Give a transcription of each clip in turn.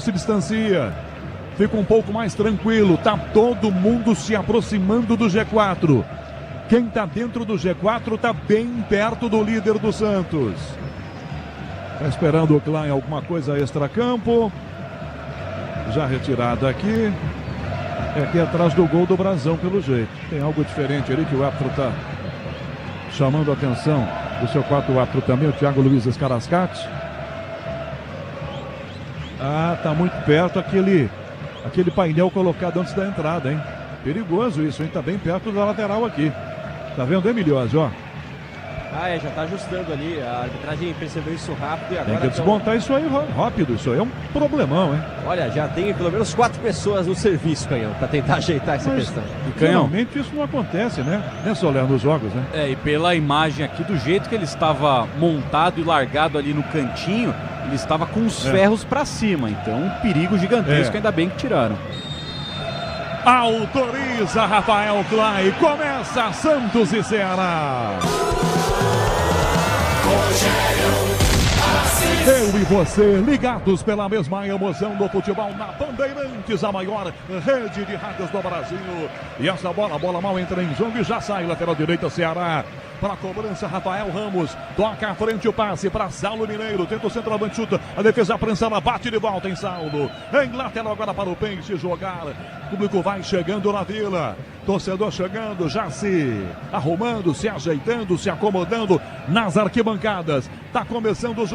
se distancia. Fica um pouco mais tranquilo. Tá todo mundo se aproximando do G4. Quem tá dentro do G4 tá bem perto do líder do Santos. Tá esperando o Klein alguma coisa extra-campo. Já retirado aqui. É aqui atrás do gol do Brasão, pelo jeito. Tem algo diferente ali que o árbitro tá chamando a atenção do seu quarto árbitro também, o Thiago Luiz Escarascati. Ah, tá muito perto aquele painel colocado antes da entrada, hein? Perigoso isso, hein? Tá bem perto da lateral aqui. Tá vendo, Emiliose, ó? Já tá ajustando ali. A arbitragem percebeu isso rápido e agora... Tem que desmontar isso aí rápido. Isso aí é um problemão, hein? Olha, já tem pelo menos 4 pessoas no serviço, Canhão, pra tentar ajeitar essa questão. E realmente isso não acontece, né? Soler, nos jogos, né? E pela imagem aqui, do jeito que ele estava montado e largado ali no cantinho, ele estava com os ferros pra cima. Então, um perigo gigantesco, ainda bem que tiraram. Autoriza Rafael Klein. Começa Santos e Ceará. Eu e você, ligados pela mesma emoção do futebol na Bandeirantes, a maior rede de rádios do Brasil. E essa bola mal entra em jogo e já sai, lateral direita, Ceará. Para a cobrança, Rafael Ramos, toca à frente o passe para Saulo Mineiro, tenta o centroavante, chuta, a defesa prensada, bate de volta em Saulo. Em lateral agora para o Peixe jogar. O público vai chegando na Vila. Torcedor chegando, já se arrumando, se ajeitando, se acomodando nas arquibancadas. Tá começando o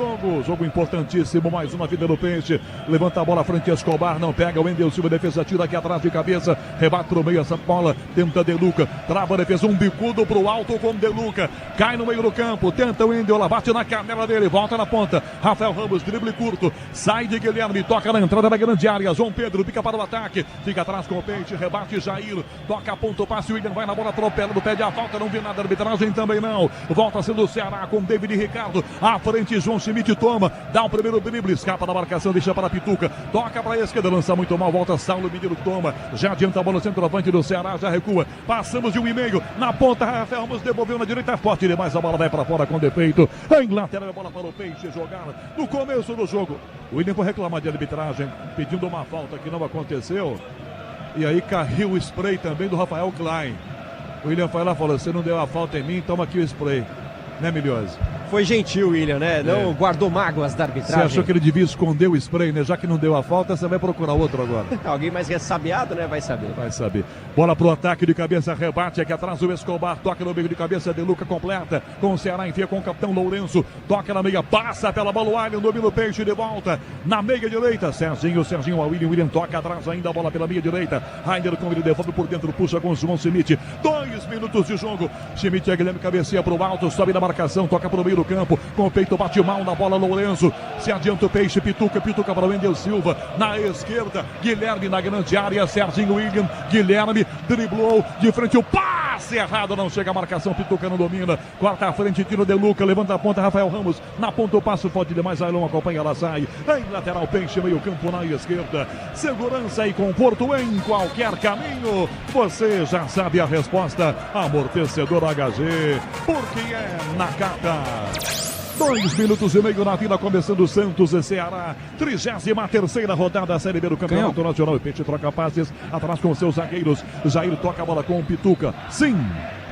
jogo importantíssimo, mais uma vida do Peixe. Levanta a bola à frente, Escobar, não pega, o Wendel Silva, defesa tira aqui atrás de cabeça, rebate pro meio essa bola, tenta Deluca, trava a defesa, um bicudo pro alto com Deluca, cai no meio do campo, tenta o Wendel, ela bate na canela dele, volta na ponta, Rafael Ramos, drible curto, sai de Guilherme, toca na entrada da grande área, João Pedro pica para o ataque, fica atrás com o Peixe, rebate Jair, toca a ponta, o passe, William vai na bola, atropela, no pé de a falta, não vi nada, arbitragem também não, volta sendo o Ceará com David e Ricardo, à frente João Schmidt toma, dá o primeiro drible, escapa da marcação, deixa para a Pituca, toca para a esquerda, lança muito mal, volta Saulo Mineiro, toma, já adianta a bola, centroavante do Ceará, já recua, passamos de 1,5, na ponta, Rafael Ramos devolveu na direita, forte demais, a bola vai para fora com defeito, em lateral a bola para o Peixe jogar, no começo do jogo, o William foi reclamar de arbitragem, pedindo uma falta que não aconteceu, e aí caiu o spray também do Rafael Klein, o William foi lá e falou, você não deu a falta em mim, toma aqui o spray, né, Milhose? Foi gentil, William, né? Não guardou mágoas da arbitragem. Você achou que ele devia esconder o spray, né? Já que não deu a falta, você vai procurar outro agora. Alguém mais ressabiado, né? Vai saber. Vai saber. Bola pro ataque de cabeça, rebate aqui atrás o Escobar, toca no meio de cabeça, Deluca completa, com o Ceará, enfia com o capitão Lourenço, toca na meia, passa pela bola, o William, domina o Peixe de volta, na meia direita, Serginho ao William toca atrás ainda, a bola pela meia direita, Rainer com ele, devolve por dentro, puxa com o João Schmidt, 2 minutos de jogo, Schmidt e Guilherme cabeceia pro alto, sobe na marcação, toca pro meio do campo, com o peito bate mal na bola, Lourenço, se adianta o Peixe, Pituca para o Wendel Silva, na esquerda, Guilherme na grande área, Serginho William, Guilherme driblou de frente, o passe errado, não chega a marcação, Pituca não domina, corta à frente, tira o Deluca, levanta a ponta, Rafael Ramos, na ponta o passo, pode demais, Ailon acompanha, ela sai, em lateral, Peixe, meio campo na esquerda, segurança e conforto em qualquer caminho, você já sabe a resposta, amortecedor HG, porque é na Cata. 2 minutos e meio na Vila, começando Santos e Ceará, 33ª rodada da Série B do Campeonato Nacional. O Peixe troca passes, atrás com seus zagueiros, Jair toca a bola com o Pituca, sim.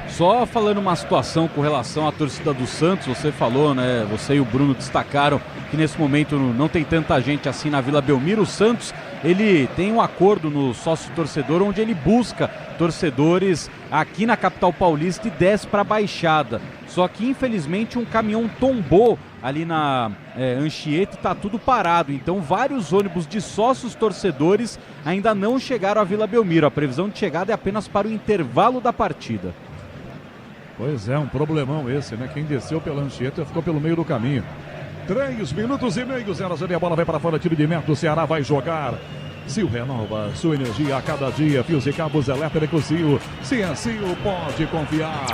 Só falando uma situação com relação à torcida do Santos, você falou, né, você e o Bruno destacaram que nesse momento não tem tanta gente assim na Vila Belmiro. O Santos, ele tem um acordo no sócio-torcedor onde ele busca torcedores aqui na capital paulista e desce para a Baixada. Só que infelizmente um caminhão tombou ali na Anchieta e está tudo parado. Então vários ônibus de sócios torcedores ainda não chegaram à Vila Belmiro. A previsão de chegada é apenas para o intervalo da partida. Pois é, um problemão esse, né? Quem desceu pela Anchieta ficou pelo meio do caminho. 3 minutos e meio, 0-0, a bola vai para fora, tiro de meta, o Ceará vai jogar. Sil renova sua energia a cada dia, fios e cabos elétricos Sil. Se é Sil, pode confiar.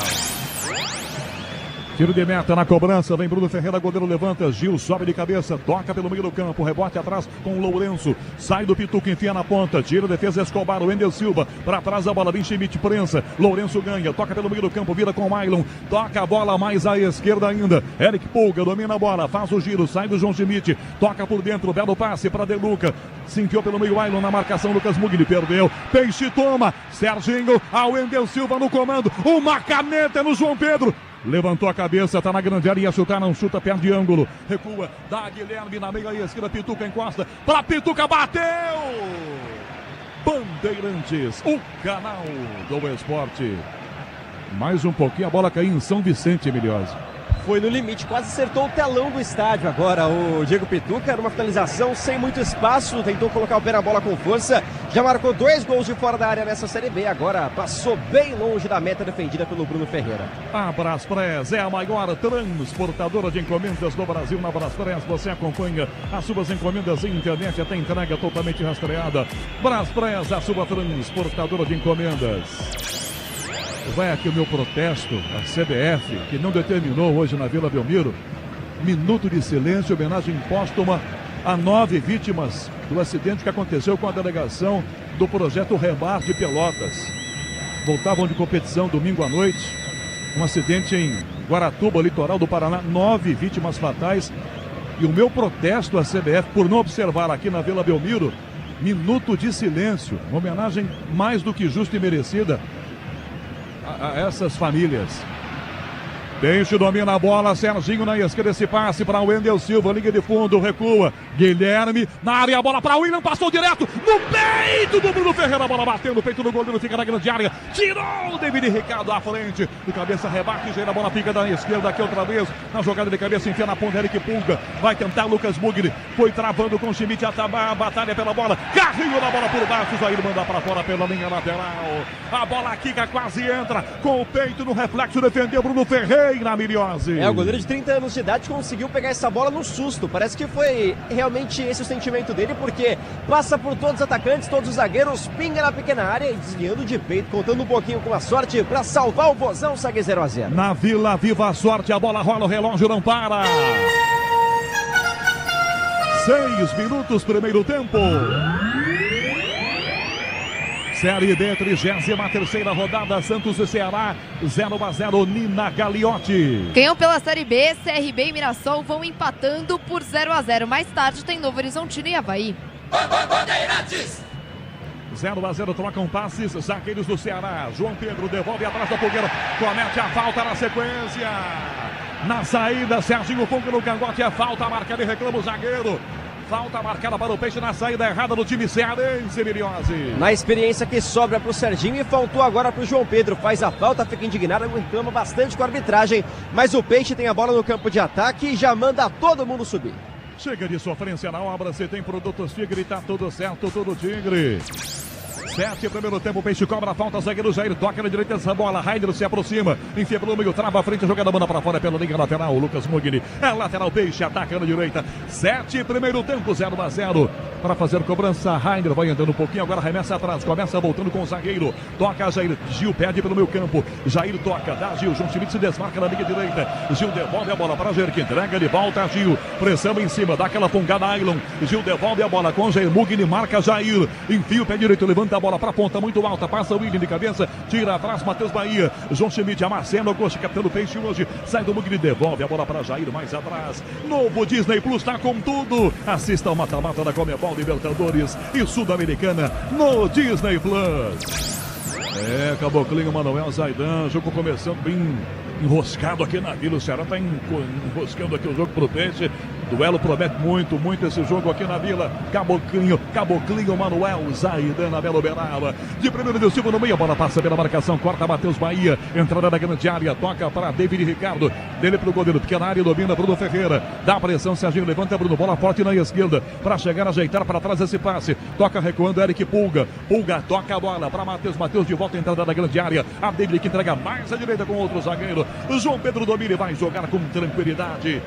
Tiro de meta na cobrança, vem Bruno Ferreira, goleiro levanta, Gil sobe de cabeça, toca pelo meio do campo, rebote atrás com o Lourenço, sai do Pituca, enfia na ponta, tira defesa Escobar, o Wendel Silva, para trás a bola, vem Schmidt, prensa, Lourenço ganha, toca pelo meio do campo, vira com o Mailon, toca a bola mais à esquerda ainda, Eric Pulga domina a bola, faz o giro, sai do João Schmidt, toca por dentro, belo passe para Deluca, se enfiou pelo meio, Mailon na marcação, Lucas Mugni perdeu, Peixe toma, Serginho, a Wendel Silva no comando, uma caneta no João Pedro, levantou a cabeça, tá na grande área, ia chutar, não chuta, perde ângulo, recua, dá Guilherme na meia esquerda, Pituca encosta, pra Pituca, bateu! Bandeirantes, o canal do esporte. Mais um pouquinho, a bola caiu em São Vicente, Emiliosa. Foi no limite, quase acertou o telão do estádio agora o Diego Pituca, era uma finalização sem muito espaço, tentou colocar o pé na bola com força, já marcou 2 gols de fora da área nessa Série B, agora passou bem longe da meta defendida pelo Bruno Ferreira. A Braspress é a maior transportadora de encomendas do Brasil. Na Braspress você acompanha as suas encomendas em internet, até entrega totalmente rastreada. Braspress, a sua transportadora de encomendas. Vai aqui o meu protesto à CBF, que não determinou hoje na Vila Belmiro minuto de silêncio, homenagem póstuma a 9 vítimas do acidente que aconteceu com a delegação do projeto Remar de Pelotas. Voltavam de competição domingo à noite, um acidente em Guaratuba, litoral do Paraná, 9 vítimas fatais. E o meu protesto à CBF por não observar aqui na Vila Belmiro minuto de silêncio, uma homenagem mais do que justa e merecida a essas famílias. Peixe domina a bola, Serginho na esquerda, esse passe para o Wendel Silva, liga de fundo, recua, Guilherme na área, a bola para o William, passou direto no peito do Bruno Ferreira, a bola bateu no peito do goleiro, fica na grande área, tirou o David Ricardo à frente, de cabeça rebate, gira a bola, fica da esquerda aqui outra vez, na jogada de cabeça, enfia na ponta, Eric Pulga, vai tentar Lucas Mugni, foi travando com o Schmidt, a batalha pela bola, carrinho na bola por baixo, Jair manda para fora pela linha lateral, a bola quica, quase entra, com o peito no reflexo, defendeu Bruno Ferreira, na Miliose. O goleiro de 30 anos de idade conseguiu pegar essa bola no susto. Parece que foi realmente esse o sentimento dele, porque passa por todos os atacantes, todos os zagueiros, pinga na pequena área e desviando de peito, contando um pouquinho com a sorte para salvar o Vozão, segue 0-0. Na Vila, viva a sorte, a bola rola, o relógio não para. 6 minutos, primeiro tempo. Série B, 33ª rodada, Santos e Ceará, 0-0, Nina Gagliotti. Ganham pela Série B, CRB e Mirassol vão empatando por 0-0. Mais tarde tem Novo Horizontino e Avaí. 0-0, trocam passes, zagueiros do Ceará. João Pedro devolve atrás da fogueira, comete a falta na sequência. Na saída, Serginho Fungo no cangote, é falta marcada e reclama o zagueiro. Falta marcada para o Peixe na saída errada do time cearense, Miriose. Na experiência que sobra para o Serginho e faltou agora para o João Pedro. Faz a falta, fica indignado, reclama bastante com a arbitragem. Mas o Peixe tem a bola no campo de ataque e já manda todo mundo subir. Chega de sofrência na obra, você tem produtos Tigre, tá tudo certo, tudo Tigre. 7, primeiro tempo, o Peixe cobra a falta, zagueiro Jair toca na direita dessa bola, Rainer se aproxima, enfia pelo meio, trava a frente, jogada a banda para fora pela linha lateral, Lucas Mugni, é lateral, Peixe, ataca na direita, 7, primeiro tempo, 0-0, para fazer cobrança, Rainer vai andando um pouquinho, agora remessa atrás, começa voltando com o zagueiro, toca Jair, Gil perde pelo meio campo, Jair toca, dá Gil, João Schmidt se desmarca na linha direita, Gil devolve a bola para Jair, que entrega de volta a Gil, pressão em cima, dá aquela fungada Ailon, Gil devolve a bola com Jair, Mugni marca Jair, enfia o pé direito, levanta a bola para a ponta muito alta, passa o William de cabeça, tira atrás, Matheus Bahia, João Schmidt amassando, Augusto, capitão do Peixe hoje, sai do Mugni, devolve a bola para Jair, mais atrás, novo Disney Plus tá com tudo, assista ao mata-mata da Comebol Libertadores e Sul-Americana no Disney Plus. Caboclinho, Manuel Zaidan, jogo começando bem enroscado aqui na Vila, o Ceará tá enroscando aqui o jogo pro Peixe, duelo promete muito esse jogo aqui na Vila, Caboclinho, Manuel Zaidan na Belo Beraba, de primeiro de Silva no meio, a bola passa pela marcação, corta Matheus Bahia, entrada na grande área, toca para David Ricardo, dele pro goleiro, pequena área, domina Bruno Ferreira, dá pressão, Serginho levanta Bruno, bola forte na esquerda, para chegar, ajeitar para trás esse passe, toca recuando Eric Pulga, toca a bola para Matheus de volta, entrada na grande área, a David que entrega mais à direita com outro zagueiro, João Pedro domina e vai jogar com tranquilidade.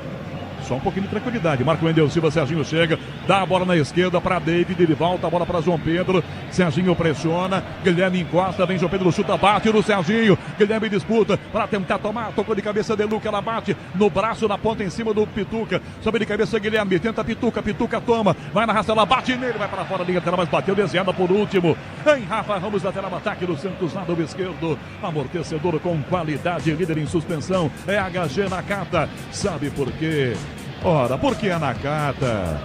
Só um pouquinho de tranquilidade. Marca o Wendel Silva, Serginho chega, dá a bola na esquerda para David, ele volta a bola para João Pedro. Serginho pressiona, Guilherme encosta, vem João Pedro, chuta, bate no Serginho. Guilherme disputa para tentar tomar, tocou de cabeça de Luca, ela bate no braço, na ponta em cima do Pituca. Sobe de cabeça Guilherme, tenta Pituca, Pituca toma, vai na raça, ela bate nele, vai para fora da linha lateral, mas bateu desviada por último. Em Rafa Ramos, lateral, ataque do Santos, lado esquerdo. Amortecedor com qualidade, líder em suspensão, é HG Nakata. Sabe por quê? Ora, porque é Nakata.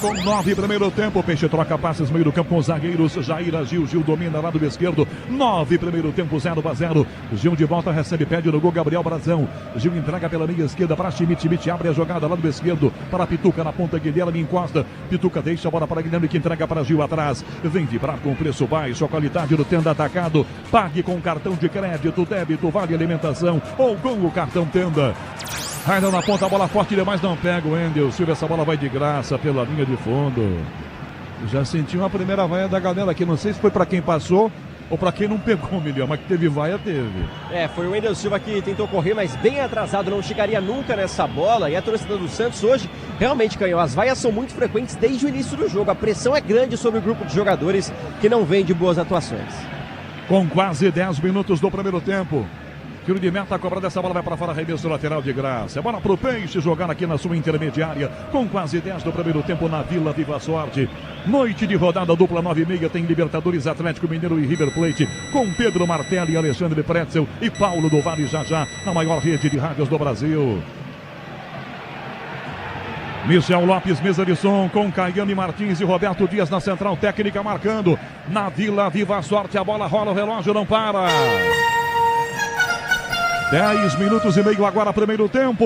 Com 9 primeiro tempo, Peixe troca passes meio do campo com os zagueiros. Jair, Gil domina lado esquerdo. 9 primeiro tempo, 0-0. Gil de volta, recebe, pede no gol Gabriel Brazão. Gil entrega pela meia esquerda para Schmidt. Schmidt abre a jogada lado esquerdo para Pituca na ponta. Guilherme encosta. Pituca deixa a bola para Guilherme que entrega para Gil atrás. Vem vibrar com preço baixo, a qualidade do Tenda Atacado. Pague com cartão de crédito, débito, vale alimentação ou com o cartão Tenda. Ainda na ponta, a bola forte demais, não pega o Wendel Silva, essa bola vai de graça pela linha de fundo. Já senti uma primeira vaia da galera aqui, não sei se foi para quem passou ou para quem não pegou, Milhão, mas que teve vaia, teve. Foi o Wendel Silva que tentou correr, mas bem atrasado, não chegaria nunca nessa bola. E a torcida do Santos hoje realmente ganhou. As vaias são muito frequentes desde o início do jogo. A pressão é grande sobre o grupo de jogadores que não vem de boas atuações. Com quase 10 minutos do primeiro tempo. Tiro de meta, a cobra dessa bola vai para fora, arremesso lateral de graça. É bola para o Peixe jogar aqui na sua intermediária. Com quase 10 do primeiro tempo na Vila Viva Sorte. Noite de rodada dupla 9h30 tem Libertadores, Atlético Mineiro e River Plate. Com Pedro Martelli, Alexandre Pretzel e Paulo do Vale já na maior rede de rádios do Brasil. Michel Lopes, mesa de som, com Caiane Martins e Roberto Dias na central técnica marcando. Na Vila Viva Sorte, a bola rola, o relógio não para. 10 minutos e meio agora, primeiro tempo.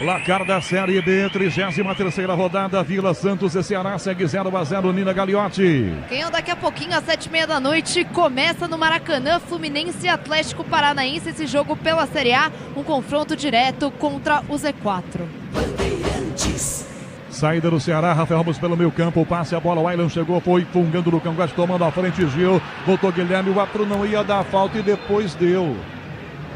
Placar da Série B, 33ª rodada, Vila Santos e Ceará, segue 0-0, Nina Gagliotti. Quem daqui a pouquinho, às 7h30 da noite, começa no Maracanã, Fluminense e Atlético Paranaense, esse jogo pela Série A, um confronto direto contra o Z4. Saída do Ceará, Rafael Ramos pelo meio campo, o passe, a bola, o Aylan chegou, foi fungando no cangote, tomando a frente, Gil, voltou Guilherme, o árbitro não ia dar falta e depois deu.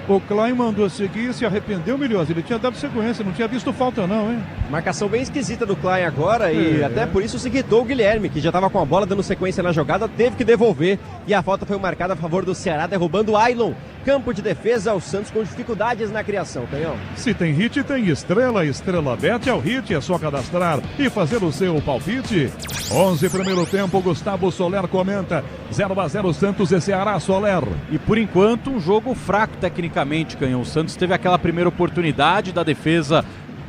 O Klein mandou seguir, se arrependeu, Milhosa, ele tinha dado sequência, não tinha visto falta não, hein? Marcação bem esquisita do Klein agora e até por isso se irritou o Guilherme, que já estava com a bola dando sequência na jogada, teve que devolver e a falta foi marcada a favor do Ceará, derrubando o Aylan. Campo de defesa, o Santos com dificuldades na criação, Canhão. Se tem hit, tem estrela. Estrela Bet é o hit, é só cadastrar e fazer o seu palpite. 11 primeiro tempo, Gustavo Soler comenta. 0-0 Santos e Ceará, Soler. E por enquanto um jogo fraco tecnicamente, Canhão. O Santos teve aquela primeira oportunidade da defesa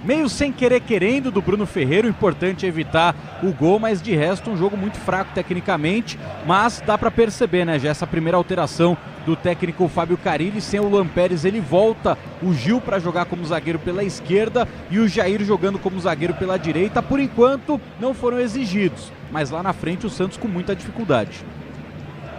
meio sem querer querendo do Bruno Ferreira, o importante é evitar o gol, mas de resto um jogo muito fraco tecnicamente, mas dá para perceber, né, já essa primeira alteração do técnico Fábio Carilli, sem o Luan Pérez ele volta o Gil para jogar como zagueiro pela esquerda e o Jair jogando como zagueiro pela direita, por enquanto não foram exigidos, mas lá na frente o Santos com muita dificuldade.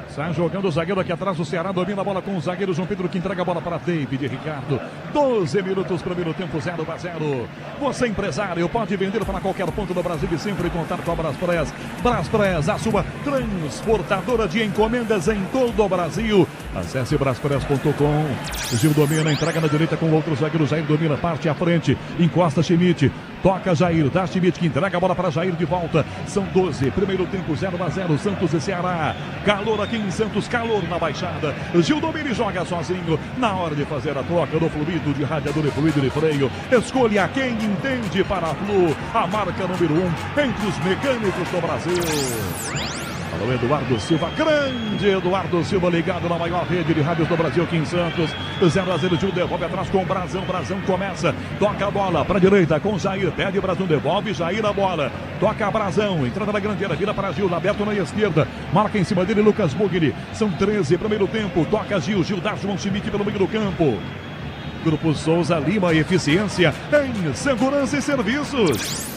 Sai jogando o zagueiro aqui atrás, o Ceará domina a bola com o zagueiro João Pedro que entrega a bola para David Ricardo. 12 minutos primeiro tempo, 0-0. Você empresário pode vender para qualquer ponto do Brasil e sempre contar com a Braspress. Braspress, a sua transportadora de encomendas em todo o Brasil. Acesse braspress.com. Gil domina, entrega na direita com o outro zagueiro, Jair domina, parte à frente, encosta Schmidt, toca Jair, dá Schmidt que entrega a bola para Jair de volta. São 12, primeiro tempo, 0-0, Santos e Ceará. Calor aqui em Santos, calor na Baixada. Gil domina e joga sozinho. Na hora de fazer a troca do fluido de radiador e fluido de freio, escolha quem entende para a Flu, a marca número 1 entre os mecânicos do Brasil. Alô, Eduardo Silva, grande Eduardo Silva ligado na maior rede de rádios do Brasil aqui em Santos. 0-0, Gil devolve atrás com o Brazão. Brazão começa, toca a bola para a direita com Jair, pede Brazão, devolve Jair a bola, toca Brazão, entrada na grande área, vira para Gil, aberto na esquerda, marca em cima dele Lucas Bugni. São 13, primeiro tempo, toca Gil, dá João Schmidt pelo meio do campo. Grupo Souza Lima, eficiência em segurança e serviços.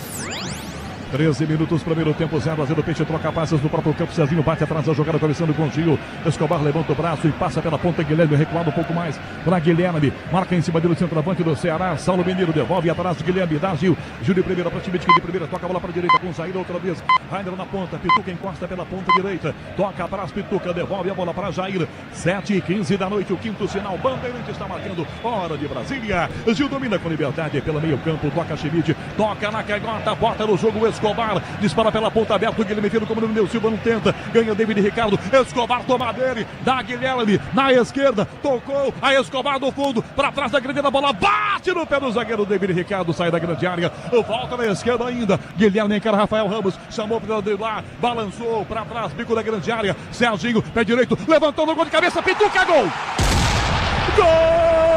13 minutos, primeiro tempo, 0-0, Peixe troca passes no próprio campo, Serginho bate atrás da jogada, começando com o Gil, Escobar levanta o braço e passa pela ponta, Guilherme recuado um pouco mais para Guilherme, marca em cima dele o centroavante do Ceará, Saulo Mineiro devolve atrás de Guilherme, dá Gil de primeira para Schmidt, que de primeira toca a bola para a direita com Jair outra vez, Rainer na ponta, Pituca encosta pela ponta direita, toca atrás, Pituca devolve a bola para Jair, 7h15 da noite, o quinto sinal, Bandeirante está marcando, hora de Brasília, Gil domina com liberdade pelo meio campo, toca Schmidt, toca na canhota, bota no jogo, Escobar, dispara pela ponta aberta, o Guilherme Filho como o Neu Silva não tenta, ganha David Ricardo, Escobar toma dele, dá Guilherme na esquerda, tocou, a Escobar do fundo, para trás da grande, a bola bate no pé do zagueiro David Ricardo, sai da grande área, volta na esquerda ainda, Guilherme encara Rafael Ramos, chamou para lá, balançou para trás, bico da grande área, Serginho, pé direito, levantou no gol de cabeça, Pituca, gol! Gol!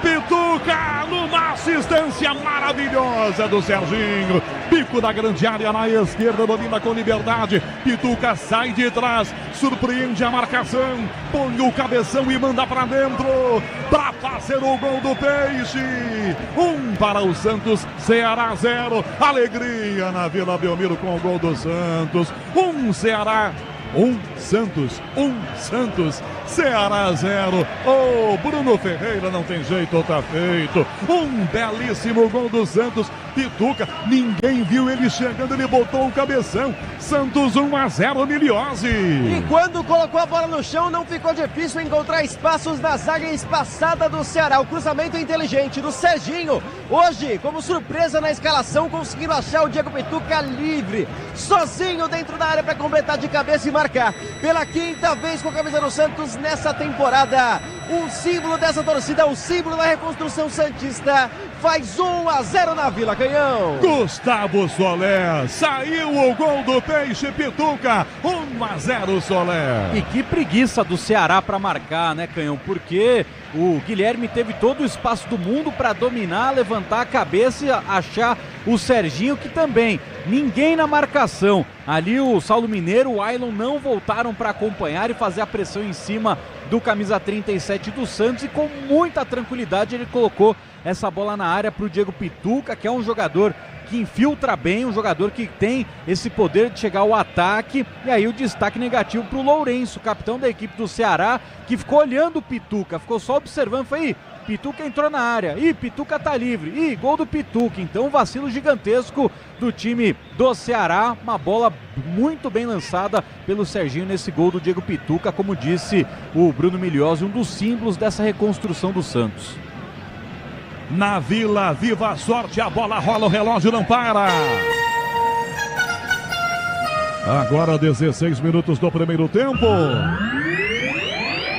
Pituca numa assistência maravilhosa do Serginho, bico da grande área na esquerda, domina com liberdade, Pituca sai de trás, surpreende a marcação, põe o cabeção e manda pra dentro, pra fazer o gol do Peixe, 1 para o Santos, Ceará 0, alegria na Vila Belmiro com o gol do Santos, 1 Ceará, 1 Santos, Ceará 0. Bruno Ferreira não tem jeito, tá feito. Um belíssimo gol do Santos. Pituca, ninguém viu ele chegando, ele botou o cabeção. Santos 1-0, Miliose. E quando colocou a bola no chão, não ficou difícil encontrar espaços na zaga espaçada do Ceará. O cruzamento inteligente do Serginho. Hoje, como surpresa na escalação, conseguiram achar o Diego Pituca livre, sozinho dentro da área para completar de cabeça e marcar. Pela quinta vez com a camisa do Santos nessa temporada. Um símbolo dessa torcida, um símbolo da reconstrução santista. Faz 1-0 na Vila Canhão. Gustavo Soler, saiu o gol do Peixe, Pituca, 1-0 Soler. E que preguiça do Ceará para marcar, né, Canhão? Porque o Guilherme teve todo o espaço do mundo para dominar, levantar a cabeça e achar o Serginho, que também, ninguém na marcação. Ali o Saulo Mineiro, o Ailon não voltaram para acompanhar e fazer a pressão em cima do camisa 37 do Santos, e com muita tranquilidade ele colocou essa bola na área para o Diego Pituca, que é um jogador que infiltra bem, um jogador que tem esse poder de chegar ao ataque. E aí o destaque negativo para o Lourenço, capitão da equipe do Ceará, que ficou olhando o Pituca, ficou só observando, foi: Pituca entrou na área, Pituca tá livre, gol do Pituca. Então um vacilo gigantesco do time do Ceará, uma bola muito bem lançada pelo Serginho nesse gol do Diego Pituca, como disse o Bruno Miliose, um dos símbolos dessa reconstrução do Santos. Na Vila, viva a sorte, a bola rola, o relógio não para. Agora 16 minutos do primeiro tempo.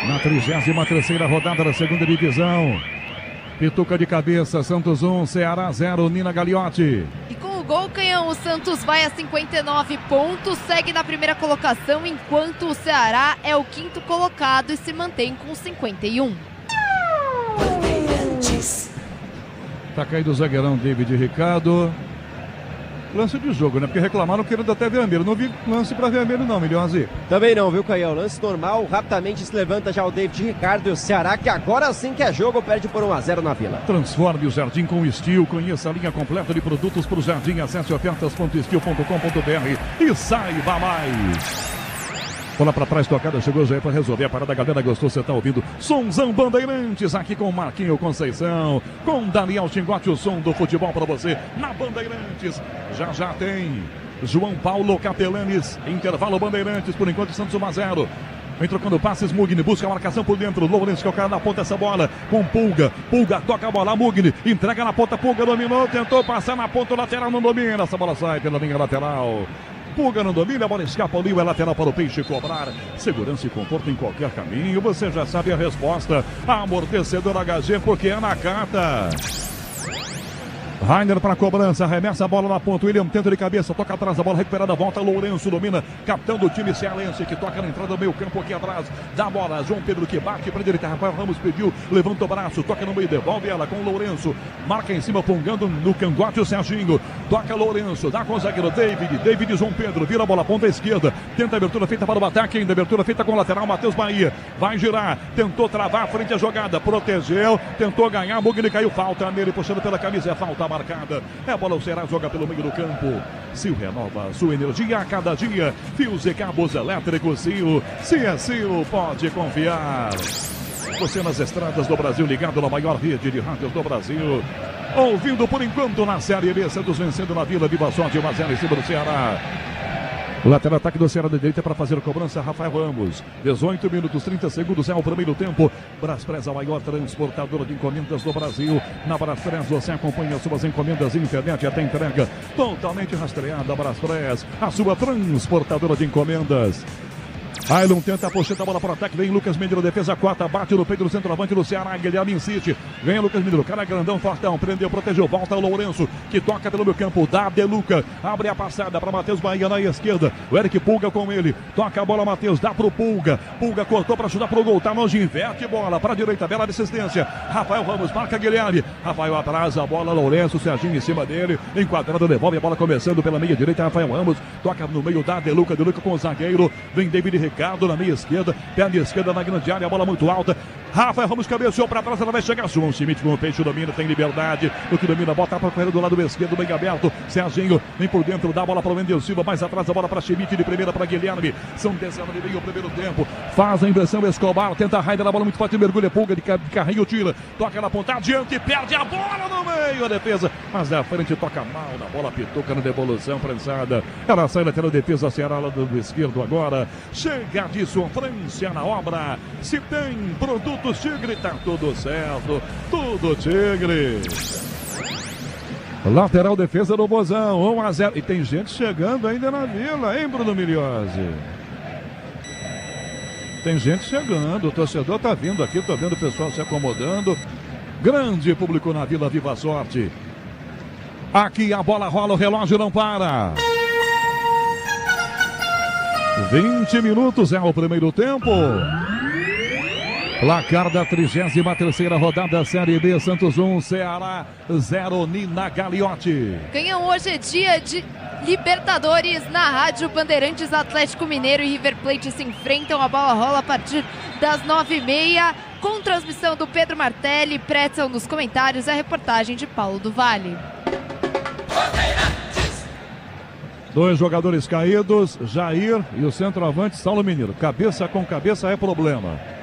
Na 33ª rodada da segunda divisão. Pituca de cabeça, Santos 1, Ceará 0, Nina Gagliotti. E com o gol, Canhão, o Santos vai a 59 pontos, segue na primeira colocação, enquanto o Ceará é o 5º colocado e se mantém com 51. Tá caído o zagueirão David Ricardo. Lance de jogo, né? Porque reclamaram querendo até vermelho. Não vi lance para vermelho não, Miliose. Também não, viu, Caião? Lance normal, rapidamente se levanta já o David Ricardo e o Ceará, que agora sim que é jogo, perde por 1-0 na Vila. Transforme o jardim com Steel. Conheça a linha completa de produtos para o jardim. Acesse ofertas.steel.com.br e saiba mais. Bola pra trás, tocada, chegou já para resolver a parada. A galera gostou, você tá ouvindo Sonzão Bandeirantes aqui com Marquinho Conceição, com Daniel Tingotti, o som do futebol para você na Bandeirantes. Já tem João Paulo Capelanes, intervalo Bandeirantes, por enquanto Santos 1-0. Vem trocando passes, Mugni busca a marcação por dentro, Lourenço que é o cara na ponta essa bola, com Pulga toca a bola, Mugni entrega na ponta, Pulga dominou, tentou passar na ponta, lateral não domina, essa bola sai pela linha lateral. Pulga não domina, a bola escapa ali, é lateral para o Peixe cobrar. Segurança e conforto em qualquer caminho, você já sabe a resposta. Amortecedor HG, porque é na carta. Rainer para a cobrança, arremessa a bola na ponta, William tenta de cabeça, toca atrás, a bola recuperada, volta, Lourenço domina, capitão do time cearense, que toca na entrada do meio campo aqui atrás, da bola, João Pedro que bate, para direita, Rafael Ramos pediu, levanta o braço, toca no meio, devolve ela com o Lourenço, marca em cima, pungando no cangote o Serginho, toca Lourenço, dá com o zagueiro David João Pedro, vira a bola, ponta esquerda, tenta a abertura feita para o ataque ainda, abertura feita com o lateral, Matheus Bahia, vai girar, tentou travar frente à jogada, protegeu, tentou ganhar, Mugni caiu, falta nele, puxando pela camisa, é falta marcada. É a bola, o Ceará joga pelo meio do campo. Sil renova sua energia a cada dia. Fios e cabos elétricos Sil. Se é Sil, pode confiar. Você nas estradas do Brasil, ligado na maior rede de rádios do Brasil. ouvindo por enquanto na Série B. Santos vencendo na Vila Viva Sorte, 1-0 em cima do Ceará. O lateral ataque do Ceará de direita para fazer a cobrança, Rafael Ramos. 18 minutos, 30 segundos, é o primeiro tempo. Braspress, a maior transportadora de encomendas do Brasil. Na Braspress você acompanha suas encomendas de internet até entrega totalmente rastreada. Braspress, a sua transportadora de encomendas. Ailon tenta a pocheta, a bola para o ataque, vem Lucas Mendes, defesa 4, bate no peito do centroavante do Ceará, Guilherme insiste, vem Lucas Mendes, cara grandão, fortão, prendeu, protegeu, volta o Lourenço, que toca pelo meio campo, dá De Luca, abre a passada para Matheus Bahia na esquerda, o Eric Pulga com ele, toca a bola, Matheus, dá pro Pulga, Pulga cortou para chutar pro gol, tá longe, inverte bola para a direita, bela assistência, Rafael Ramos, marca Guilherme, Rafael atrasa a bola, Lourenço, Serginho em cima dele, enquadrado, devolve a bola começando pela meia direita, Rafael Ramos, toca no meio, dá De Luca com o zagueiro, vem David Ricardo na meia esquerda, perna esquerda na grande área, a bola muito alta. Rafael Ramos cabeceou para trás, ela vai chegar. João Schmidt com o peixe domina, tem liberdade. O que domina, bota para correr do lado esquerdo, bem aberto. Serginho vem por dentro, dá a bola para o Wendel Silva, mais atrás a bola para Schmidt, de primeira para Guilherme. São 19 o primeiro tempo. Faz a inversão, Escobar, tenta a Raider, a bola muito forte, mergulha, Pulga de carrinho, tira, toca na ponta, adiante, perde a bola no meio, a defesa, mas da frente toca mal na bola, pituca na devolução, prensada. Ela sai lateral defesa, Ceará lá do esquerdo agora. Chega de sofrência na obra. Se tem produtos Tigre, tá tudo certo. Tudo Tigre. Lateral defesa do Bozão, 1-0. E tem gente chegando ainda na Vila, hein, Bruno Miliose? Tem gente chegando, o torcedor tá vindo aqui, tô vendo o pessoal se acomodando. Grande público na Vila Viva Sorte. Aqui a bola rola, o relógio não para. 20 minutos é o primeiro tempo. Placar da 33ª rodada Série B, Santos 1, Ceará 0, Nina Gagliotti. Ganham hoje dia de Libertadores na Rádio Bandeirantes. Atlético Mineiro e River Plate se enfrentam. A bola rola a partir das 9h30. Com transmissão do Pedro Martelli, Pretzel nos comentários, a reportagem de Paulo do Vale. Dois jogadores caídos, Jair e o centroavante Saulo Mineiro. Cabeça com cabeça é problema.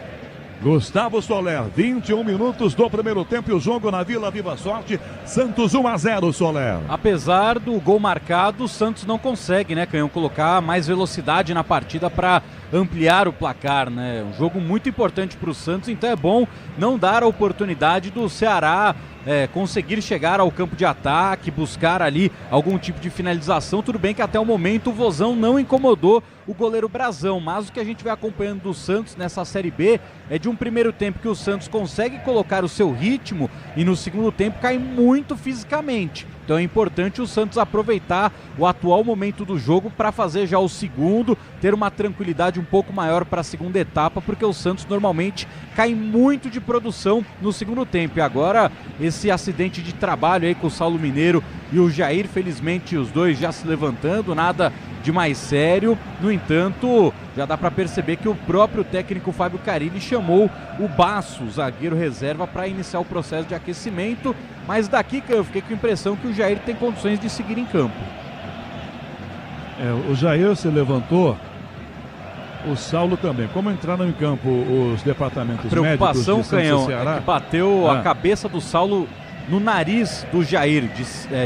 Gustavo Soler, 21 minutos do primeiro tempo e o jogo na Vila Viva Sorte, Santos 1-0, Soler. Apesar do gol marcado, o Santos não consegue, né, Canhão, colocar mais velocidade na partida para ampliar o placar, né? Um jogo muito importante para o Santos, então é bom não dar a oportunidade do Ceará conseguir chegar ao campo de ataque, buscar ali algum tipo de finalização. Tudo bem que até o momento o Vozão não incomodou o goleiro Brazão, mas o que a gente vai acompanhando do Santos nessa Série B é de um primeiro tempo que o Santos consegue colocar o seu ritmo e no segundo tempo cai muito fisicamente. Então é importante o Santos aproveitar o atual momento do jogo para fazer já o segundo, ter uma tranquilidade um pouco maior para a segunda etapa, porque o Santos normalmente cai muito de produção no segundo tempo. E agora esse acidente de trabalho aí com o Saulo Mineiro e o Jair, felizmente os dois já se levantando, nada de mais sério. No entanto, já dá para perceber que o próprio técnico Fábio Carilli chamou o Basso, zagueiro reserva, para iniciar o processo de aquecimento, mas daqui que eu fiquei com a impressão que o Jair tem condições de seguir em campo. O Jair se levantou, o Saulo também. Como entraram em campo os departamentos preocupação, médicos de Santos Canhão, e Ceará? é que bateu a cabeça do Saulo no nariz do Jair,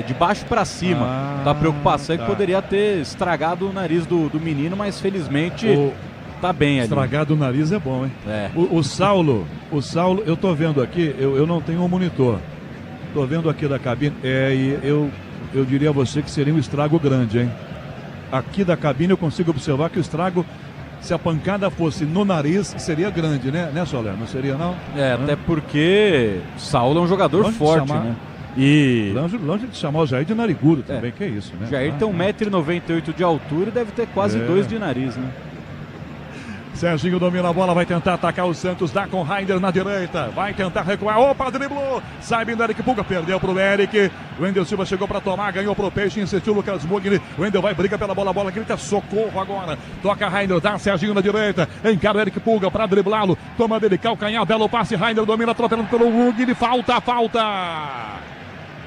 de baixo para cima. A preocupação é que poderia ter estragado o nariz do menino, mas felizmente tá bem ali. Estragado o nariz é bom, hein? O Saulo, eu tô vendo aqui, eu não tenho um monitor. Tô vendo aqui da cabine, e eu diria a você que seria um estrago grande, hein? Aqui da cabine eu consigo observar que o estrago, se a pancada fosse no nariz, seria grande, né, Soler? Não seria, não? Até porque Saulo é um jogador longe forte, né? E longe de chamar o Jair de narigudo também, que é isso, né? Jair tem 1,98 m de altura e deve ter quase 2 de nariz, né? Serginho domina a bola, vai tentar atacar o Santos, dá com o Raider na direita, vai tentar recuar, opa, driblou, sai bem do Eric Pulga, perdeu pro Eric, o Wendel Silva chegou para tomar, ganhou pro Peixe, insistiu o Lucas Mugni, o Wendel vai, briga pela bola, a bola grita socorro agora, toca Raider, dá Serginho na direita, encara o Eric Pulga para driblá-lo, toma dele, calcanhar, belo passe, Raider domina, atropelando pelo Mugni, falta!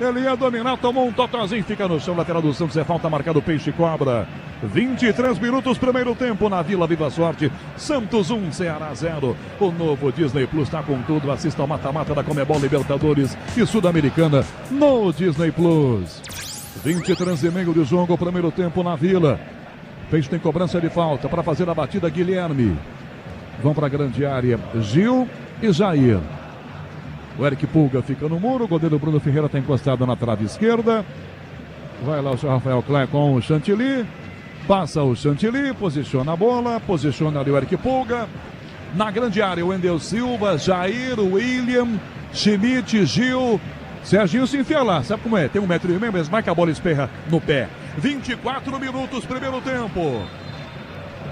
Ele ia dominar, tomou um totozinho, fica no chão, lateral do Santos, é falta marcado o Peixe Cobra. 23 minutos, primeiro tempo na Vila Viva Sorte. Santos 1, Ceará 0. O novo Disney Plus está com tudo. Assista ao mata-mata da Comebol Libertadores e Sul-Americana no Disney Plus. 23,5 de jogo, primeiro tempo na Vila. Peixe tem cobrança de falta para fazer a batida, Guilherme. Vão para a grande área, Gil e Jair. O Eric Pulga fica no muro, o goleiro Bruno Ferreira está encostado na trave esquerda. Vai lá o Rafael Klein com o Chantilly. Passa o Chantilly, posiciona a bola, posiciona ali o Eric Pulga. Na grande área, o Wendel Silva, Jair, William, Schmidt, Gil. Serginho se enfia lá, sabe como é? Tem 1,5 m, mas marca a bola esperra no pé. 24 minutos, primeiro tempo.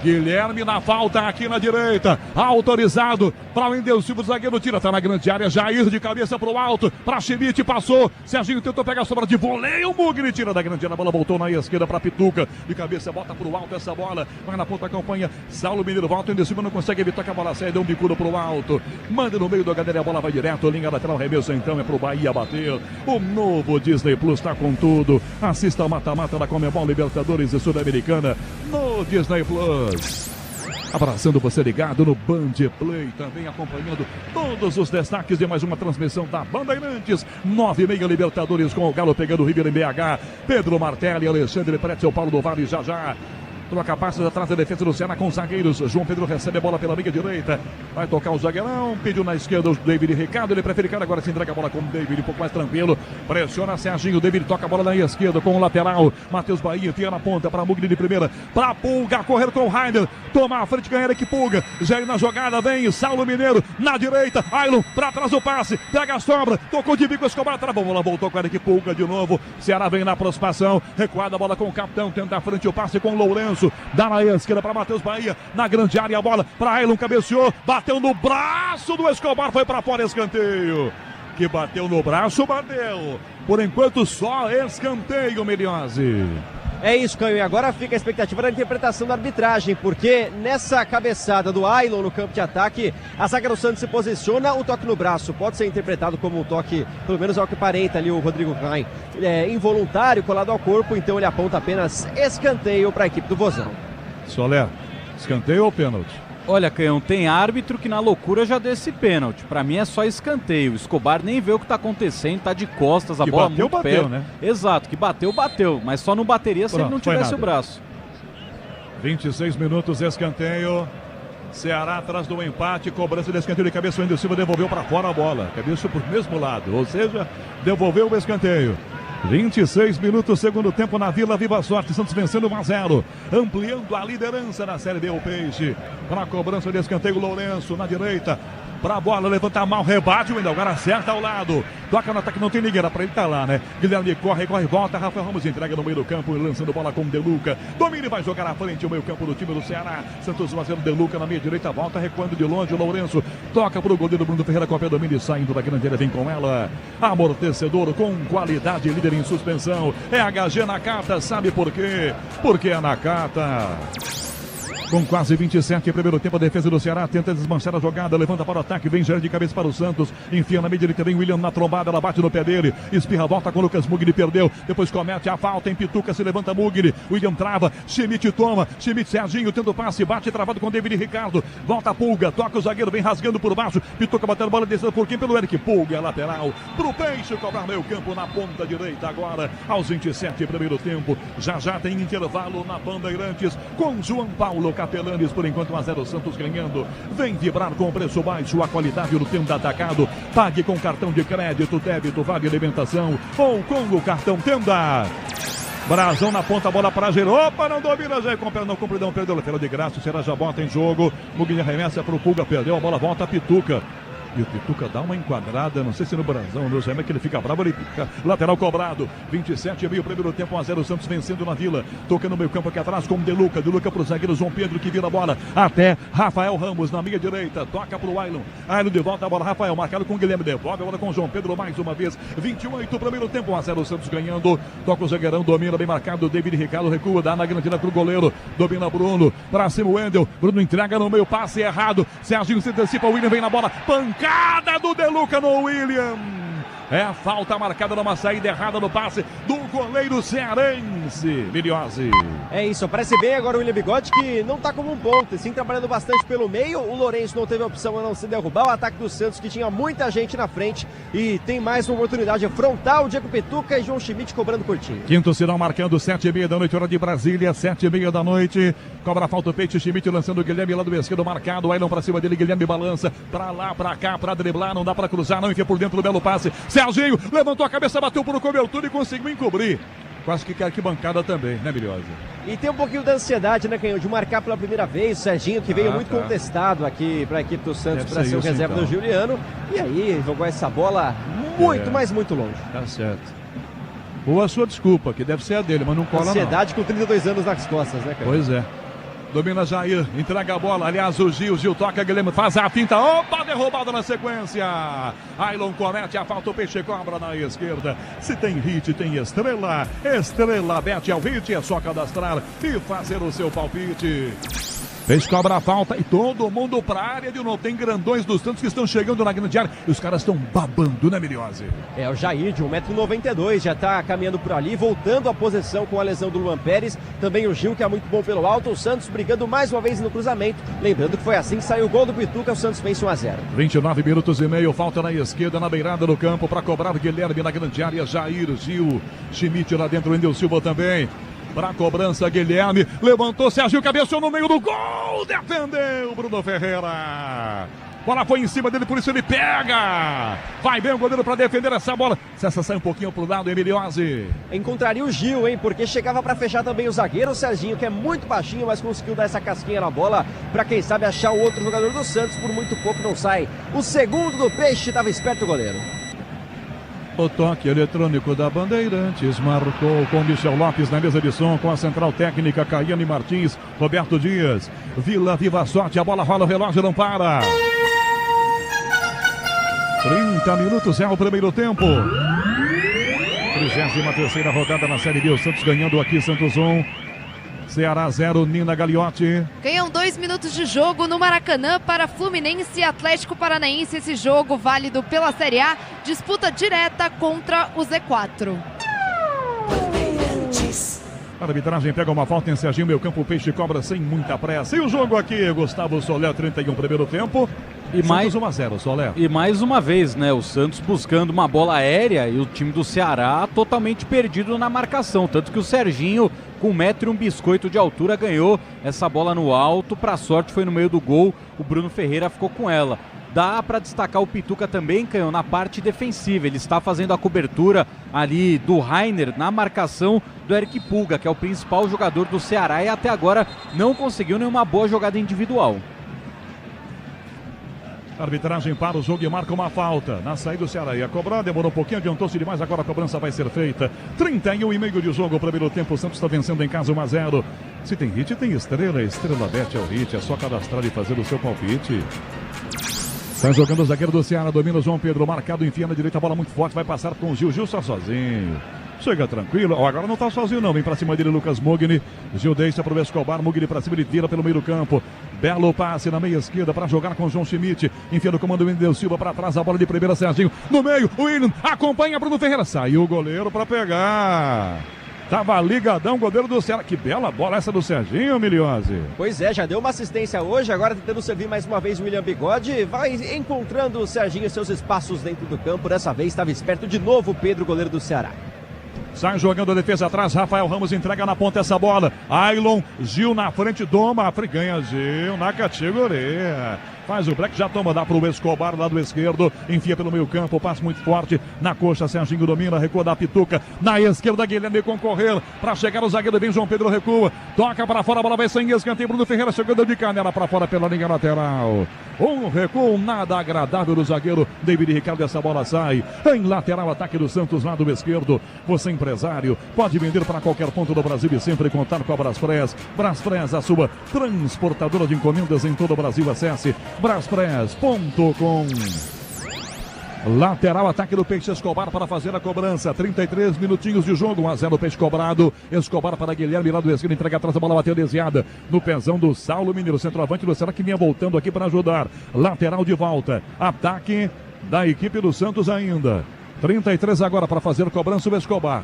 Guilherme na falta aqui na direita, autorizado para o Wendel Silva, o zagueiro tira, tá na grande área, Jair de cabeça pro alto, para Schmidt, passou, Serginho tentou pegar a sobra de voleio, o Mugni tira da grande área, a bola voltou na esquerda para Pituca, de cabeça bota pro alto essa bola, vai na ponta, acompanha, Saulo Mineiro volta, Wendel Silva não consegue evitar que a bola saia, deu um bicudo pro alto, manda no meio da galera, a bola vai direto, linha lateral, remesso então é pro Bahia bater, o novo Disney Plus tá com tudo, assista ao mata-mata da Comebol Libertadores e Sul-Americana no Disney Plus. Abraçando você ligado no Band Play, também acompanhando todos os destaques de mais uma transmissão da Bandeirantes. 9h30 Libertadores com o Galo pegando o River em BH. Pedro Martelli, Alexandre Pretzel, Paulo do Vale, já. Troca passos atrás da defesa do Ceará com os zagueiros. João Pedro recebe a bola pela meia direita. Vai tocar o zagueirão. Pediu na esquerda o David Ricardo. Ele prefere cara. Agora se entrega a bola com o David. Um pouco mais tranquilo. Pressiona Serginho. O David toca a bola na esquerda com o lateral. Matheus Bahia tira na ponta para Mugni de primeira. Para Pulga. Correr com o Rainer. Toma a frente. Ganha que Pulga. Jair na jogada. Vem Saulo Mineiro na direita. Ailon para trás do passe. Pega a sobra. Tocou de bico. Escobar. Travou. A bola voltou com o Eric Pulga de novo. Ceará vem na aproximação. Recuada a bola com o capitão. Tenta a frente o passe com o Lourenço. Dá na esquerda para Matheus Bahia, na grande área a bola para Ailon, cabeceou, bateu no braço do Escobar, foi para fora, escanteio. Que bateu no braço, bateu. Por enquanto só escanteio, Miliose. É isso, Canho, e agora fica a expectativa da interpretação da arbitragem, porque nessa cabeçada do Ailon no campo de ataque, a zaga do Santos se posiciona, o toque no braço pode ser interpretado como um toque, pelo menos ao que aparenta ali o Rodrigo Klein, involuntário, colado ao corpo, então ele aponta apenas escanteio para a equipe do Vozão. Soler, escanteio ou pênalti? Olha, Canhão, tem árbitro que na loucura já deu esse pênalti. Pra mim é só escanteio. O Escobar nem vê o que tá acontecendo, tá de costas, a bola bateu, muito perto. né? Exato, que bateu, mas só não bateria se ele não tivesse o braço. 26 minutos, escanteio. Ceará atrás do empate, cobrança de escanteio de cabeça, o Wendel Silva devolveu para fora a bola. Cabeça pro mesmo lado, ou seja, devolveu o escanteio. 26 minutos, segundo tempo na Vila Viva Sorte, Santos vencendo 1-0, ampliando a liderança na Série B, o Peixe. Para a cobrança de escanteio, Lourenço na direita. Para a bola, levanta mal, rebate, o Wendel, agora acerta ao lado. Toca no ataque, não tem ninguém, era para ele estar lá, né? Guilherme corre, volta. Rafael Ramos entrega no meio do campo, lançando bola com o Deluca. Domina e vai jogar à frente o meio campo do time do Ceará. Santos fazendo Deluca na meia direita, volta, recuando de longe. O Lourenço toca para o goleiro Bruno Ferreira com a pé domina e saindo da grande área, vem com ela. Amortecedor com qualidade, líder em suspensão. É HG Nakata, sabe por quê? Porque é Nakata. Com quase 27, primeiro tempo, a defesa do Ceará tenta desmanchar a jogada, levanta para o ataque, vem Jair de cabeça para o Santos, enfia na meia direita, vem William na trombada, ela bate no pé dele, espirra, volta com o Lucas Mugni, perdeu, depois comete a falta, em Pituca, se levanta Mugni, William trava, Schmidt toma, Schmidt Serginho tendo o passe, bate travado com David Ricardo, volta Pulga, toca o zagueiro, vem rasgando por baixo, Pituca batendo bola, descendo por quem? Pelo Eric Pulga, lateral, pro Peixe, cobrar meio campo na ponta direita agora, aos 27, primeiro tempo, já tem intervalo na Bandeirantes, com João Paulo Capelanes, por enquanto 1-0 Santos ganhando. Vem vibrar com preço baixo, a qualidade no Tenda Atacado. Pague com cartão de crédito, débito, vale alimentação ou com o cartão Tenda. Brazão na ponta, bola para Jair. Opa, não domina, Jair. Não cumpre, não perdeu. Lateral de graça, o Ceará já bota em jogo. Muguinha remessa para o Pulga, perdeu a bola, volta a Pituca. E o Pituca dá uma enquadrada, não sei se no Brasão, no Jair, que ele fica bravo, ele fica lateral cobrado. 27,5, primeiro tempo, 1-0, Santos vencendo na Vila. Toca no meio campo aqui atrás com o Deluca. Deluca pro zagueiro João Pedro, que vira a bola até Rafael Ramos na meia direita. Toca pro Ailon. Ailon de volta a bola, Rafael marcado com o Guilherme. Devolve a bola com o João Pedro mais uma vez. 28, primeiro tempo, 1-0, Santos ganhando. Toca o zagueirão, domina bem marcado. David Ricardo recua, dá na grandina pro goleiro. Domina Bruno, pra cima o Wendel. Bruno entrega no meio, passe errado. Serginho se antecipa, o William vem na bola. Pancada do Deluca no William. É a falta marcada numa saída errada no passe do goleiro cearense, Miliose. É isso, aparece bem agora o William Bigode, que não tá como um ponto, sim trabalhando bastante pelo meio. O Lourenço não teve opção a não se derrubar. O ataque do Santos, que tinha muita gente na frente, e tem mais uma oportunidade frontal. Diego Pituca e João Schmidt cobrando curtinho. Quinto sinal marcando 7h30 da noite, hora de Brasília, 7h30 da noite. Cobra a falta o Peixe, Schmidt lançando o Guilherme lá do esquerdo marcado. Ailon pra cima dele, Guilherme balança pra lá, pra cá, pra driblar. Não dá pra cruzar, não enfia por dentro do belo passe. Serginho levantou a cabeça, bateu por cobertura e conseguiu encobrir. Quase que arquibancada também, né, Milhosa? E tem um pouquinho da ansiedade, né, Canhão, de marcar pela primeira vez. O Serginho, que veio muito contestado aqui para a equipe do Santos, para ser o reserva do Juliano. E aí jogou essa bola muito, mas muito longe. Tá certo. Ou a sua desculpa, que deve ser a dele, mas não cola ansiedade com 32 anos nas costas, né, cara? Pois é. Domina Jair, entrega a bola, aliás o Gil toca, Guilherme faz a finta, opa, derrubada na sequência. Ailon comete a falta, o Peixe cobra na esquerda. Se tem hit, tem estrela. Estrela, bet ao hit, é só cadastrar e fazer o seu palpite. Peixe cobra a falta e todo mundo pra área de novo. Tem grandões dos Santos que estão chegando na grande área e os caras estão babando, né, Miliose? É, o Jair de 1,92 m, já tá caminhando por ali, voltando à posição com a lesão do Luan Pérez. Também o Gil, que é muito bom pelo alto. O Santos brigando mais uma vez no cruzamento. Lembrando que foi assim que saiu o gol do Pituca, o Santos vence 1-0. 29 minutos e meio, falta na esquerda, na beirada do campo, para cobrar Guilherme na grande área. Jair, Gil, Schmidt lá dentro, Wendel Silva também. Para cobrança, Guilherme levantou, Serginho cabeceou no meio do gol, defendeu Bruno Ferreira. Bola foi em cima dele, por isso ele pega. Vai bem o goleiro para defender essa bola. Se essa sai um pouquinho pro lado, Emiliose. Encontraria o Gil, hein, porque chegava para fechar também o zagueiro, o Serginho, que é muito baixinho, mas conseguiu dar essa casquinha na bola para quem sabe achar o outro jogador do Santos. Por muito pouco não sai. O segundo do Peixe, estava esperto o goleiro. O toque eletrônico da Bandeirantes marcou com Michel Lopes na mesa de som, com a central técnica Caiane Martins, Roberto Dias. Vila Viva Sorte, a bola rola, o relógio não para. 30 minutos é o primeiro tempo. 33ª rodada na Série B, o Santos ganhando aqui, Santos 1. Ceará 0, Nina Gagliotti. Ganham 2 minutos de jogo no Maracanã para Fluminense e Atlético Paranaense. Esse jogo válido pela Série A, disputa direta contra o Z4. A arbitragem pega uma falta em Serginho, meio campo, o Peixe cobra sem muita pressa. E o jogo aqui, Gustavo Soler, 31 primeiro tempo. E mais 1-0, Soler. E mais uma vez, né, o Santos buscando uma bola aérea e o time do Ceará totalmente perdido na marcação. Tanto que o Serginho, com 1 metro e um biscoito de altura, ganhou essa bola no alto. Pra sorte foi no meio do gol, o Bruno Ferreira ficou com ela. Dá para destacar o Pituca também, Canhão, na parte defensiva. Ele está fazendo a cobertura ali do Rainer na marcação do Eric Pulga, que é o principal jogador do Ceará e até agora não conseguiu nenhuma boa jogada individual. A arbitragem para o jogo e marca uma falta na saída do Ceará. Ia cobrar, demorou um pouquinho, adiantou-se demais, agora a cobrança vai ser feita. 31,5 de jogo, o primeiro tempo, o Santos está vencendo em casa 1-0. Se tem hit, tem estrela, estrela bet é o hit, é só cadastrar e fazer o seu palpite. Está jogando o zagueiro do Ceará, domina o João Pedro, marcado, enfia na direita, a bola muito forte, vai passar com o Gil, Gil está sozinho. Chega tranquilo, agora não está sozinho não, vem para cima dele Lucas Mugni, Gil deixa para o Escobar, Mugni para cima, ele tira pelo meio do campo, belo passe na meia esquerda para jogar com o João Schmidt, enfia no comando o Wendel Silva para trás, a bola de primeira, Serginho, no meio, o William acompanha Bruno Ferreira, saiu o goleiro para pegar. Tava ligadão o goleiro do Ceará. Que bela bola essa do Serginho, Miliose. Pois é, já deu uma assistência hoje, agora tentando servir mais uma vez o William Bigode. Vai encontrando o Serginho em seus espaços dentro do campo. Dessa vez estava esperto de novo o Pedro, goleiro do Ceará. Sai jogando a defesa atrás, Rafael Ramos entrega na ponta essa bola. Ailon, Gil na frente, doma, ganha Gil na categoria. Faz o break, já toma, dá para o Escobar, lado esquerdo, enfia pelo meio campo, passe muito forte, na coxa, Serginho domina, recua da Pituca, na esquerda, Guilherme concorrer, para chegar o zagueiro, bem, João Pedro recua, toca para fora, a bola vai sem escanteio, Bruno Ferreira chegando de canela para fora pela linha lateral. Um recuo nada agradável do zagueiro David Ricardo, essa bola sai em lateral, ataque do Santos, lado esquerdo. Você empresário, pode vender para qualquer ponto do Brasil e sempre contar com a Braspress. Braspress, a sua transportadora de encomendas em todo o Brasil. Acesse braspress.com. Lateral, ataque do Peixe, Escobar para fazer a cobrança. 33 minutinhos de jogo, 1-0 Peixe cobrado. Escobar para Guilherme, lá do esquerdo, entrega atrás, a bola bateu desviada no pezão do Saulo Mineiro, centroavante do Ceará, que vinha voltando aqui para ajudar. Lateral de volta, ataque da equipe do Santos ainda. 33 agora para fazer cobrança o Escobar.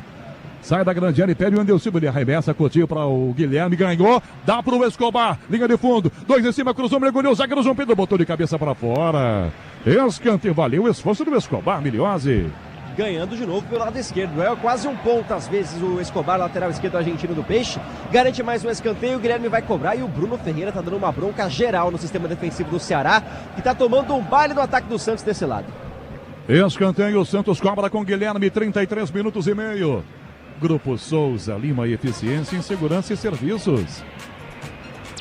Sai da grande área e pede o Wendel Silva. Ele arremessa, Coutinho para o Guilherme. Ganhou. Dá para o Escobar. Linha de fundo. 2 em cima. Cruzou, mergulhou. Zagueiro João Pedro botou de cabeça para fora. Escanteio. Valeu o esforço do Escobar. Miliose. Ganhando de novo pelo lado esquerdo. É quase um ponto, às vezes, o Escobar, lateral esquerdo argentino do Peixe. Garante mais um escanteio. O Guilherme vai cobrar. E o Bruno Ferreira tá dando uma bronca geral no sistema defensivo do Ceará, que tá tomando um baile no ataque do Santos desse lado. Escanteio. O Santos cobra com Guilherme. 33 minutos e meio. Grupo Souza Lima e Eficiência em Segurança e Serviços.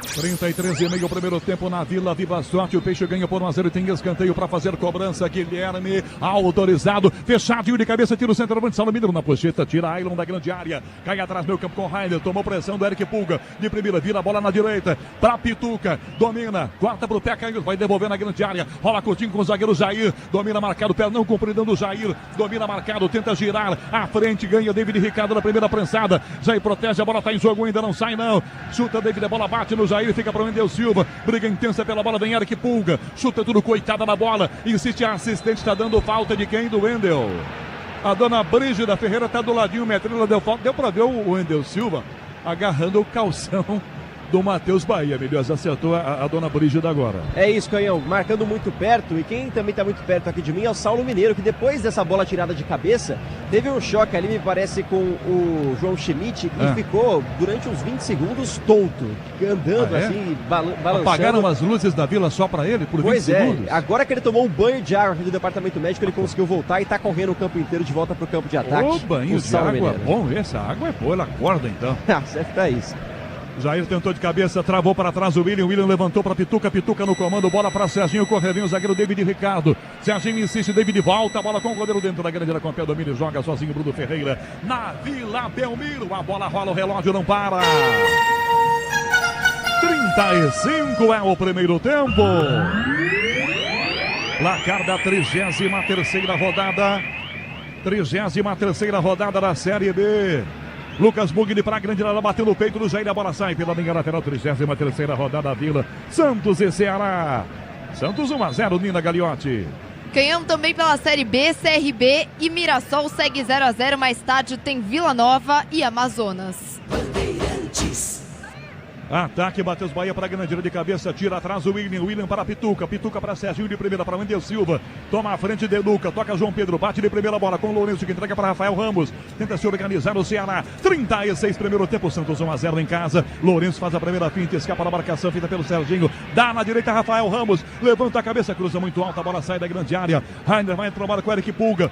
33,5 primeiro tempo na Vila Viva Sorte. O Peixe ganha por 1-0 e tem escanteio para fazer cobrança. Guilherme autorizado, fechadinho de cabeça, tira o centroavante, Saulo Mineiro na pocheta, tira Ailon da grande área, cai atrás meio campo com Rainer, tomou pressão do Eric Pulga, de primeira, vira a bola na direita, para Pituca, domina, corta pro pé, caiu, vai devolver na grande área, rola Coutinho com o zagueiro Jair, domina marcado, pé não cumpridando o Jair, domina marcado, tenta girar, à frente, ganha David Ricardo na primeira prensada, Jair protege, a bola tá em jogo, ainda não sai não, chuta David, a bola bate no Jair, fica para o Wendel Silva, briga intensa pela bola, vem Eric Pulga, chuta tudo, coitada na bola, insiste a assistente, está dando falta de quem? Do Wendel. A dona Brígida Ferreira está do ladinho, Metrila deu falta, deu para ver o Wendel Silva agarrando o calção do Matheus Bahia, Milhosa, acertou a dona Brígida agora. É isso, Canhão, marcando muito perto, e quem também está muito perto aqui de mim é o Saulo Mineiro, que depois dessa bola tirada de cabeça, teve um choque ali, me parece, com o João Schmidt, e ficou durante uns 20 segundos tonto, andando assim, balançando. Apagaram as luzes da Vila só para ele por 20 segundos? Agora que ele tomou um banho de água aqui do departamento médico, ele conseguiu voltar e está correndo o campo inteiro de volta para o campo de ataque. O banho de água é bom, essa água é boa, ela acorda então. Acerta isso. Jair tentou de cabeça, travou para trás o William levantou para Pituca, Pituca no comando, bola para Serginho, Correvinho, zagueiro David Ricardo, Serginho insiste, David volta, a bola com o goleiro dentro da grande área, com o pé domínio, joga sozinho Bruno Ferreira, na Vila Belmiro, a bola rola, o relógio não para. 35 é o primeiro tempo. Placar da 33ª rodada, 33ª rodada da Série B. Lucas Mugni para a grande área, bateu no peito do Jair, a bola sai pela linha lateral, 33ª rodada da Vila, Santos e Ceará. Santos 1-0, Nina Gagliotti. Canhão também pela Série B, CRB e Mirassol segue 0-0, mais tarde tem Vila Nova e Amazonas. Bandeirantes. Ataque, Matheus Bahia para a grande área de cabeça, tira atrás o William para Pituca, Pituca para Serginho de primeira, para Wendel Silva, toma a frente de Luca, toca João Pedro, bate de primeira bola com o Lourenço que entrega para Rafael Ramos, tenta se organizar no Ceará, 36 primeiro tempo, Santos 1-0 em casa, Lourenço faz a primeira finta, escapa da marcação, feita pelo Serginho, dá na direita Rafael Ramos, levanta a cabeça, cruza muito alta, a bola sai da grande área, Rainer vai entrar com o Eric Pulga,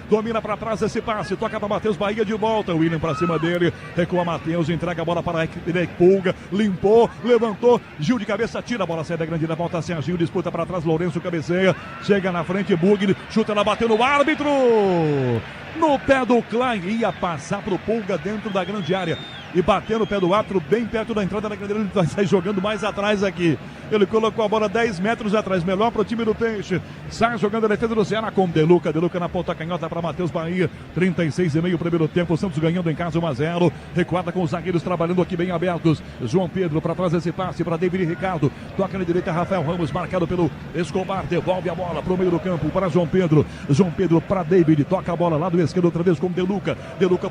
domina para trás esse passe, toca para Matheus Bahia de volta, William para cima dele, recua Matheus, entrega a bola para Eric Pulga, limpou, levantou, Gil de cabeça, tira a bola, sai da grande área, volta Serginho, disputa para trás, Lourenço cabeceia, chega na frente, Bugni, chuta, ela bateu no árbitro, no pé do Klein, ia passar pro Pulga dentro da grande área, e batendo o pé do árbitro bem perto da entrada da grande área, ele vai sair jogando mais atrás aqui, ele colocou a bola 10 metros atrás, melhor pro time do Peixe, sai jogando a defesa do Ceará com Deluca na ponta canhota para Matheus Bahia, 36,5 primeiro tempo, o Santos ganhando em casa 1-0, recuada com os zagueiros trabalhando aqui bem abertos, João Pedro para trás esse passe para David Ricardo, toca na direita Rafael Ramos, marcado pelo Escobar, devolve a bola pro meio do campo para João Pedro para David, toca a bola lá do esquerdo outra vez com Deluca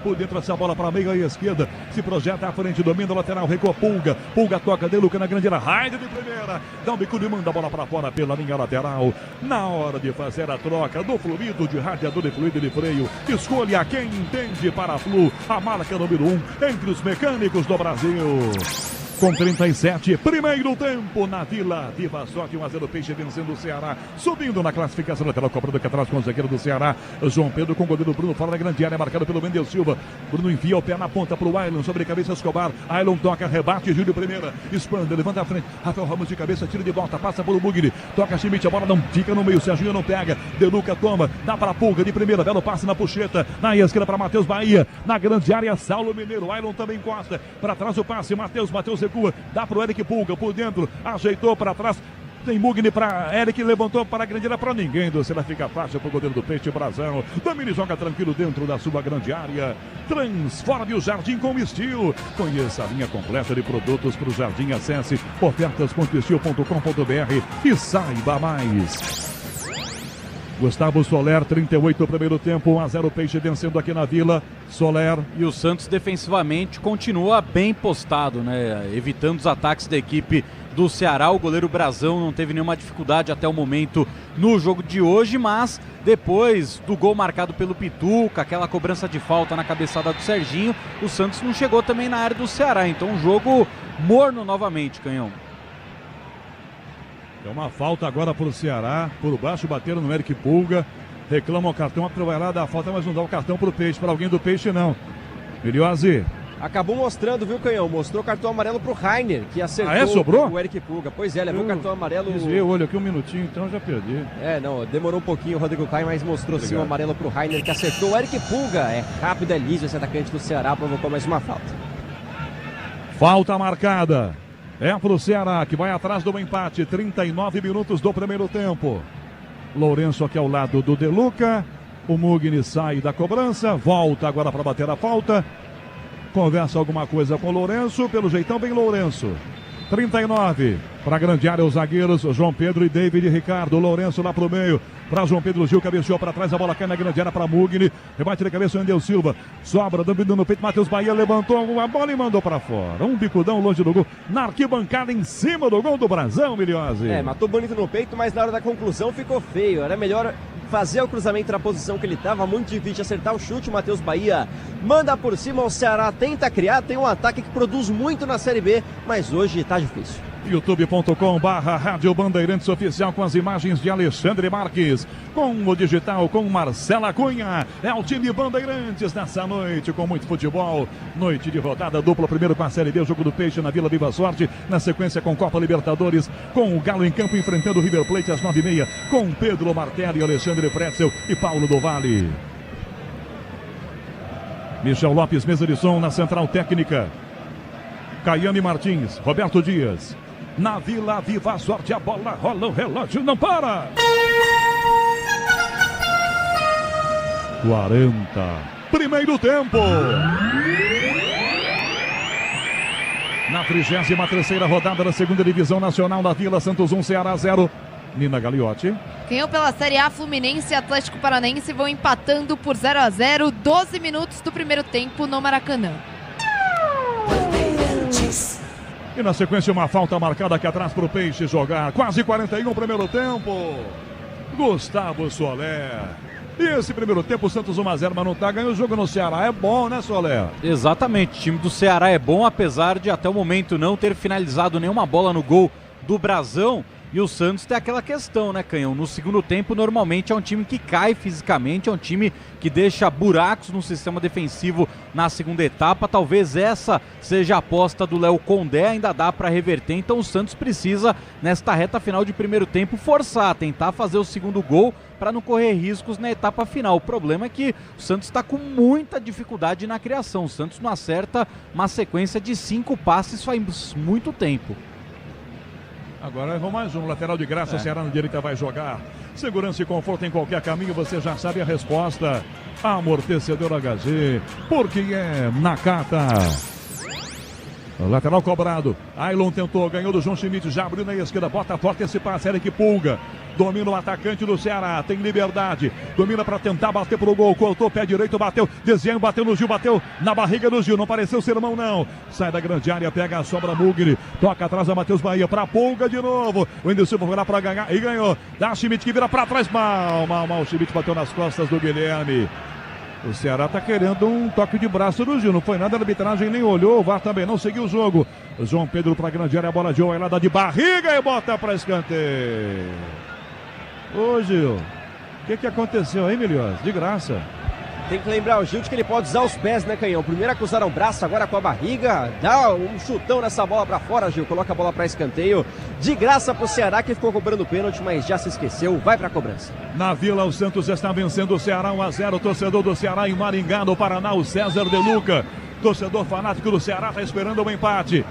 por dentro essa bola para a meia esquerda, se projeta à frente, domina o lateral, recua Pulga toca Deluca na grande área, Raide de primeira, dá um bicudo e manda a bola para fora pela linha lateral, na hora de fazer a troca do fluido de radiador e fluido de freio, escolha quem entende para a Flu, a marca número 1 entre os mecânicos do Brasil. Com 37, primeiro tempo na Vila Viva Sorte, 1-0 Peixe vencendo o Ceará, subindo na classificação lateral, cobrando aqui atrás com o zagueiro do Ceará, João Pedro com o goleiro Bruno fora da grande área, marcado pelo Wendel Silva, Bruno enfia o pé na ponta pro Ailon, sobre a cabeça Escobar, Ailon toca, rebate, Gil de primeira, expande, levanta a frente, Rafael Ramos de cabeça, tira de volta, passa pelo Mugni, toca Schmidt, a bola não fica no meio, Serginho não pega, Deluca toma, dá para Pulga de primeira, belo passe na puxeta, na esquerda para Matheus Bahia, na grande área, Saulo Mineiro, Ailon também encosta, para trás o passe, Matheus recua, dá pro Eric Pulga por dentro, ajeitou para trás, tem Mugni para Eric, levantou para a grande área, para ninguém, Docena fica fácil para o goleiro do Peixe, Brazão, Domini joga tranquilo dentro da sua grande área, transforme o jardim com Estil, conheça a linha completa de produtos para o jardim, acesse ofertas.estil.com.br e saiba mais. Gustavo Soler, 38 primeiro tempo, 1-0 Peixe vencendo aqui na Vila. Soler. E o Santos defensivamente continua bem postado, né? Evitando os ataques da equipe do Ceará. O goleiro Brazão não teve nenhuma dificuldade até o momento no jogo de hoje, mas depois do gol marcado pelo Pituca, aquela cobrança de falta na cabeçada do Serginho, o Santos não chegou também na área do Ceará. Então um jogo morno novamente, Canhão. É uma falta agora para o Ceará. Por baixo bateram no Eric Pulga. Reclama o cartão. Vai lá, dá a falta, mas não dá o cartão para o Peixe. Para alguém do Peixe, não. Miliose. Acabou mostrando, viu, Canhão? Mostrou o cartão amarelo pro Rainer, que acertou sobrou? o Eric Pulga. Pois é, levou o cartão amarelo. Desviei o olho aqui um minutinho, então já perdi. Não, demorou um pouquinho o Rodrigo Caio, mas mostrou sim o amarelo pro Rainer, que acertou o Eric Pulga. É rápido, é liso esse atacante do Ceará, provocou mais uma falta. Falta marcada. É pro Ceará, que vai atrás do empate. 39 minutos do primeiro tempo. Lourenço aqui ao lado do De Luca. O Mugni sai da cobrança. Volta agora para bater a falta. Conversa alguma coisa com o Lourenço. Pelo jeitão vem Lourenço. 39. Para a grande área os zagueiros João Pedro e David Ricardo. Lourenço lá pro meio. Para João Pedro Gil, cabeceou para trás. A bola cai na grande área para Mugni. Rebate de cabeça o Endel Silva. Sobra, dando no peito. Matheus Bahia levantou a bola e mandou para fora. Um bicudão longe do gol. Na arquibancada em cima do gol do Brazão, Miliose. Matou bonito no peito, mas na hora da conclusão ficou feio. Era melhor fazer o cruzamento na posição que ele estava. Muito difícil acertar o chute. O Matheus Bahia manda por cima. O Ceará tenta criar. Tem um ataque que produz muito na Série B, mas hoje está difícil. youtube.com/Rádio Bandeirantes Oficial, com as imagens de Alexandre Marques, com o digital, com Marcela Cunha. É o time Bandeirantes nessa noite, com muito futebol. Noite de rodada dupla, primeiro com a Série B, o jogo do Peixe na Vila Viva Sorte, na sequência com Copa Libertadores, com o Galo em campo enfrentando o River Plate às 9h30, com Pedro Martelli, Alexandre Pretzel e Paulo do Vale. Michel Lopes, mesa de som na central técnica. Caiane Martins, Roberto Dias. Na Vila Viva Sorte, a bola rola, o relógio não para. 40. Primeiro tempo. Na 33ª rodada da segunda divisão nacional da Vila, Santos 1, Ceará 0. Nina Gagliotti. Ganhou pela Série A, Fluminense e Atlético Paranaense vão empatando por 0-0. 12 minutos do primeiro tempo no Maracanã. E na sequência uma falta marcada aqui atrás para o Peixe jogar. Quase 41 primeiro tempo. Gustavo Soler. E esse primeiro tempo o Santos 1-0, mas não tá ganhando o jogo no Ceará. É bom, né, Soler? Exatamente, o time do Ceará é bom, apesar de até o momento não ter finalizado nenhuma bola no gol do Brazão. E o Santos tem aquela questão, né, Canhão? No segundo tempo, normalmente é um time que cai fisicamente, é um time que deixa buracos no sistema defensivo na segunda etapa. Talvez essa seja a aposta do Léo Condé, ainda dá para reverter. Então o Santos precisa, nesta reta final de primeiro tempo, forçar, tentar fazer o segundo gol para não correr riscos na etapa final. O problema é que o Santos está com muita dificuldade na criação. O Santos não acerta uma sequência de 5 passes faz muito tempo. Agora errou mais um, lateral de graça, Ceará na direita vai jogar. Segurança e conforto em qualquer caminho, você já sabe a resposta. Amortecedor HG, porque é Nakata. Lateral cobrado, Ailon tentou, ganhou do João Schmidt, já abriu na esquerda, bota forte esse passe, Eric Pulga. Domina o atacante do Ceará, tem liberdade, domina para tentar bater pro gol, cortou pé direito, bateu, desenho, bateu no Gil, bateu na barriga do Gil, não pareceu sermão não, sai da grande área, pega a sobra Mugni, toca atrás a Matheus Bahia, pra Pulga de novo, o Wendel Silva foi lá pra ganhar e ganhou, dá Schmidt que vira pra trás, mal, o Schmidt bateu nas costas do Guilherme. O Ceará tá querendo um toque de braço do Gil, não foi nada, a arbitragem nem olhou, o VAR também não seguiu o jogo. João Pedro pra grande área, a bola de Oelada de barriga e bota pra escanteio. Ô Gil, o que aconteceu aí, Milios? De graça. Tem que lembrar o Gil de que ele pode usar os pés, né, Canhão? Primeiro acusaram o braço, agora com a barriga. Dá um chutão nessa bola pra fora, Gil. Coloca a bola pra escanteio. De graça pro Ceará, que ficou cobrando pênalti, mas já se esqueceu. Vai pra cobrança. Na Vila, o Santos está vencendo o Ceará 1-0. Torcedor do Ceará em Maringá, no Paraná, o César De Luca. Torcedor fanático do Ceará está esperando o empate.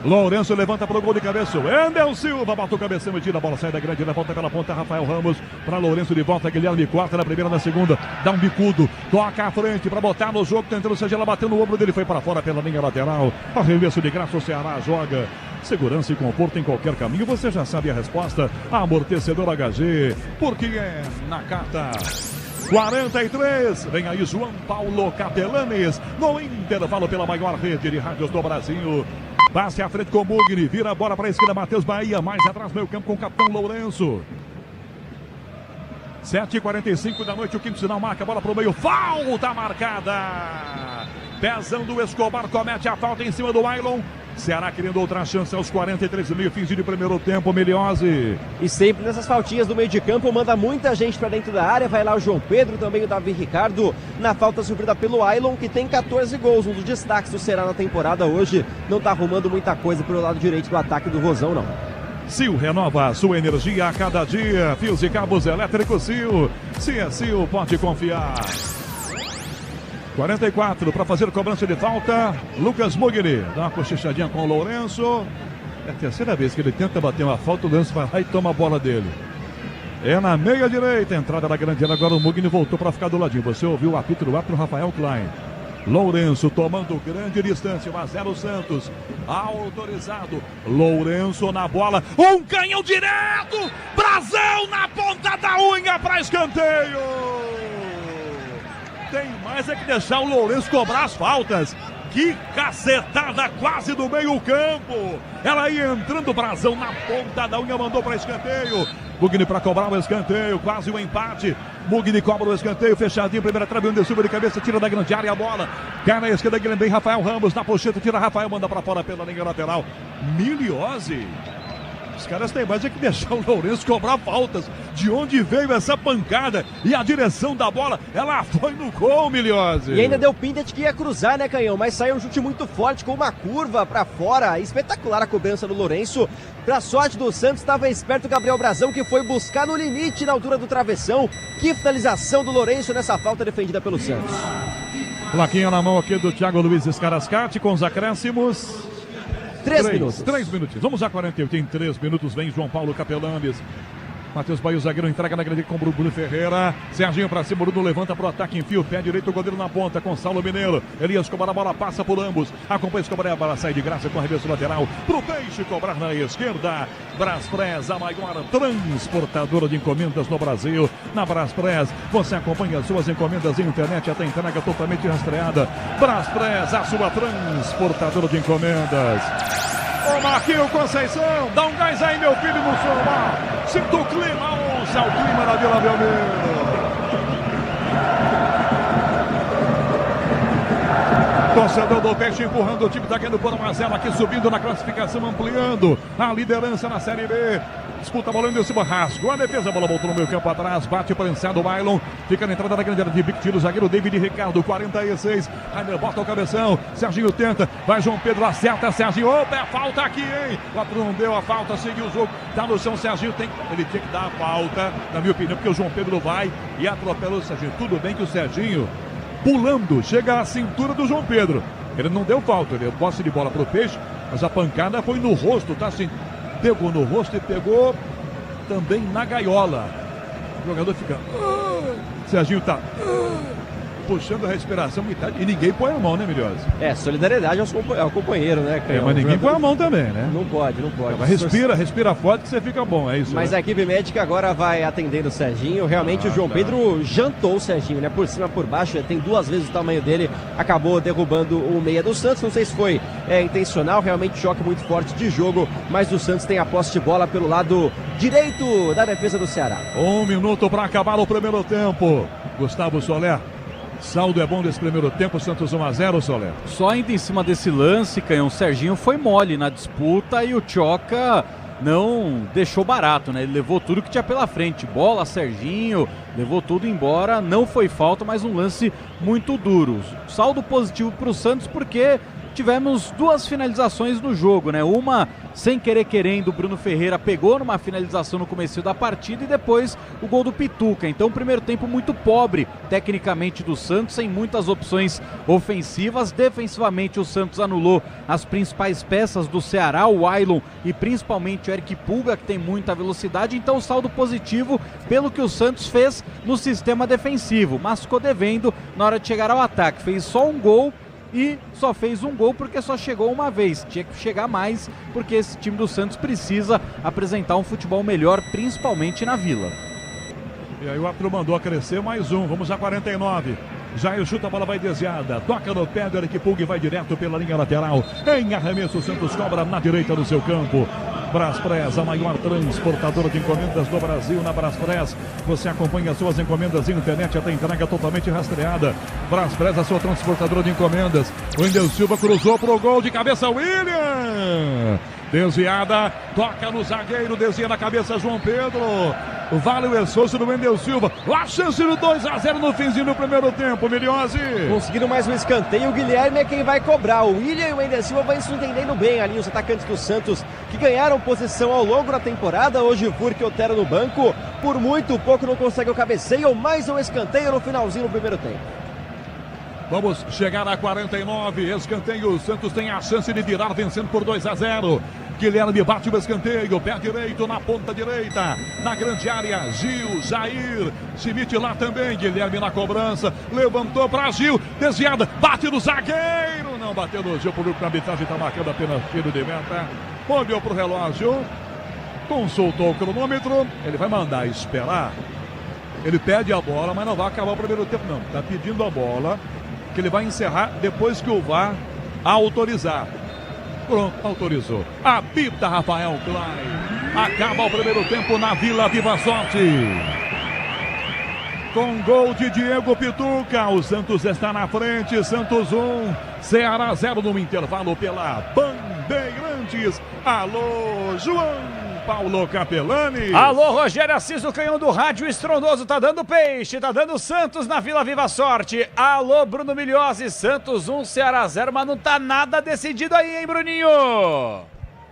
Lourenço levanta para o gol de cabeça. Wendel Silva bota o cabeção e tira a bola, sai da grande, volta pela ponta. Rafael Ramos para Lourenço de volta. Guilherme corta na primeira, na segunda. Dá um bicudo, toca à frente para botar no jogo. Tentando, seja ela batendo no ombro dele, foi para fora pela linha lateral. Arremesso de graça, o Ceará joga. Segurança e conforto em qualquer caminho. Você já sabe a resposta. Amortecedor HG, porque é na carta. 43, vem aí João Paulo Capelanes no intervalo pela maior rede de rádios do Brasil. Passe à frente com o Mugni, vira a bola para a esquerda, Matheus Bahia, mais atrás meio campo com o capitão Lourenço. 7h45 da noite, o quinto sinal marca a bola para o meio, falta marcada. Pezão do Escobar comete a falta em cima do Ailon. Ceará querendo outra chance aos 43,5, fins de primeiro tempo, Miliose. E sempre nessas faltinhas do meio de campo, manda muita gente para dentro da área. Vai lá o João Pedro, também o Davi Ricardo, na falta sofrida pelo Ailon, que tem 14 gols, um dos destaques do Ceará na temporada hoje. Não tá arrumando muita coisa pelo lado direito do ataque do Rosão, não. Sil renova sua energia a cada dia. Fios e cabos elétricos Sil. Se é Sil, pode confiar. 44 para fazer cobrança de falta. Lucas Mugni dá uma cochichadinha com o Lourenço. É a terceira vez que ele tenta bater uma falta. O Lourenço vai lá e toma a bola dele. É na meia direita, entrada da grande área. Agora o Mugni voltou para ficar do ladinho. Você ouviu o apito do árbitro Rafael Klein. Lourenço tomando grande distância, 1-0 Santos, autorizado. Lourenço na bola, um canhão direto, Brazão na ponta da unha para escanteio. Tem mais é que deixar o Lourenço cobrar as faltas. Que cacetada quase do meio campo. Ela ia entrando, Brazão na ponta da unha, mandou para escanteio. Mugni para cobrar o escanteio, quase um empate. Mugni cobra o escanteio, fechadinho, primeira trave, onde suba de cabeça, tira da grande área a bola. Cai na esquerda, Guilherme bem, Rafael Ramos na pocheta, tira Rafael, manda para fora pela linha lateral. Miliose. Os caras têm mais é que deixar o Lourenço cobrar faltas. De onde veio essa pancada e a direção da bola, ela foi no gol, Miliose. E ainda deu pinta de que ia cruzar, né, Canhão? Mas saiu um chute muito forte com uma curva pra fora. Espetacular a cobrança do Lourenço. Pra sorte do Santos, estava esperto o Gabriel Brazão, que foi buscar no limite na altura do travessão. Que finalização do Lourenço nessa falta defendida pelo Santos. Plaquinha na mão aqui do Thiago Luiz Escarascati com os acréscimos. 3 minutos. 3 minutos. Vamos a 48. Em 3 minutos vem João Paulo Capelanes. Matheus Bahia, o zagueiro, entrega na grande com o Bruno Ferreira. Serginho pra cima, Bruno levanta pro ataque, enfia o pé direito, o goleiro na ponta com Saulo Mineiro. Elias cobra a bola, passa por ambos. Acompanha Escobar, a bola sai de graça com arremesso lateral pro Peixe cobrar na esquerda. Braspress, a maior transportadora de encomendas no Brasil. Na Braspress, você acompanha as suas encomendas em internet, até entrega totalmente rastreada. Braspress, a sua transportadora de encomendas. Ô Marquinhos Conceição, dá um gás aí, meu filho, no som. Sinta o clima, ouça o clima na Vila Belmiro. Torcedor do Peixe empurrando o time, tá ganhando por 1-0 aqui, subindo na classificação, ampliando a liderança na Série B. Disputa a bola em cima, rasgou a defesa, a bola voltou no meio campo atrás, bate prensado o Bailon, fica na entrada da grande área de Bic, tira o zagueiro David Ricardo, 46, Rainer bota o cabeção, Serginho tenta, vai João Pedro, acerta, Serginho, opa, é falta aqui, hein? O árbitro não deu a falta, seguiu o jogo, tá no chão, Serginho ele tinha que dar a falta, na minha opinião, porque o João Pedro vai e atropela o Serginho. Tudo bem que o Serginho, pulando, chega à cintura do João Pedro, ele não deu falta, ele posse de bola pro Peixe, mas a pancada foi no rosto, tá assim, pegou no rosto e pegou também na gaiola. O jogador fica... Serginho tá... puxando a respiração e ninguém põe a mão, né, Miliose? Solidariedade ao companheiro, né, Canhão? Mas ninguém põe a mão também, né? Não pode. Mas respira forte que você fica bom, é isso. Mas né? A equipe médica agora vai atendendo o Serginho. Realmente o João Pedro jantou o Serginho, né? Por cima, por baixo, tem 2 vezes o tamanho dele. Acabou derrubando o meia do Santos. Não sei se foi intencional, realmente choque muito forte de jogo. Mas o Santos tem a posse de bola pelo lado direito da defesa do Ceará. 1 minuto para acabar o primeiro tempo. Gustavo Soler. Saldo é bom desse primeiro tempo, Santos 1-0, Soler. Só ainda em cima desse lance, Canhão, o Serginho foi mole na disputa e o Tchoca não deixou barato, né? Ele levou tudo que tinha pela frente, bola, Serginho, levou tudo embora, não foi falta, mas um lance muito duro. Saldo positivo para o Santos porque tivemos duas finalizações no jogo, né? Uma, sem querer querendo, o Bruno Ferreira pegou numa finalização no começo da partida e depois o gol do Pituca. Então, primeiro tempo muito pobre, tecnicamente, do Santos, sem muitas opções ofensivas. Defensivamente, o Santos anulou as principais peças do Ceará, o Ailon e principalmente o Eric Pulga, que tem muita velocidade. Então, saldo positivo pelo que o Santos fez no sistema defensivo, mas ficou devendo na hora de chegar ao ataque. Fez só um gol e só fez um gol porque só chegou uma vez. Tinha que chegar mais porque esse time do Santos precisa apresentar um futebol melhor, principalmente na Vila. E aí o árbitro mandou a crescer mais um. Vamos a 49. Jair chuta, a bola vai desviada. Toca no pé do Eric Pulga e vai direto pela linha lateral. Em arremesso, o Santos cobra na direita do seu campo. Braspress, a maior transportadora de encomendas do Brasil. Na Braspress, você acompanha suas encomendas em internet, até entrega totalmente rastreada. Braspress, a sua transportadora de encomendas. O Wendel Silva cruzou pro gol de cabeça, William! Desviada, toca no zagueiro, desvia na cabeça João Pedro. Vale o esforço do Wendel Silva. A chance do 2-0 no finzinho do primeiro tempo, Miliose. Conseguindo mais um escanteio, o Guilherme é quem vai cobrar. O William e o Wendel Silva vão se entendendo bem ali, os atacantes do Santos, que ganharam posição ao longo da temporada. Hoje o Furque Otero no banco, por muito pouco não consegue o cabeceio, mais um escanteio no finalzinho do primeiro tempo. Vamos chegar a 49, escanteio, o Santos tem a chance de virar vencendo por 2-0. Guilherme bate o escanteio, pé direito na ponta direita, na grande área, Gil, Jair, Schmidt lá também, Guilherme na cobrança, levantou para Gil, desviada, bate no zagueiro, não bateu no Gil, por que a arbitragem está marcando apenas tiro de meta, olhou para o relógio, consultou o cronômetro, ele vai mandar esperar, ele pede a bola, mas não vai acabar o primeiro tempo não, está pedindo a bola, que ele vai encerrar depois que o VAR autorizar. Pronto, autorizou. Apita Rafael Klein. Acaba o primeiro tempo na Vila Viva Sorte. Com gol de Diego Pituca, o Santos está na frente. Santos 1, Ceará 0 no intervalo pela Bandeirantes. Alô, João Paulo Capelani. Alô, Rogério Assis, o canhão do rádio estrondoso, tá dando peixe, tá dando Santos na Vila Viva Sorte. Alô, Bruno Milhose, Santos 1, Ceará 0, mas não tá nada decidido aí, hein, Bruninho?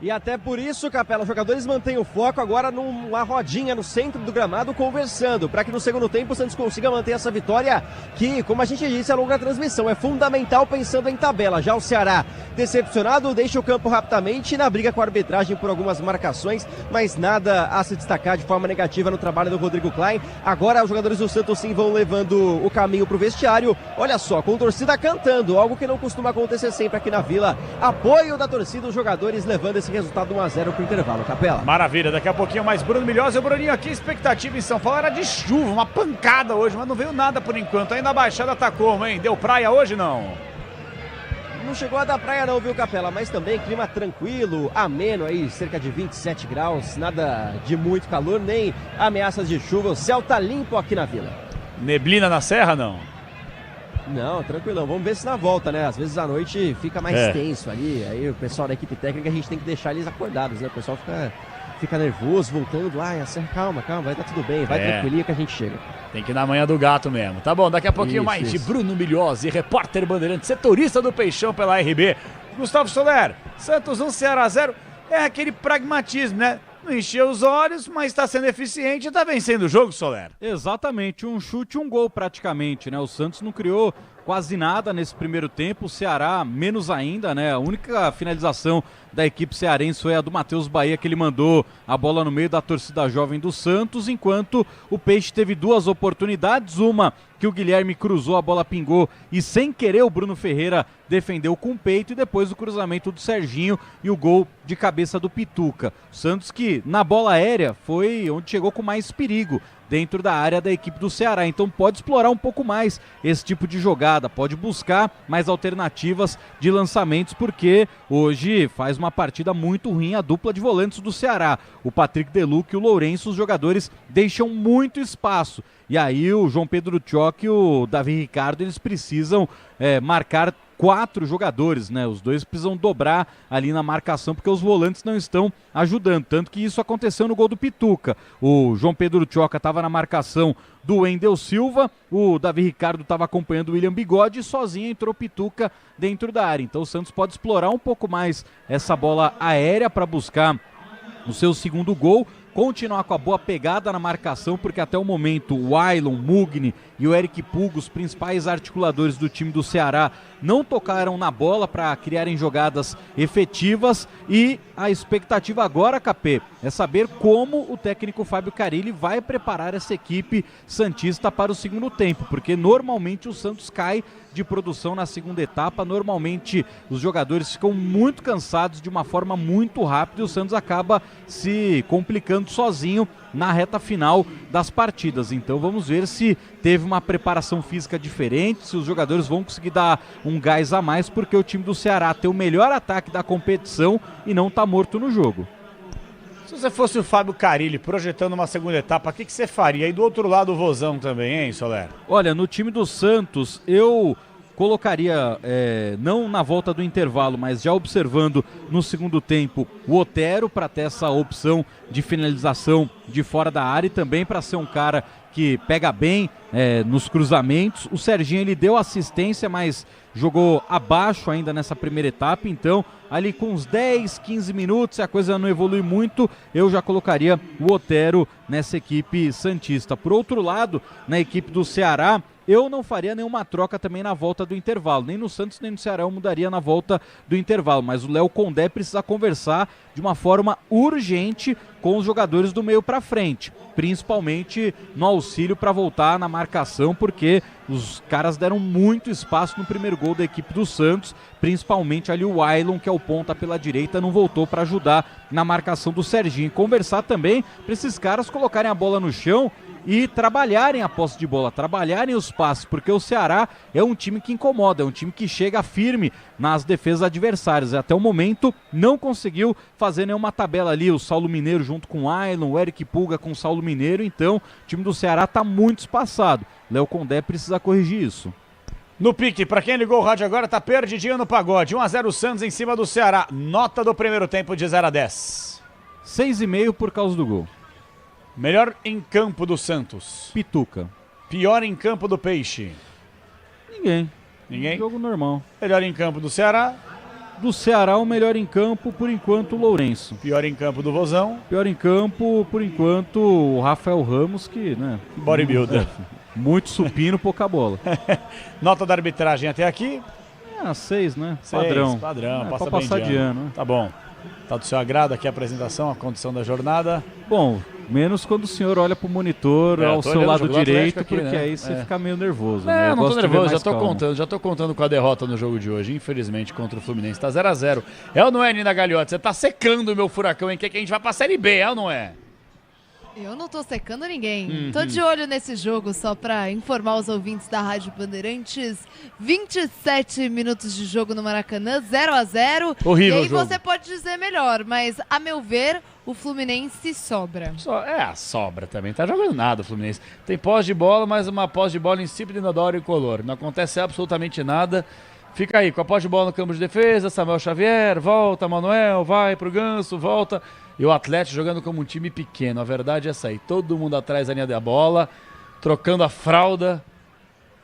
E até por isso, Capela, os jogadores mantêm o foco agora numa rodinha no centro do gramado, conversando, para que no segundo tempo o Santos consiga manter essa vitória, que, como a gente disse ao longo da transmissão, é fundamental pensando em tabela. Já o Ceará, decepcionado, deixa o campo rapidamente na briga com a arbitragem por algumas marcações, mas nada a se destacar de forma negativa no trabalho do Rodrigo Klein. Agora os jogadores do Santos sim vão levando o caminho para o vestiário, olha só, com torcida cantando, algo que não costuma acontecer sempre aqui na Vila. Apoio da torcida, os jogadores levando esse resultado 1-0 pro intervalo, Capela. Maravilha, daqui a pouquinho mais Bruno Milhose. O Bruninho aqui, expectativa em São Paulo era de chuva, uma pancada hoje, mas não veio nada por enquanto. Ainda a Baixada tá como, hein? Deu praia hoje, não? Não chegou a dar praia não, viu, Capela? Mas também clima tranquilo, ameno aí, cerca de 27 graus, nada de muito calor, nem ameaças de chuva. O céu tá limpo aqui na Vila. Neblina na serra, não? Não, tranquilão. Vamos ver se na volta, né? Às vezes à noite fica mais tenso ali. Aí o pessoal da equipe técnica, a gente tem que deixar eles acordados, né? O pessoal fica nervoso, voltando. Ai, calma, vai dar tudo bem. Vai tranquilinho que a gente chega. Tem que ir na manhã do gato mesmo. Tá bom, daqui a pouquinho mais de Bruno Milhose, repórter bandeirante, setorista do Peixão pela RB. Gustavo Soler, Santos 1, Ceará 0. É aquele pragmatismo, né? Não encheu os olhos, mas está sendo eficiente e está vencendo o jogo, Soler. Exatamente, um chute, um gol praticamente, né? O Santos não criou quase nada nesse primeiro tempo, o Ceará menos ainda, né? A única finalização da equipe cearense foi a do Matheus Bahia, que ele mandou a bola no meio da torcida jovem do Santos, enquanto o Peixe teve duas oportunidades, uma que o Guilherme cruzou, a bola pingou e sem querer o Bruno Ferreira defendeu com o peito, e depois o cruzamento do Serginho e o gol de cabeça do Pituca. O Santos que na bola aérea foi onde chegou com mais perigo dentro da área da equipe do Ceará, então pode explorar um pouco mais esse tipo de jogada, pode buscar mais alternativas de lançamentos, porque hoje faz uma partida muito ruim a dupla de volantes do Ceará, o Patrick Deluc e o Lourenço. Os jogadores deixam muito espaço, e aí o João Pedro Tchoc e o Davi Ricardo, eles precisam marcar 4 jogadores, né? Os dois precisam dobrar ali na marcação porque os volantes não estão ajudando, tanto que isso aconteceu no gol do Pituca. O João Pedro Tchoca estava na marcação do Wendel Silva, o Davi Ricardo estava acompanhando o William Bigode e sozinho entrou o Pituca dentro da área. Então o Santos pode explorar um pouco mais essa bola aérea para buscar o seu segundo gol, continuar com a boa pegada na marcação, porque até o momento o Ailon, Mugni e o Eric Puga, os principais articuladores do time do Ceará, não tocaram na bola para criarem jogadas efetivas, e a expectativa agora, Capê, é saber como o técnico Fábio Carille vai preparar essa equipe santista para o segundo tempo, porque normalmente o Santos cai de produção na segunda etapa, normalmente os jogadores ficam muito cansados de uma forma muito rápida e o Santos acaba se complicando sozinho na reta final das partidas. Então vamos ver se teve uma preparação física diferente, se os jogadores vão conseguir dar um gás a mais, porque o time do Ceará tem o melhor ataque da competição e não está morto no jogo. Se você fosse o Fábio Carille projetando uma segunda etapa, o que você faria? E do outro lado o Vozão também, hein, Soler? Olha, no time do Santos eu colocaria, não na volta do intervalo, mas já observando no segundo tempo o Otero, para ter essa opção de finalização de fora da área e também para ser um cara que pega bem nos cruzamentos. O Serginho, ele deu assistência, mas jogou abaixo ainda nessa primeira etapa, então ali com uns 10, 15 minutos, se a coisa não evolui muito, eu já colocaria o Otero nessa equipe santista. Por outro lado, na equipe do Ceará, eu não faria nenhuma troca também na volta do intervalo, nem no Santos nem no Ceará eu mudaria na volta do intervalo, mas o Léo Condé precisa conversar de uma forma urgente com os jogadores do meio para frente, principalmente no auxílio para voltar na marcação, porque os caras deram muito espaço no primeiro gol da equipe do Santos, principalmente ali o Ailon, que é o ponta pela direita, não voltou para ajudar na marcação do Serginho. Conversar também para esses caras colocarem a bola no chão e trabalharem a posse de bola, trabalharem os passes, porque o Ceará é um time que incomoda, é um time que chega firme nas defesas adversárias. Até o momento não conseguiu fazer nenhuma tabela ali, o Saulo Mineiro junto com o Ailon, o Eric Puga com o Saulo Mineiro, então o time do Ceará está muito espaçado. Léo Condé precisa corrigir isso. No pique, para quem ligou o rádio agora, tá perdidinho no pagode. 1-0 Santos em cima do Ceará. Nota do primeiro tempo de 0-10. 6,5 por causa do gol. Melhor em campo do Santos. Pituca. Pior em campo do Peixe. Ninguém? Jogo normal. Melhor em campo do Ceará. Do Ceará, o melhor em campo, por enquanto, o Lourenço. Pior em campo do Vozão. Pior em campo, por enquanto, o Rafael Ramos, que, né? Bodybuilder. Muito supino, pouca bola. Nota da arbitragem até aqui? 6, né? 6, padrão. Passa pra passar de ano. Né? Tá bom. Tá do seu agrado aqui a apresentação, a condição da jornada? Bom, menos quando o senhor olha pro monitor ao seu lado direito, aqui, porque né? Aí você fica meio nervoso. Né? Não tô nervoso, já tô contando com a derrota no jogo de hoje, infelizmente, contra o Fluminense. Tá 0-0. É ou não é, Nina Gagliotti? Você tá secando o meu furacão, hein? Que a gente vai pra Série B, é ou não é? Eu não tô secando ninguém. Tô de olho nesse jogo, só pra informar os ouvintes da Rádio Bandeirantes. 27 minutos de jogo no Maracanã, 0-0. Horrível. E aí você pode dizer melhor, mas a meu ver, o Fluminense sobra. Sobra também. Tá jogando nada o Fluminense. Tem posse de bola, mas uma posse de bola insípida, inodora e incolor. Não acontece absolutamente nada. Fica aí com a posse de bola no campo de defesa, Samuel Xavier, volta, Manuel, vai pro Ganso, volta. E o Atlético jogando como um time pequeno. A verdade é essa aí. Todo mundo atrás da linha da bola, trocando a fralda,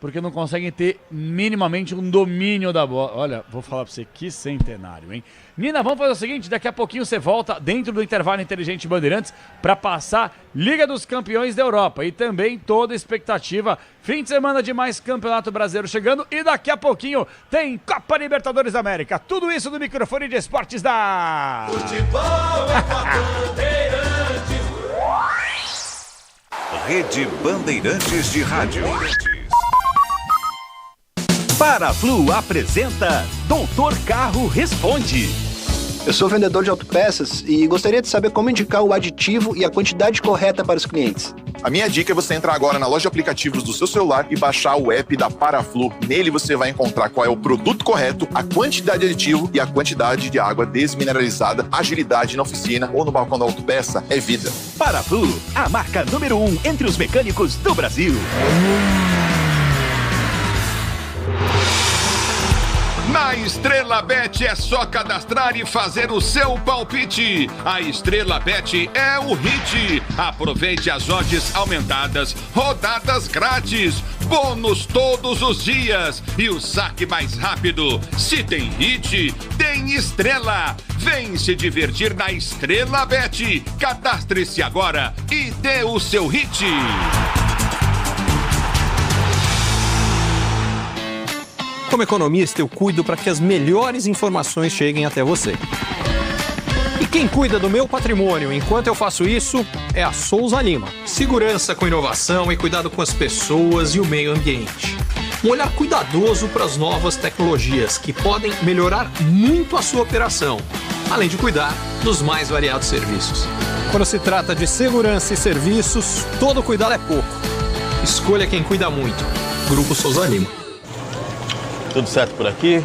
porque não conseguem ter minimamente um domínio da bola. Olha, vou falar pra você, que centenário, hein? Nina, vamos fazer o seguinte, daqui a pouquinho você volta dentro do intervalo inteligente Bandeirantes para passar Liga dos Campeões da Europa e também toda a expectativa. Fim de semana de mais Campeonato Brasileiro chegando e daqui a pouquinho tem Copa Libertadores da América. Tudo isso no microfone de esportes da... Futebol é Bandeirantes. Rede Bandeirantes de Rádio. Paraflu apresenta Doutor Carro Responde. Eu sou vendedor de autopeças e gostaria de saber como indicar o aditivo e a quantidade correta para os clientes. A minha dica é você entrar agora na loja de aplicativos do seu celular e baixar o app da Paraflu. Nele você vai encontrar qual é o produto correto, a quantidade de aditivo e a quantidade de água desmineralizada. Agilidade na oficina ou no balcão da autopeça é vida. Paraflu, a marca número 1 entre os mecânicos do Brasil. Na Estrela Bet é só cadastrar e fazer o seu palpite. A Estrela Bet é o hit. Aproveite as odds aumentadas, rodadas grátis, bônus todos os dias e o saque mais rápido. Se tem hit, tem estrela. Vem se divertir na Estrela Bet. Cadastre-se agora e dê o seu hit. Como economista, eu cuido para que as melhores informações cheguem até você. E quem cuida do meu patrimônio enquanto eu faço isso é a Souza Lima. Segurança com inovação e cuidado com as pessoas e o meio ambiente. Um olhar cuidadoso para as novas tecnologias que podem melhorar muito a sua operação, além de cuidar dos mais variados serviços. Quando se trata de segurança e serviços, todo cuidado é pouco. Escolha quem cuida muito. Grupo Souza Lima. Tudo certo por aqui?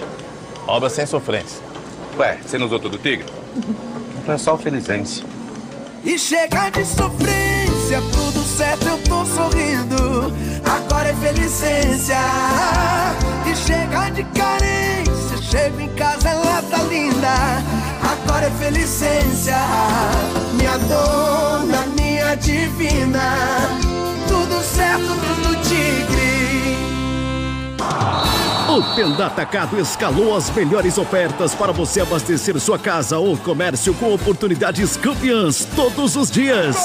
Obra sem sofrência. Ué, você não usou todo o Tigre? É só o Felizense. E chega de sofrência, tudo certo, eu tô sorrindo. Agora é Felicência. E chega de carência, chego em casa, ela tá linda. Agora é Felicência. Minha dona, minha divina. Tudo certo, tudo Tigre. O Tenda Atacado escalou as melhores ofertas para você abastecer sua casa ou comércio com oportunidades campeãs todos os dias.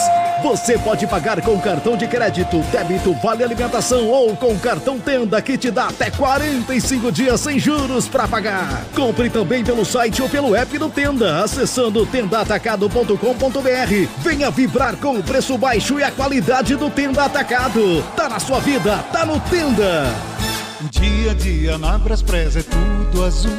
Você pode pagar com cartão de crédito, débito, vale alimentação ou com cartão Tenda que te dá até 45 dias sem juros para pagar. Compre também pelo site ou pelo app do Tenda, acessando tendaatacado.com.br. Venha vibrar com o preço baixo e a qualidade do Tenda Atacado. Tá na sua vida, tá no Tenda. Dia a dia na Braspress é tudo azul,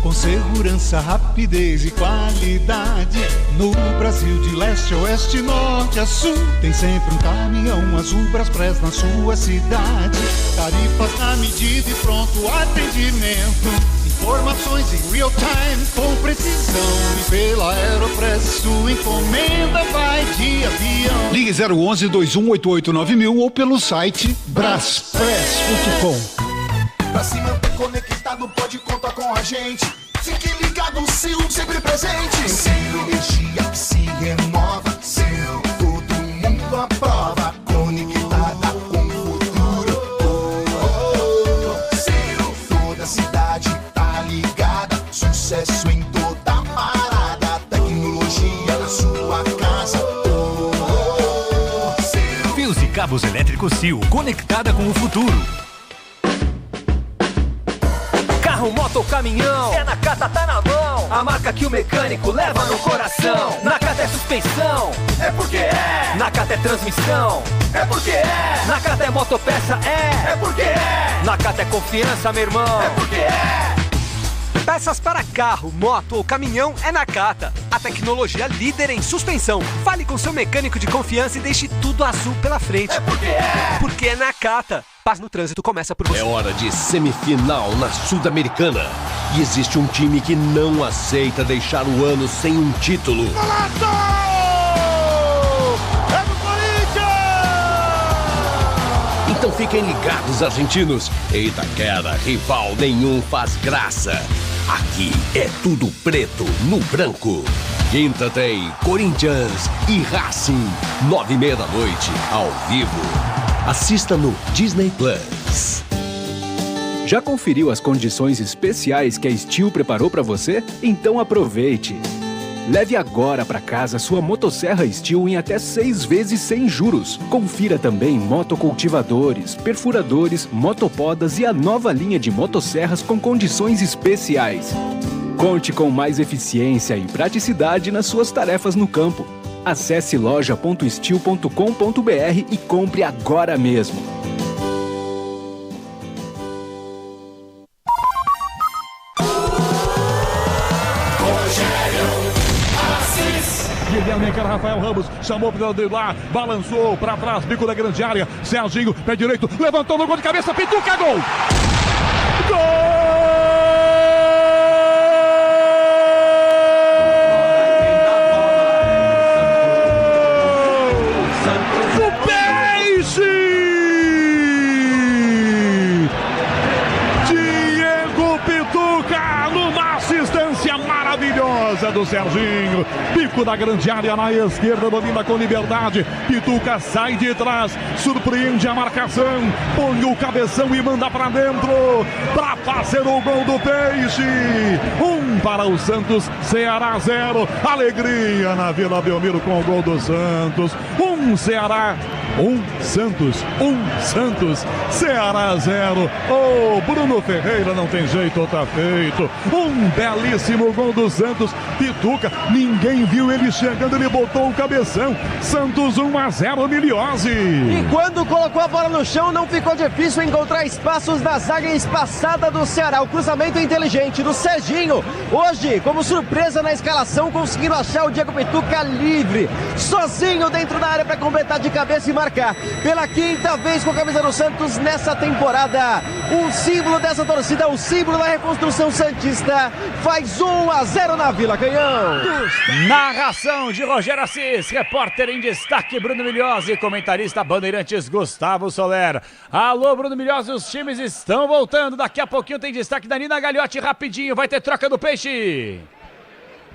com segurança, rapidez e qualidade. No Brasil de leste a oeste, norte a sul, tem sempre um caminhão azul Braspress na sua cidade. Tarifas na medida e pronto atendimento, informações em real time com precisão. E pela Aeropress sua encomenda vai de avião. Ligue 011-2188-9000 ou pelo site braspress.com. Pra se manter conectado, pode contar com a gente. Fique ligado, Sil, sempre presente. Sil, energia que se renova. Sil, todo mundo aprova. Conectada com o futuro. Sil, toda a cidade tá ligada. Sucesso em toda parada. Tecnologia na sua casa. Fios e cabos elétricos Sil, conectada com o futuro. Carro, moto ou caminhão, é Nakata, tá na mão. A marca que o mecânico leva no coração. Nakata é suspensão, é porque é. Nakata é transmissão, é porque é. Nakata é motopeça, é porque é. Nakata é confiança, meu irmão, é porque é. Peças para carro, moto ou caminhão é Nakata. A tecnologia líder em suspensão. Fale com seu mecânico de confiança e deixe tudo azul pela frente. É porque é. Porque é Nakata. Paz no trânsito começa por você. É hora de semifinal na Sul-Americana. E existe um time que não aceita deixar o ano sem um título. Golaço! É do Corinthians! Então fiquem ligados, argentinos. Em Itaquera, rival nenhum faz graça. Aqui é tudo preto no branco. Quinta tem Corinthians e Racing, 9h30 da noite, ao vivo. Assista no Disney Plus. Já conferiu as condições especiais que a Steel preparou para você? Então aproveite! Leve agora para casa sua motosserra Steel em até 6 vezes sem juros. Confira também motocultivadores, perfuradores, motopodas e a nova linha de motosserras com condições especiais. Conte com mais eficiência e praticidade nas suas tarefas no campo. Acesse loja.steel.com.br e compre agora mesmo. Guilherme, Rafael Ramos, chamou para driblar, balançou para trás, bico da grande área, Serginho, pé direito, levantou no gol de cabeça, Pituca, gol! Gol! perigosa do Serginho. Bico da grande área na esquerda, domina com liberdade. Pituca sai de trás, surpreende a marcação. Põe o cabeção e manda pra dentro. Pra fazer o gol do Peixe. 1 para o Santos, Ceará 0. Alegria na Vila Belmiro com o gol do Santos. 1 Ceará, 1 Santos, 1 Santos, Ceará 0. Oh, Bruno Ferreira, não tem jeito, tá feito. Um belíssimo gol do Santos. Pituca, ninguém viu ele chegando, ele botou o cabeção. Santos 1-0, Miliose. E quando colocou a bola no chão, não ficou difícil encontrar espaços na zaga espaçada do Ceará. O cruzamento inteligente do Serginho. Hoje, como surpresa na escalação, conseguindo achar o Diego Pituca livre, sozinho dentro da área para completar de cabeça e marcar. Pela quinta vez com a camisa do Santos nessa temporada. Um símbolo dessa torcida, um símbolo da reconstrução santista. Faz 1-0 na Vila Canhão. Narração de Rogério Assis, repórter em destaque Bruno Milhose, comentarista Bandeirantes Gustavo Soler. Alô, Bruno Milhose, os times estão voltando. Daqui a pouquinho tem destaque da Nina Gagliotti, rapidinho, vai ter troca do Peixe.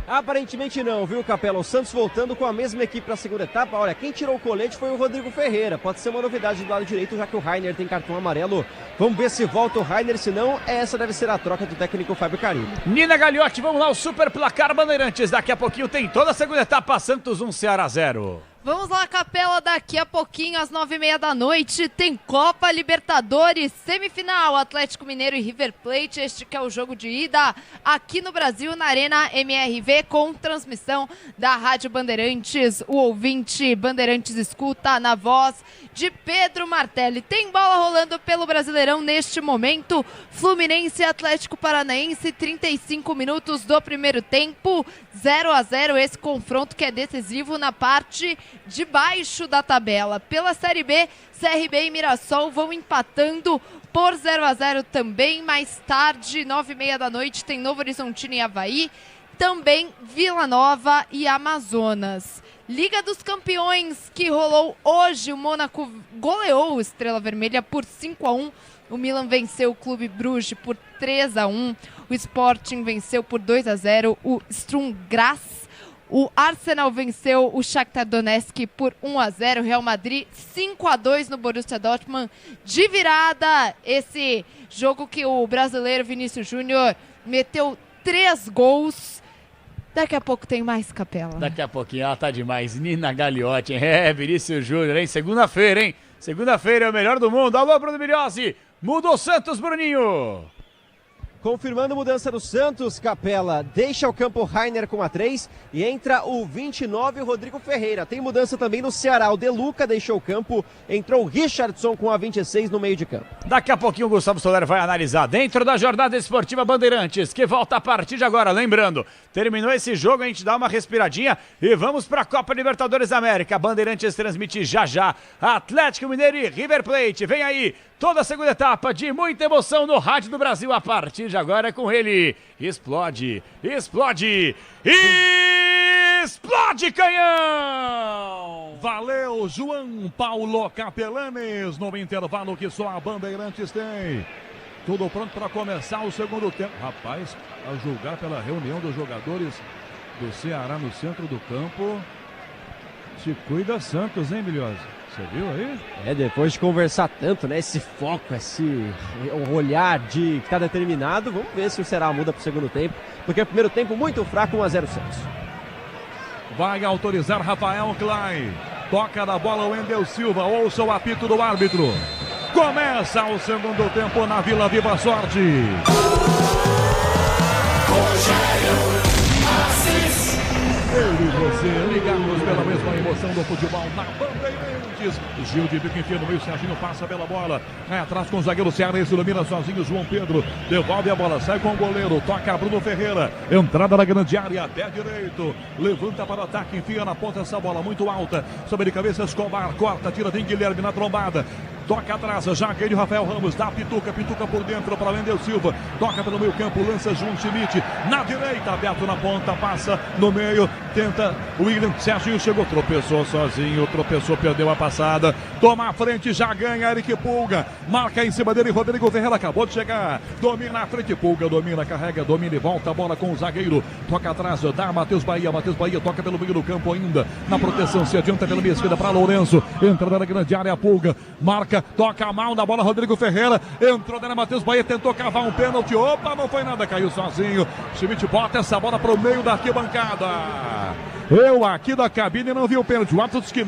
Aparentemente não, viu, Capela? O Santos voltando com a mesma equipe para a segunda etapa. Olha, quem tirou o colete foi o Rodrigo Ferreira. Pode ser uma novidade do lado direito, já que o Rainer tem cartão amarelo. Vamos ver se volta o Rainer, se não, essa deve ser a troca do técnico Fábio Carilli. Nina Gagliotti, vamos lá, o super placar Bandeirantes. Daqui a pouquinho tem toda a segunda etapa, Santos 1, Ceará 0. Vamos lá, Capela, daqui a pouquinho, às 9h30 da noite, tem Copa Libertadores, semifinal, Atlético Mineiro e River Plate, este que é o jogo de ida aqui no Brasil, na Arena MRV, com transmissão da Rádio Bandeirantes. O ouvinte Bandeirantes escuta na voz de Pedro Martelli. Tem bola rolando pelo Brasileirão neste momento, Fluminense e Atlético Paranaense, 35 minutos do primeiro tempo, 0-0, esse confronto que é decisivo na parte de baixo da tabela. Pela Série B, CRB e Mirassol vão empatando por 0-0 também. Mais tarde, 9h30 da noite, tem Novo Horizontino e Avaí. Também Vila Nova e Amazonas. Liga dos Campeões, que rolou hoje. O Mônaco goleou o Estrela Vermelha por 5-1. O Milan venceu o Clube Bruges por 3-1. O Sporting venceu por 2-0 o Sturm Graz. O Arsenal venceu o Shakhtar Donetsk por 1-0. Real Madrid 5-2 no Borussia Dortmund de virada. Esse jogo que o brasileiro Vinícius Júnior meteu 3 gols. Daqui a pouco tem mais, Capela. Daqui a pouquinho, ela tá demais. Nina Gagliotti, hein? Vinícius Júnior, hein? Segunda-feira, hein? Segunda-feira é o melhor do mundo. Alô, Bruno Milhose. Mudou Santos, Bruninho. Confirmando mudança do Santos, Capela deixa o campo Rainer com a 3 e entra o 29, o Rodrigo Ferreira. Tem mudança também no Ceará, o De Luca deixou o campo, entrou o Richardson com a 26 no meio de campo. Daqui a pouquinho o Gustavo Soler vai analisar dentro da jornada esportiva Bandeirantes, que volta a partir de agora. Lembrando, terminou esse jogo, a gente dá uma respiradinha e vamos para a Copa Libertadores da América. Bandeirantes transmite já já Atlético Mineiro e River Plate. Vem aí toda a segunda etapa de muita emoção no Rádio do Brasil. A partir de agora é com ele. Explode, explode, explode, Canhão! Valeu, João Paulo Capelanes, no intervalo que só a Bandeirantes tem. Tudo pronto para começar o segundo tempo. Rapaz, a julgar pela reunião dos jogadores do Ceará no centro do campo, se cuida Santos, hein, Milhose? Você viu aí? Depois de conversar tanto, né? Esse foco, esse olhar de que tá determinado. Vamos ver se o Ceará muda pro segundo tempo. Porque o primeiro tempo muito fraco, 1-0 Santos. Vai autorizar Rafael Klein. Toca na bola o Wendel Silva. Ouça o apito do árbitro. Começa o segundo tempo na Vila Viva Sorte. Eu e você ligados pela mesma emoção do futebol na Bandeirantes. Gil de bico enfia no meio, Serginho passa pela bola. Vai atrás com o zagueiro Ceará, se ilumina sozinho João Pedro. Devolve a bola, sai com o goleiro, toca Bruno Ferreira. Entrada na grande área, pé direito. Levanta para o ataque, enfia na ponta essa bola muito alta. Sobre de cabeça Escobar, corta, tira, tem Guilherme na trombada. toca atrás, Jagueiro, Rafael Ramos, dá Pituca por dentro para Wendel Silva, toca pelo meio campo, lança João Schmidt, na direita, aberto na ponta, passa no meio, tenta o William, Serginho chegou, tropeçou sozinho, perdeu a passada, toma a frente, já ganha Eric Pulga, marca em cima dele, Rodrigo Ferreira acabou de chegar, domina a frente, Pulga domina, carrega, domina e volta a bola com o zagueiro, toca atrás, dá Matheus Bahia toca pelo meio do campo ainda, na proteção, se adianta pela minha esquerda para Lourenço, entra na grande área, Pulga, marca, toca mal na bola, Rodrigo Ferreira, entrou dentro, Matheus Bahia tentou cavar um pênalti, opa, não foi nada, caiu sozinho, Schmidt bota essa bola para o meio da arquibancada, eu aqui da cabine não vi o pênalti, o árbitro diz que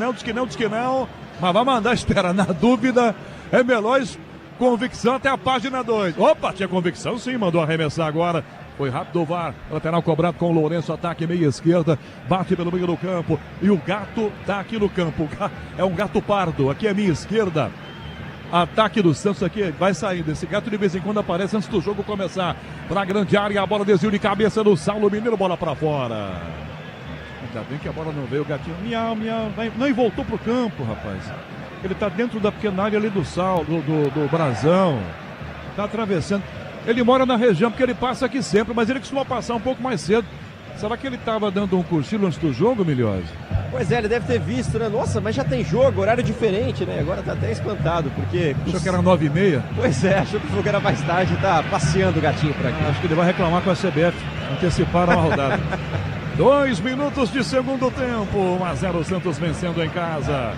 não, mas vai mandar espera, na dúvida, é melhor convicção até a página 2, opa, tinha convicção sim, mandou arremessar agora, foi rápido o VAR, lateral cobrado com o Lourenço, ataque meia esquerda, bate pelo meio do campo, e o gato tá aqui no campo, é um gato pardo, aqui é minha esquerda, ataque do Santos aqui, vai saindo, esse gato de vez em quando aparece antes do jogo começar, pra grande área, a bola desvio de cabeça do Saulo Mineiro, bola pra fora, ainda bem que a bola não veio, o gatinho, miau, não, e voltou pro campo, rapaz, ele tá dentro da pequena área ali do Saulo, do Brasão, tá atravessando. Ele mora na região porque ele passa aqui sempre, mas ele costuma passar um pouco mais cedo. Será que ele estava dando um cochilo antes do jogo, Milhose? Pois é, ele deve ter visto, né? Nossa, mas já tem jogo, horário diferente, né? Agora tá até espantado, porque... Achou que era 9h30? Pois é, achou que o jogo era mais tarde, tá passeando o gatinho por aqui. Acho que ele vai reclamar com a CBF, anteciparam a rodada. 2 minutos de segundo tempo, 1-0 Santos vencendo em casa.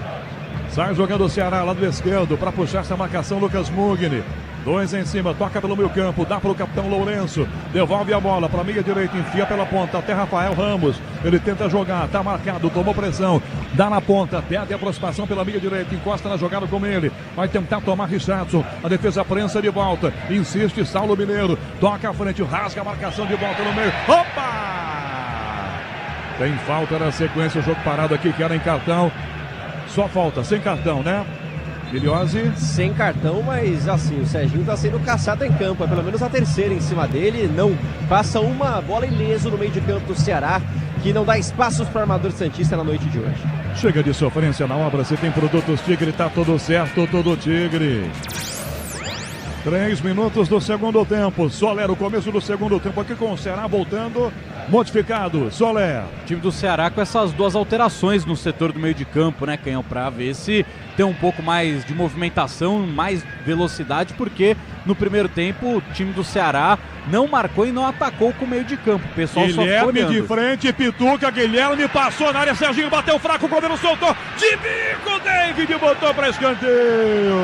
Sai jogando o Ceará, lado esquerdo, para puxar essa marcação, Lucas Mugni. 2 em cima, toca pelo meio campo, dá para o capitão Lourenço, devolve a bola para a meia direita, enfia pela ponta, até Rafael Ramos, ele tenta jogar, tá marcado, tomou pressão, dá na ponta, perde a aproximação pela meia direita, encosta na jogada com ele, vai tentar tomar Richardson, a defesa prensa de volta, insiste Saulo Mineiro, toca à frente, rasga a marcação de volta no meio, opa! Tem falta na sequência, o jogo parado aqui, que era em cartão, só falta, sem cartão, né? Milhose. Sem cartão, mas assim, o Serginho tá sendo caçado em campo, é pelo menos a terceira em cima dele, não passa uma bola ileso no meio de campo do Ceará, que não dá espaços para o armador santista na noite de hoje. Chega de sofrência na obra, se tem produtos Tigre, tá tudo certo, tudo Tigre. 3 minutos do segundo tempo, Soler, o começo do segundo tempo aqui com o Ceará voltando, modificado, Soler. O time do Ceará com essas 2 alterações no setor do meio de campo, né, Canhão, para ver se tem um pouco mais de movimentação, mais velocidade, porque no primeiro tempo o time do Ceará não marcou e não atacou com o meio de campo, o pessoal Guilherme só ficou olhando. De frente, Pituca, Guilherme passou na área, Serginho bateu fraco, o goleiro soltou, de bico, David botou para escanteio.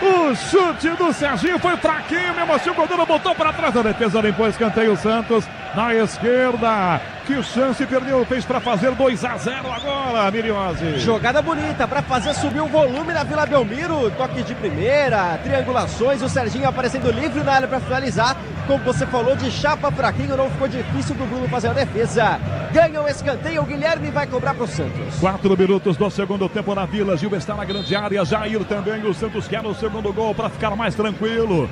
O chute do Serginho foi fraquinho, mesmo assim o goleiro botou para trás, a defesa limpou, escanteio Santos na esquerda. Que chance perdeu, fez para fazer 2-0 agora, Miriose. Jogada bonita para fazer subir o volume da Vila Belmiro, toque de primeira, triangulações, o Serginho aparecendo livre na área para finalizar. Como você falou, de chapa fraquinho, não ficou difícil do Bruno fazer a defesa. Ganha o escanteio, o Guilherme vai cobrar para o Santos. 4 minutos do segundo tempo na Vila, Gil está na grande área, Jair também, o Santos quer o segundo gol para ficar mais tranquilo.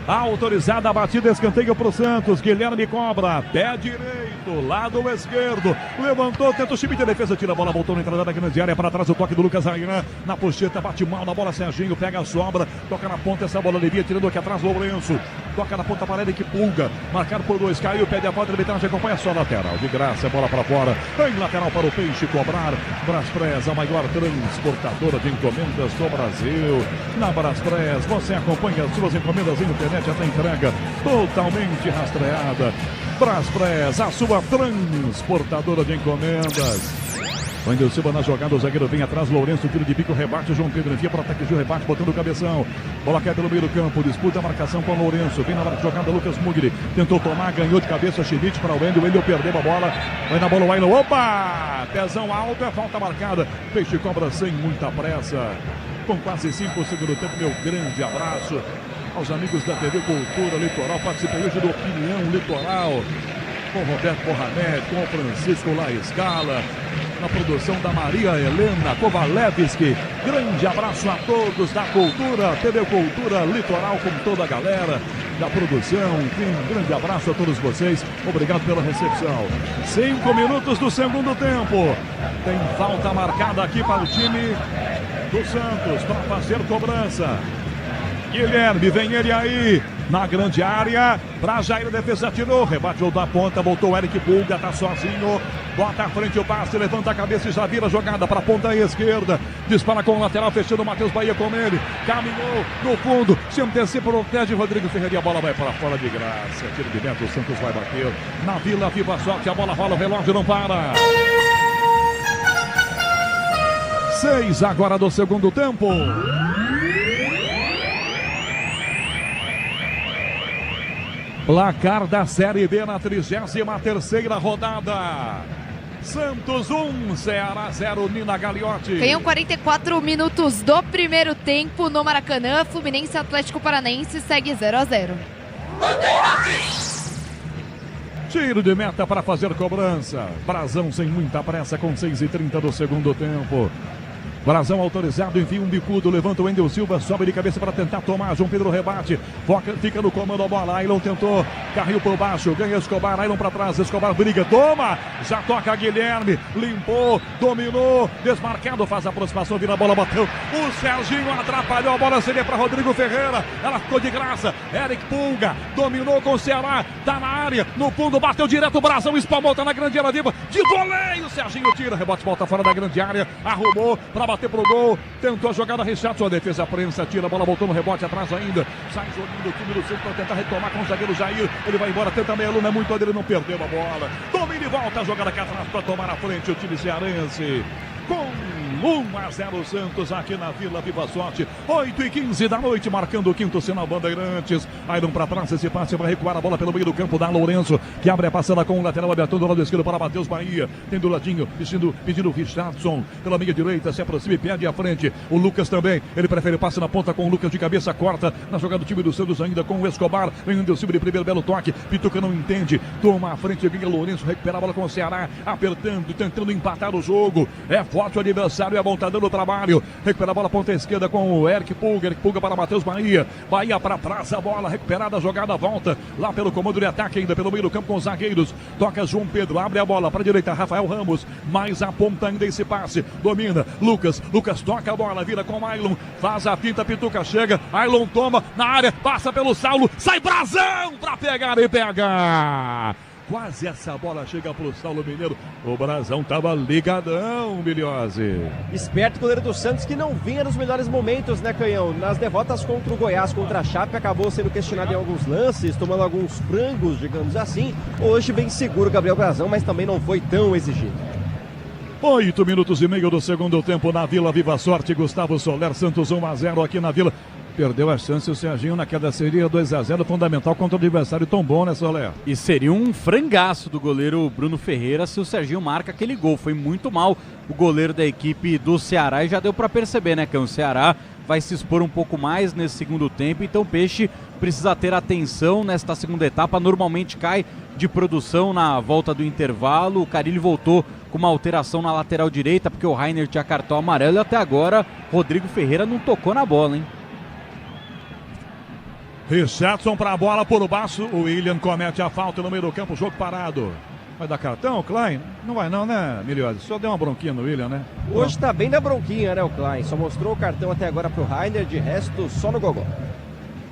Autorizada a batida, escanteio para o Santos, Guilherme cobra, pé direito, lado esquerdo, levantou, tenta o Schmidt, a defesa tira a bola, voltou na entrada da grande área, para trás o toque do Lucas Airan, na pocheta, bate mal na bola, Serginho pega a sobra, toca na ponta, essa bola devia, tirando aqui atrás, Lourenço, toca na ponta para ele que Pulga, marcado por 2, caiu, pede a falta, arbitragem acompanha só lateral, de graça, bola para fora, tem lateral para o Peixe cobrar, Braspress, a maior transportadora de encomendas do Brasil, na Braspress, você acompanha as suas encomendas em internet, até entrega totalmente rastreada. Braspress, a sua transportadora de encomendas. Wendel Silva na jogada, o zagueiro vem atrás, Lourenço, tiro de bico, rebate, João Pedro enfia para o ataque, Gil rebate, botando o cabeção. Bola cai pelo meio do campo, disputa a marcação com o Lourenço, vem na hora de jogada, Lucas Mugni, tentou tomar, ganhou de cabeça, Schmidt para o Wendel perdeu a bola, vai na bola o Wendel, opa! Pezão alto, é falta marcada, Peixe cobra sem muita pressa. Com quase 5 segundos do tempo, meu grande abraço aos amigos da TV Cultura Litoral, participei hoje do Opinião Litoral, com Roberto Porranet, com o Francisco La Escala, na produção da Maria Helena Kovalevski. Grande abraço a todos da Cultura, TV Cultura Litoral, com toda a galera da produção. Enfim, um grande abraço a todos vocês, obrigado pela recepção. 5 minutos do segundo tempo, tem falta marcada aqui para o time do Santos para fazer cobrança. Guilherme, vem ele aí na grande área, pra Jair, a defesa tirou, rebateu da ponta, voltou o Eric Pulga, tá sozinho, bota à frente o passe, levanta a cabeça e já vira a jogada pra ponta esquerda, dispara com o lateral, fechando o Matheus Bahia com ele, caminhou no fundo, se antecipa, protege Rodrigo Ferreira e a bola vai para fora de graça, tiro de dentro, o Santos vai bater, na Vila Viva Sorte, a bola rola, o relógio não para. 6 agora do segundo tempo. Placar da Série B na 33ª rodada. Santos 1, Ceará 0, Nina Gagliotti. Ganham 44 minutos do primeiro tempo no Maracanã. Fluminense e Atlético Paranaense segue 0-0. Tiro de meta para fazer cobrança. Brazão sem muita pressa com 6h30 do segundo tempo. Brazão autorizado, enfia um bicudo, levanta o Wendel Silva, sobe de cabeça para tentar tomar, João Pedro rebate, foca, fica no comando a bola, Ailon tentou, carrinho por baixo, ganha Escobar, Ailon para trás, Escobar briga, toma, já toca Guilherme, limpou, dominou, desmarcado, faz a aproximação, vira a bola, bateu, o Serginho atrapalhou, a bola seria para Rodrigo Ferreira, ela ficou de graça, Eric Pulga, dominou com o Ceará, tá na área, no fundo, bateu direto, o Brazão espalmou, tá na grande área viva, de voleio, o Serginho tira, rebote, volta fora da grande área, arrumou, para bater pro gol, tentou a jogada, Richardson, a defesa prensa, tira a bola, voltou no rebote, atrás ainda, sai jogando o time do centro para tentar retomar com o zagueiro Jair, ele vai embora, tenta meia luna, é muito, ele não perdeu a bola, domina e volta a jogada aqui atrás para tomar a frente o time cearense, com 1-0 Santos aqui na Vila Viva Sorte, 8h15 da noite, marcando o quinto sinal Bandeirantes, Ailon para trás, esse passe vai recuar a bola pelo meio do campo, da Lourenço, que abre a passada com o lateral aberto do lado esquerdo para Matheus Bahia, tem do ladinho, pedindo Richardson, pela meia direita, se aproxima e perde à frente, o Lucas também, ele prefere passe na ponta com o Lucas de cabeça, corta, na jogada do time do Santos ainda com o Escobar, vem o Silva de primeiro, belo toque, Pituca não entende, toma a frente, ganha Lourenço, recupera a bola com o Ceará, apertando, tentando empatar o jogo, é forte o adversário, é bom, tá dando trabalho, recupera a bola ponta esquerda com o Eric Pulga para Matheus Bahia, Bahia para trás, a bola recuperada, a jogada volta, lá pelo comando de ataque ainda, pelo meio do campo com os zagueiros, toca João Pedro, abre a bola para a direita, Rafael Ramos, mais a ponta ainda esse passe, domina, Lucas toca a bola, vira com Ailon, faz a finta, Pituca chega, Ailon toma, na área, passa pelo Saulo, sai Brazão para pegar e pega! Quase essa bola chega pro Saulo Mineiro. O Brazão tava ligadão, Miliose. Esperto goleiro do Santos que não vinha nos melhores momentos, né, Canhão? Nas derrotas contra o Goiás, contra a Chape, acabou sendo questionado em alguns lances, tomando alguns frangos, digamos assim. Hoje bem seguro Gabriel Brazão, mas também não foi tão exigido. 8 minutos e meio do segundo tempo na Vila Viva Sorte. Gustavo Soler, Santos 1-0 aqui na Vila. Perdeu a chance o Serginho na queda, seria 2-0, fundamental contra o adversário tão bom, né, Soler? E seria um frangaço do goleiro Bruno Ferreira se o Serginho marca aquele gol. Foi muito mal o goleiro da equipe do Ceará e já deu para perceber, né, que o Ceará vai se expor um pouco mais nesse segundo tempo, então o Peixe precisa ter atenção nesta segunda etapa, normalmente cai de produção na volta do intervalo, o Carille voltou com uma alteração na lateral direita, porque o Rainer tinha cartão amarelo e até agora Rodrigo Ferreira não tocou na bola, hein? Richardson para a bola por baixo, o William comete a falta no meio do campo, jogo parado. Vai dar cartão, Klein? Não vai não, né, Miliose? Só deu uma bronquinha no William, né? Hoje tá bem da bronquinha, né, o Klein? Só mostrou o cartão até agora pro Rainer, de resto só no gogó.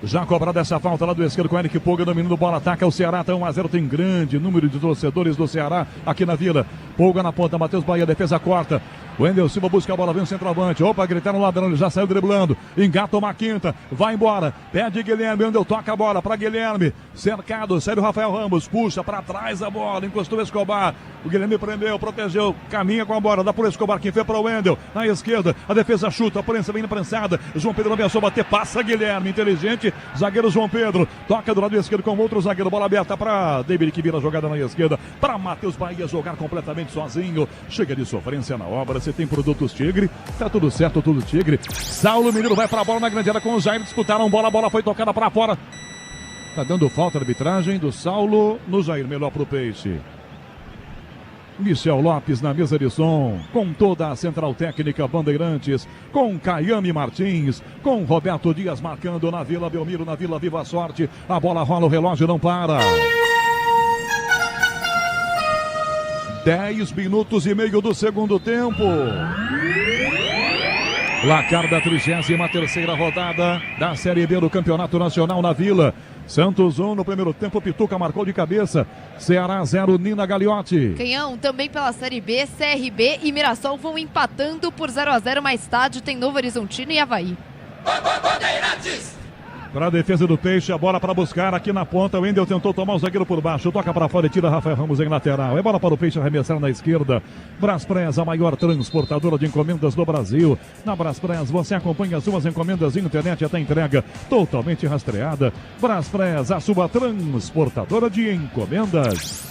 Já cobrada essa falta lá do esquerdo com o Eric Pulga dominando bola, ataca o Ceará, tá 1-0, tem grande número de torcedores do Ceará aqui na Vila. Pulga na ponta, Matheus Bahia, defesa corta. O Wendel Silva busca a bola, vem o centroavante. Opa, gritaram no ladrão, ele já saiu driblando. Engata uma quinta, vai embora. Pede Guilherme, Wendel toca a bola para Guilherme. Cercado, sai o Rafael Ramos, puxa para trás a bola, encostou o Escobar. O Guilherme prendeu, protegeu, caminha com a bola, dá pro Escobar, quem foi para o Wendel. Na esquerda, a defesa chuta, a prensa vem na prensada. João Pedro não ameaçou bater, passa Guilherme, inteligente. Zagueiro João Pedro, toca do lado esquerdo com outro zagueiro, bola aberta para David que vira a jogada na esquerda. Para Matheus Bahia jogar completamente sozinho. Chega de sofrência na obra, você tem produtos Tigre, tá tudo certo, tudo Tigre. Saulo Mineiro vai pra bola na grande área com o Jair, disputaram bola, a bola foi tocada pra fora. Tá dando falta a arbitragem do Saulo no Jair, melhor pro Peixe. Michel Lopes na mesa de som, com toda a central técnica Bandeirantes, com Caiame Martins, com Roberto Dias marcando na Vila Belmiro, na Vila Viva Sorte. A bola rola, o relógio não para. 10 minutos e meio do segundo tempo. Placar da 33ª rodada da Série B do Campeonato Nacional na Vila. Santos 1 no primeiro tempo, Pituca marcou de cabeça. Ceará 0, Nina Gagliotti. Canhão, também pela Série B, CRB e Mirassol vão empatando por 0-0. Mais tarde tem Novo Horizontino e Avaí. Para a defesa do Peixe, a bola para buscar aqui na ponta. O Wendel tentou tomar o zagueiro por baixo. Toca para fora e tira Rafael Ramos em lateral. É bola para o Peixe arremessar na esquerda. Braspress, a maior transportadora de encomendas do Brasil. Na Braspress você acompanha as suas encomendas de internet até entrega totalmente rastreada. Braspress, a sua transportadora de encomendas.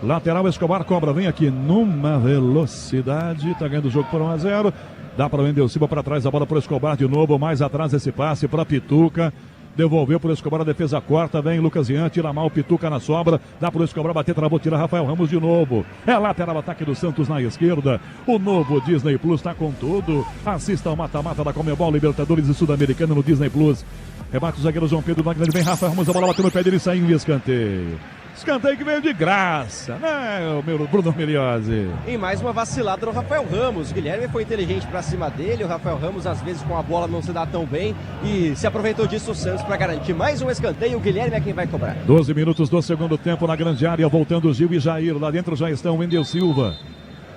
Lateral, Escobar cobra, vem aqui numa velocidade. Tá ganhando o jogo por 1-0. Dá para o Wendel Silva para trás, a bola para o Escobar de novo. Mais atrás esse passe para Pituca. Devolveu para o Escobar, a defesa corta. Vem Lucas Ian, tira mal, Pituca na sobra. Dá para o Escobar bater, travou, tira Rafael Ramos de novo. É lateral, ataque do Santos na esquerda. O novo Disney Plus está com tudo. Assista ao mata-mata da Conmebol, Libertadores e Sul-Americana no Disney Plus. Rebate o zagueiro João Pedro Wagner. Vem Rafael Ramos, a bola bateu no pé dele e saiu em escanteio. Escanteio que veio de graça, né, o meu Bruno Miliose? E mais uma vacilada do Rafael Ramos. O Guilherme foi inteligente pra cima dele. O Rafael Ramos, às vezes, com a bola não se dá tão bem. E se aproveitou disso o Santos pra garantir mais um escanteio. O Guilherme é quem vai cobrar. 12 minutos do segundo tempo na grande área. Voltando Gil e Jair. Lá dentro já estão Wendel Silva,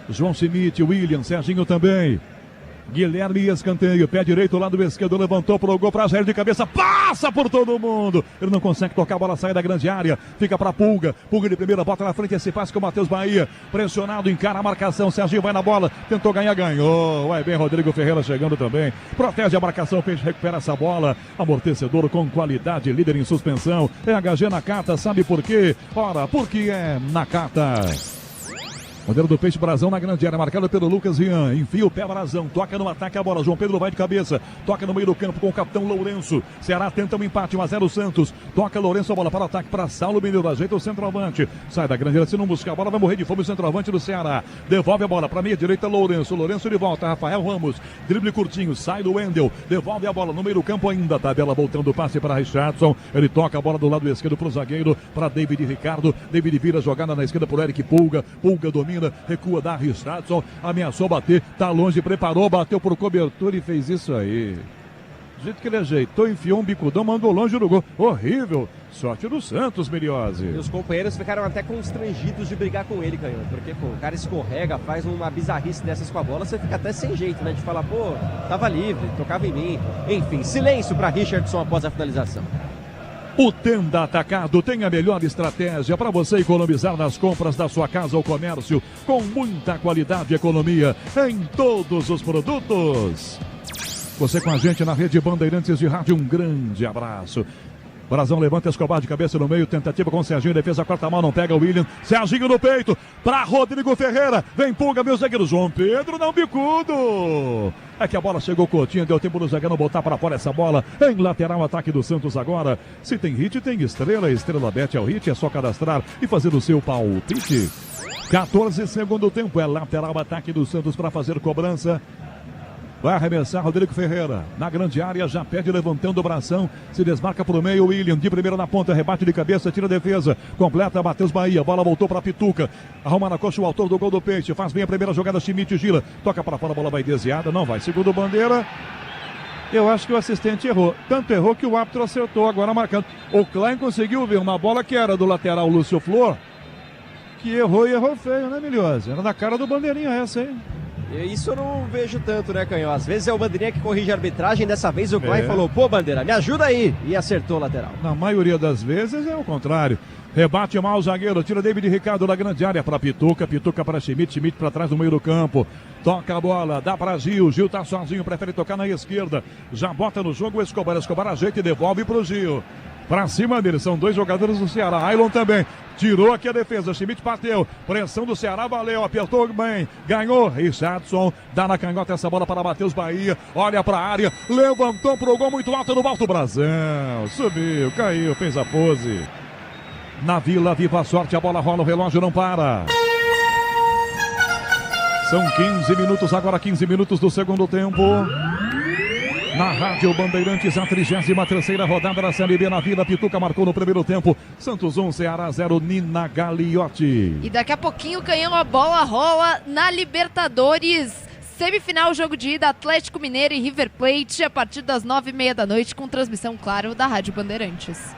João Schmidt, William, Serginho também. Guilherme, escanteio, pé direito, lado esquerdo, levantou pro gol pra Jair de cabeça, passa por todo mundo. Ele não consegue tocar, a bola sai da grande área, fica pra Pulga. Pulga de primeira, bota na frente, esse passe com o Matheus Bahia. Pressionado, encara a marcação, Serginho vai na bola, tentou ganhar, ganhou. Vai bem, Rodrigo Ferreira chegando também. Protege a marcação, Peixe recupera essa bola. Amortecedor com qualidade, líder em suspensão. É HG Nakata, sabe por quê? Ora, porque é Nakata. Modelo do Peixe, Brazão na grande área, marcado pelo Lucas Ian. Enfia o pé, Brazão, toca no ataque a bola. João Pedro vai de cabeça, toca no meio do campo com o capitão Lourenço. Ceará tenta um empate, 1-0 Santos. Toca Lourenço, a bola para o ataque para Saulo Mineiro, ajeita o centroavante. Sai da grande área, se não buscar a bola, vai morrer de fome o centroavante do Ceará. Devolve a bola para meia direita, Lourenço. Lourenço de volta, Rafael Ramos. Drible curtinho, sai do Wendel. Devolve a bola no meio do campo ainda. Tabela voltando o passe para Richardson. Ele toca a bola do lado esquerdo para o zagueiro, para David Ricardo. David vira jogada na esquerda por Eric Pulga. Pulga domina, recua da Richardson, ameaçou bater, tá longe, preparou, bateu por cobertura e fez isso aí. Do jeito que ele ajeitou, enfiou um bicudão, mandou longe do gol. Horrível. Sorte do Santos, Miriose. E os companheiros ficaram até constrangidos de brigar com ele, Canhão. Porque, pô, o cara escorrega, faz uma bizarrice dessas com a bola, você fica até sem jeito, né? De falar, pô, tava livre, tocava em mim. Enfim, silêncio para Richardson após a finalização. O Tenda Atacado tem a melhor estratégia para você economizar nas compras da sua casa ou comércio, com muita qualidade e economia em todos os produtos. Você com a gente na Rede Bandeirantes de Rádio, um grande abraço. Brazão levanta, Escobar de cabeça no meio, tentativa com o Serginho, defesa quarta mão, não pega o William. Serginho no peito, para Rodrigo Ferreira, vem Pulga, meu zagueiro, João Pedro, não bicudo. É que a bola chegou curtinha, deu tempo do zagueiro botar para fora essa bola. Em lateral, ataque do Santos agora. Se tem hit, tem estrela. Estrela Bet é o hit, é só cadastrar e fazer o seu palpite. 14 segundo tempo, é lateral, ataque do Santos para fazer cobrança. Vai arremessar Rodrigo Ferreira. Na grande área, já pede levantando o bração. Se desmarca para o meio, William. De primeira na ponta, rebate de cabeça, tira a defesa. Completa, Matheus Bahia. Bola voltou para Pituca. Arruma na coxa o autor do gol do Peixe. Faz bem a primeira jogada, Schmidt gira. Toca para fora, a bola vai desviada. Não vai. Segundo bandeira. Eu acho que o assistente errou. Tanto errou que o árbitro acertou agora marcando. O Klein conseguiu ver uma bola que era do lateral Lúcio Flor. Que errou e errou feio, né, Miliose? Era na cara do bandeirinha essa, hein? Isso eu não vejo tanto, né, Canhão? Às vezes é o bandeirinha que corrige a arbitragem. Dessa vez o Klein falou, pô, bandeira, me ajuda aí. E acertou o lateral. Na maioria das vezes é o contrário. Rebate mal o zagueiro, tira David Ricardo da grande área para Pituca. Pituca para Schmidt, Schmidt para trás no meio do campo. Toca a bola, dá para Gil. Gil tá sozinho, prefere tocar na esquerda. Já bota no jogo o Escobar. Escobar ajeita e devolve pro Gil. Pra cima dele, são dois jogadores do Ceará. Ailon também, tirou aqui a defesa, Schmidt bateu, pressão do Ceará, valeu, apertou bem, ganhou, Richardson, dá na canhota essa bola para Matheus Bahia, olha pra área, levantou pro gol muito alto no Alto Brazão, subiu, caiu, fez a pose. Na Vila, viva a sorte, a bola rola, o relógio não para. São 15 minutos, agora 15 minutos do segundo tempo. Na Rádio Bandeirantes, a 33ª rodada da Série B na Vila. Pituca marcou no primeiro tempo. Santos 1, Ceará 0, Nina Gagliotti. E daqui a pouquinho, Canhão, a bola rola na Libertadores. Semifinal, jogo de ida, Atlético Mineiro e River Plate, a partir das 9h30 da noite, com transmissão, claro, da Rádio Bandeirantes.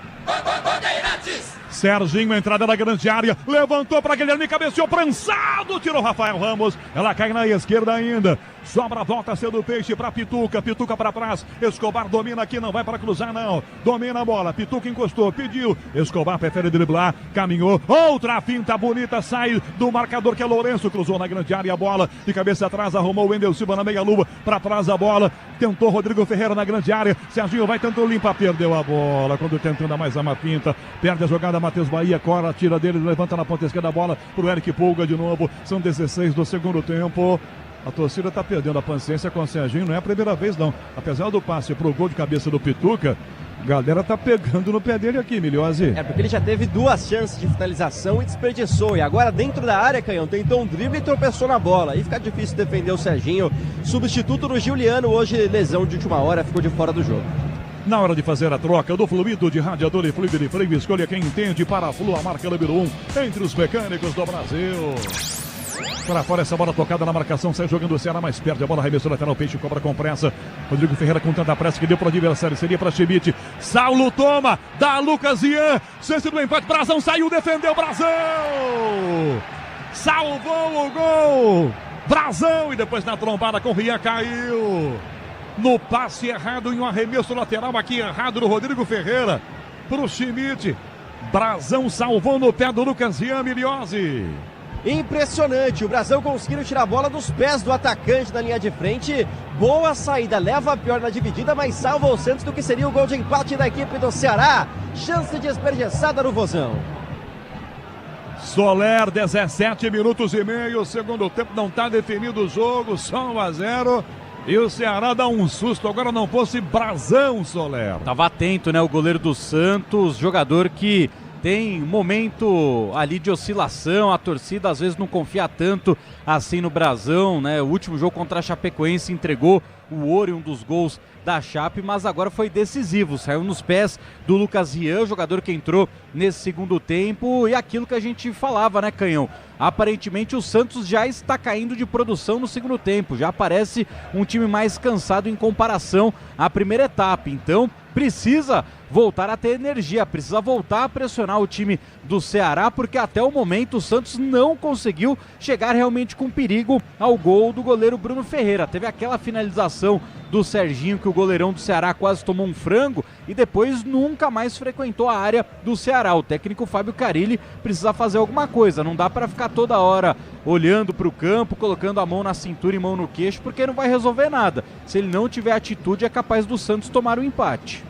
Serginho, entrada na grande área, levantou para Guilherme, cabeceou, prensado, tirou Rafael Ramos, ela cai na esquerda ainda, sobra a volta, cedo o Peixe para Pituca para trás, Escobar domina aqui, não vai para cruzar não, domina a bola, Pituca encostou, pediu, Escobar prefere driblar, caminhou, outra finta bonita, sai do marcador que é Lourenço, cruzou na grande área a bola, de cabeça atrás, arrumou o Wendel Silva na meia-lua, para trás a bola, tentou Rodrigo Ferreira na grande área, Serginho vai tentando limpar, perdeu a bola, quando tentando mais uma finta, perde a jogada, Matheus Bahia, cora, tira dele, levanta na ponta esquerda a bola pro Eric Pulga de novo, são 16 do segundo tempo. A torcida tá perdendo a paciência com o Serginho, não é a primeira vez não, apesar do passe pro gol de cabeça do Pituca, a galera tá pegando no pé dele aqui, Miliose. É porque ele já teve 2 chances de finalização e desperdiçou, e agora dentro da área, Canhão, tentou um drible e tropeçou na bola, aí fica difícil defender o Serginho, substituto do Giuliano, hoje lesão de última hora, ficou de fora do jogo. Na hora de fazer a troca do fluido de radiador e fluido de freio, escolha quem entende. Para a Flu, a marca número 1 entre os mecânicos do Brasil. Para fora essa bola tocada na marcação, sai jogando o Ceará, mas perde a bola, arremessou lateral, Peixe cobra com pressa. Rodrigo Ferreira com tanta pressa que deu para o adversário, seria para Schmidt. Saulo toma, dá Lucas Ian, chance do empate, Brazão saiu, defendeu, Brazão! Salvou o gol! Brazão, e depois na trombada com o Rian caiu. No passe errado, em um arremesso lateral aqui errado do Rodrigo Ferreira pro Schmidt. Brazão salvou no pé do Lucas Ian, Miliose. Impressionante, o Brazão conseguiu tirar a bola dos pés do atacante na linha de frente. Boa saída, leva a pior na dividida, mas salva o Santos do que seria o gol de empate da equipe do Ceará. Chance desperdiçada no Vozão. Soler, 17 minutos e meio, segundo tempo, não está definido o jogo, só 1-0. E o Ceará dá um susto, agora não fosse Brazão, Soler. Tava atento, né, o goleiro do Santos, jogador que tem momento ali de oscilação, a torcida às vezes não confia tanto assim no Brazão, né? O último jogo contra a Chapecoense entregou o ouro em um dos gols da Chape, mas agora foi decisivo, saiu nos pés do Lucas Rian, jogador que entrou nesse segundo tempo, e aquilo que a gente falava, né, Canhão? Aparentemente o Santos já está caindo de produção no segundo tempo, já parece um time mais cansado em comparação à primeira etapa, então precisa voltar a ter energia, precisa voltar a pressionar o time do Ceará, porque até o momento o Santos não conseguiu chegar realmente com perigo ao gol do goleiro Bruno Ferreira. Teve aquela finalização do Serginho que o goleirão do Ceará quase tomou um frango e depois nunca mais frequentou a área do Ceará. O técnico Fábio Carille precisa fazer alguma coisa, não dá para ficar toda hora olhando para o campo, colocando a mão na cintura e mão no queixo, porque não vai resolver nada. Se ele não tiver atitude, é capaz do Santos tomar o empate.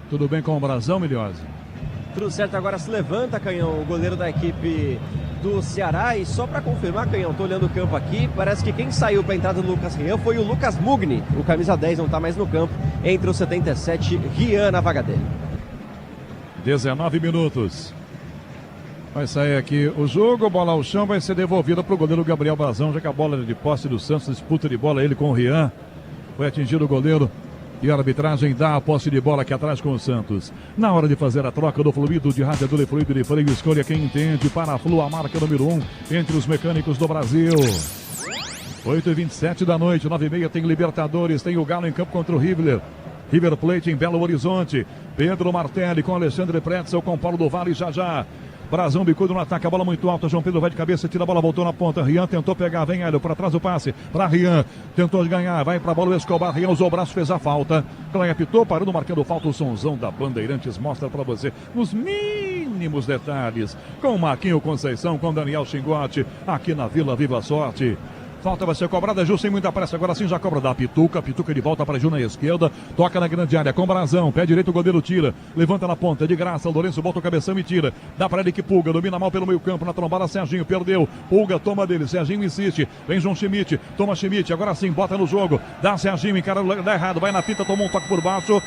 Tudo bem com o Brazão, Miliose? Tudo certo, agora se levanta, Canhão, o goleiro da equipe do Ceará. E só para confirmar, Canhão, tô olhando o campo aqui, parece que quem saiu para a entrada do Lucas Rian foi o Lucas Mugni. O camisa 10 não tá mais no campo, entre os 77, Rian na vaga dele. 19 minutos. Vai sair aqui o jogo, bola ao chão, vai ser devolvida para o goleiro Gabriel Brazão, já que a bola era de posse do Santos, disputa de bola ele com o Rian. Foi atingido o goleiro. E a arbitragem dá a posse de bola aqui atrás com o Santos. Na hora de fazer a troca do fluido de radiador e fluido de freio, escolha quem entende. Para a Flu, a marca número 1 entre os mecânicos do Brasil. 8h27 da noite, 9h30 tem Libertadores, tem o Galo em campo contra o River Plate em Belo Horizonte. Pedro Martelli com Alexandre Pretzel, com Paulo do Vale já. Brazão bicudo no ataque, a bola muito alta, João Pedro vai de cabeça, tira a bola, voltou na ponta, Rian tentou pegar, vem Hélio, para trás o passe, para Rian, tentou ganhar, vai para a bola o Escobar, Rian usou o braço, fez a falta, Clay apitou, parando, marcando falta, o sonzão da Bandeirantes mostra para você nos mínimos detalhes, com Marquinho Conceição, com Daniel Xingote, aqui na Vila Viva Sorte. Falta vai ser cobrada, Gil sem muita pressa, agora sim já cobra da Pituca de volta para Gil na esquerda, toca na grande área com Brazão, pé direito o goleiro tira, levanta na ponta, de graça, o Lourenço volta o cabeção e tira, dá para ele que Pulga, domina mal pelo meio campo, na trombada Serginho, perdeu, Pulga toma dele, Serginho insiste, vem João Schmidt, toma Schmidt, agora sim, bota no jogo, dá Serginho, encara, dá errado, vai na pinta, tomou um toque por baixo,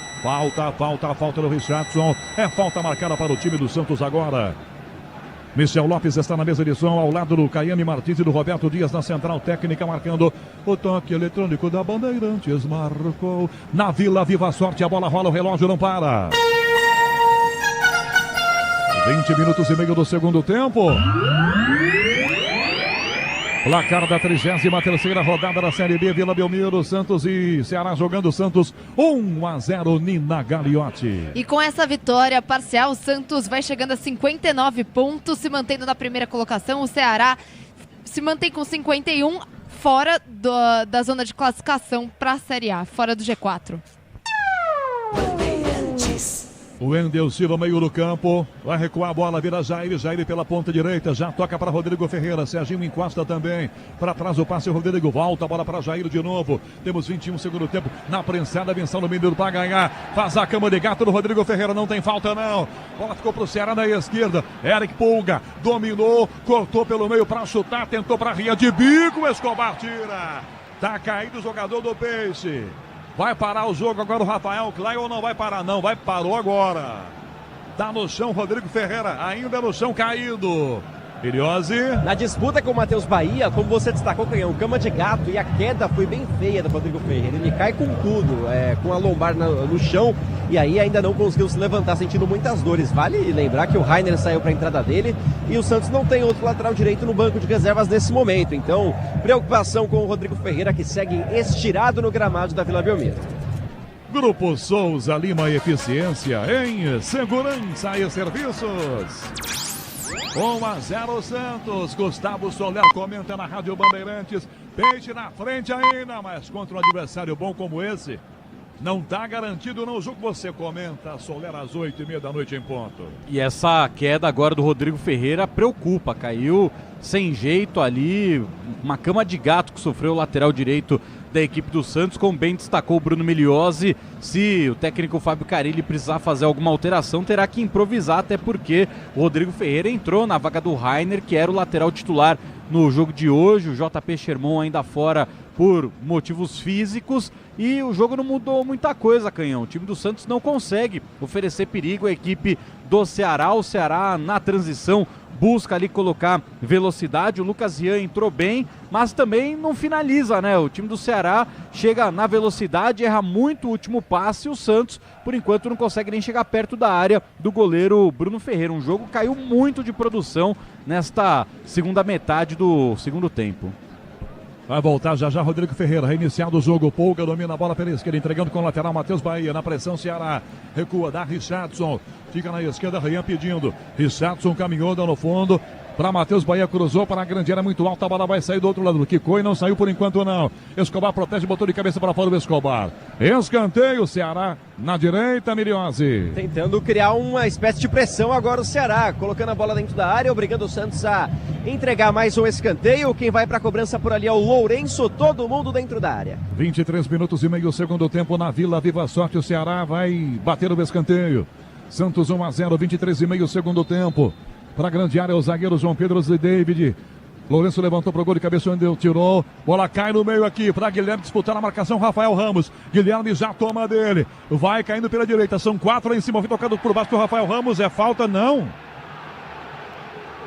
falta do Richardson, é falta marcada para o time do Santos agora. Michel Lopes está na mesa de som, ao lado do Caiane Martins e do Roberto Dias na central técnica, marcando o toque eletrônico da Bandeirantes. Marcou na Vila Viva Sorte, a bola rola, o relógio não para. 20 minutos e meio do segundo tempo. Placar da 33ª rodada da Série B, Vila Belmiro, Santos e Ceará jogando. Santos 1-0, Nina Gagliotti. E com essa vitória parcial, o Santos vai chegando a 59 pontos, se mantendo na primeira colocação. O Ceará se mantém com 51, fora da zona de classificação para a Série A, fora do G4. O Wendel Silva, meio do campo, vai recuar a bola, vira Jair pela ponta direita, já toca para Rodrigo Ferreira, Serginho encosta também, para trás o passe, o Rodrigo volta, a bola para Jair de novo, temos 21 segundo tempo, na prensada, atenção no Mineiro para ganhar, faz a cama de gato do Rodrigo Ferreira, não tem falta não, bola ficou pro Ceará na esquerda, Eric Pulga, dominou, cortou pelo meio para chutar, tentou para Rian de bico, Escobar tira, tá caído o jogador do Peixe. Vai parar o jogo agora o Rafael Klein ou não vai parar? Não, parou agora. Tá no chão Rodrigo Ferreira, ainda no chão caído. Miliose. Na disputa com o Matheus Bahia, como você destacou, Canhão, cama de gato, e a queda foi bem feia do Rodrigo Ferreira. Ele cai com tudo, com a lombar no chão, e aí ainda não conseguiu se levantar, sentindo muitas dores. Vale lembrar que o Rainer saiu para a entrada dele e o Santos não tem outro lateral direito no banco de reservas nesse momento. Então, preocupação com o Rodrigo Ferreira, que segue estirado no gramado da Vila Belmiro. Grupo Souza Lima Eficiência em Segurança e Serviços. 1-0 Santos. Gustavo Soler comenta na Rádio Bandeirantes. Peixe na frente ainda, mas contra um adversário bom como esse, não está garantido não. O jogo você comenta, Soler, às 8h30 da noite em ponto. E essa queda agora do Rodrigo Ferreira preocupa, caiu sem jeito ali, uma cama de gato que sofreu o lateral direito da equipe do Santos, como bem destacou o Bruno Migliozzi. Se o técnico Fábio Carilli precisar fazer alguma alteração, terá que improvisar, até porque o Rodrigo Ferreira entrou na vaga do Rainer, que era o lateral titular no jogo de hoje. O JP Sherman ainda fora por motivos físicos, e o jogo não mudou muita coisa, Canhão. O time do Santos não consegue oferecer perigo à equipe do Ceará. O Ceará na transição busca ali colocar velocidade. O Lucas Rian entrou bem, mas também não finaliza, né? O time do Ceará chega na velocidade, erra muito o último passe, e o Santos, por enquanto, não consegue nem chegar perto da área do goleiro Bruno Ferreira. Um jogo que caiu muito de produção nesta segunda metade do segundo tempo. Vai voltar já Rodrigo Ferreira, reiniciado o jogo. Pulga domina a bola pela esquerda, entregando com o lateral Matheus Bahia. Na pressão Ceará, recua, dá Richardson, fica na esquerda, Rian pedindo. Richardson caminhou, deu no fundo para Matheus Bahia, cruzou para a grande área muito alta, a bola vai sair do outro lado. Quicou e não saiu por enquanto não. Escobar protege, botou de cabeça para fora o Escobar. Escanteio, Ceará na direita, Migliozzi. Tentando criar uma espécie de pressão agora o Ceará, colocando a bola dentro da área, obrigando o Santos a entregar mais um escanteio. Quem vai para a cobrança por ali é o Lourenço, todo mundo dentro da área. 23 minutos e meio, segundo tempo na Vila Viva Sorte. O Ceará vai bater o escanteio. Santos 1-0, 23 e meio, segundo tempo. Para a grande área, o zagueiro João Pedro e David. Lourenço levantou para o gol de cabeça, onde tirou. Bola cai no meio aqui para Guilherme disputar a marcação. Rafael Ramos. Guilherme já toma dele. Vai caindo pela direita. São 4 lá em cima. Tocado por baixo do Rafael Ramos. É falta? Não.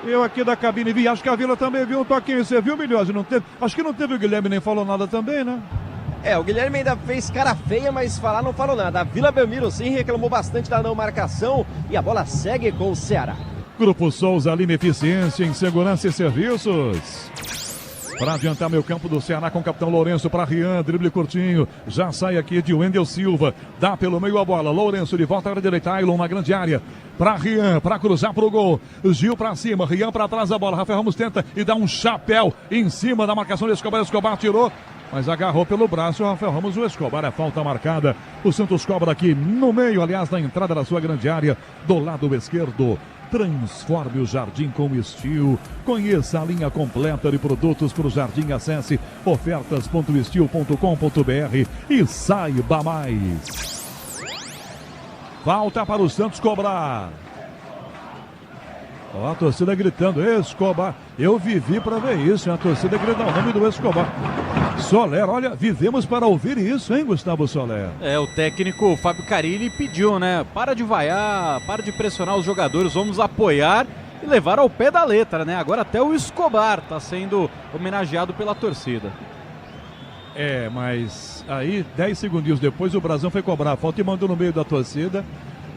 Eu aqui da cabine vi. Acho que a Vila também viu um toquinho. Você viu, Migliozzi? Não teve? Acho que não teve. O Guilherme nem falou nada também, né? O Guilherme ainda fez cara feia, mas falar não falou nada. A Vila Belmiro sim reclamou bastante da não marcação e a bola segue com o Ceará. Grupo Souza Lima Eficiência em Segurança e Serviços. Para adiantar meu campo do Ceará com o capitão Lourenço para Rian, drible curtinho, já sai aqui de Wendel Silva, dá pelo meio a bola, Lourenço de volta à direita, Ailon na grande área, para Rian, para cruzar pro gol, Gil para cima, Rian para trás da bola, Rafael Ramos tenta e dá um chapéu em cima da marcação de Escobar, Escobar tirou, mas agarrou pelo braço o Rafael Ramos, o Escobar, é falta marcada. O Santos cobra aqui no meio, aliás, na entrada da sua grande área, do lado esquerdo. Transforme o jardim com estilo. Conheça a linha completa de produtos para o jardim. Acesse ofertas.estil.com.br e saiba mais. Falta para o Santos cobrar. Ó, a torcida gritando, Escobar. Eu vivi para ver isso, a torcida grita o nome do Escobar. Soler, olha, vivemos para ouvir isso, hein, Gustavo Soler? O técnico Fábio Carilli pediu, né? Para de vaiar, para de pressionar os jogadores, vamos apoiar e levar ao pé da letra, né? Agora até o Escobar está sendo homenageado pela torcida. Mas aí, 10 segundinhos depois, o Brasão foi cobrar a falta e mandou no meio da torcida.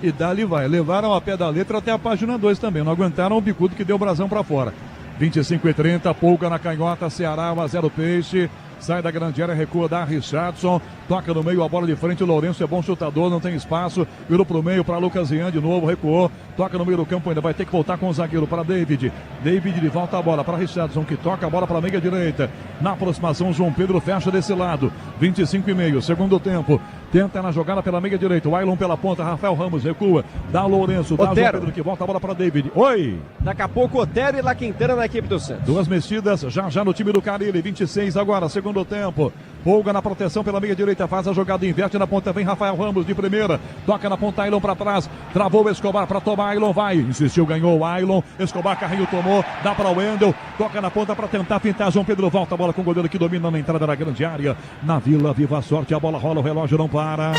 E dali vai. Levaram a pé da letra até a página 2 também. Não aguentaram o bicudo que deu o Brasão para fora. 25:30, Pulga na canhota, Ceará 1-0 Peixe. Sai da grande área, recua da Richardson, toca no meio, a bola de frente, o Lourenço é bom chutador, não tem espaço, virou pro meio para Lucas Ian de novo, recuou, toca no meio do campo, ainda vai ter que voltar com o zagueiro para David de volta a bola para Richardson, que toca a bola para a meia direita, na aproximação João Pedro fecha desse lado, 25:30, segundo tempo, tenta na jogada pela meia direita, o Ailon pela ponta, Rafael Ramos recua, dá o Lourenço, dá o João Pedro que volta a bola para David. Oi! Daqui a pouco Otero e La Quintana na equipe do Santos. Duas mexidas já no time do Carille, 26 agora, segundo tempo. Pulga na proteção pela meia direita, faz a jogada, inverte na ponta, vem Rafael Ramos de primeira, toca na ponta, Ailon para trás, travou o Escobar para tomar, Ailon vai, insistiu, ganhou o Ailon, Escobar, carrinho tomou, dá para o Wendel, toca na ponta para tentar pintar, João Pedro volta a bola com o goleiro que domina na entrada da grande área, na Vila Viva a sorte, a bola rola, o relógio não para.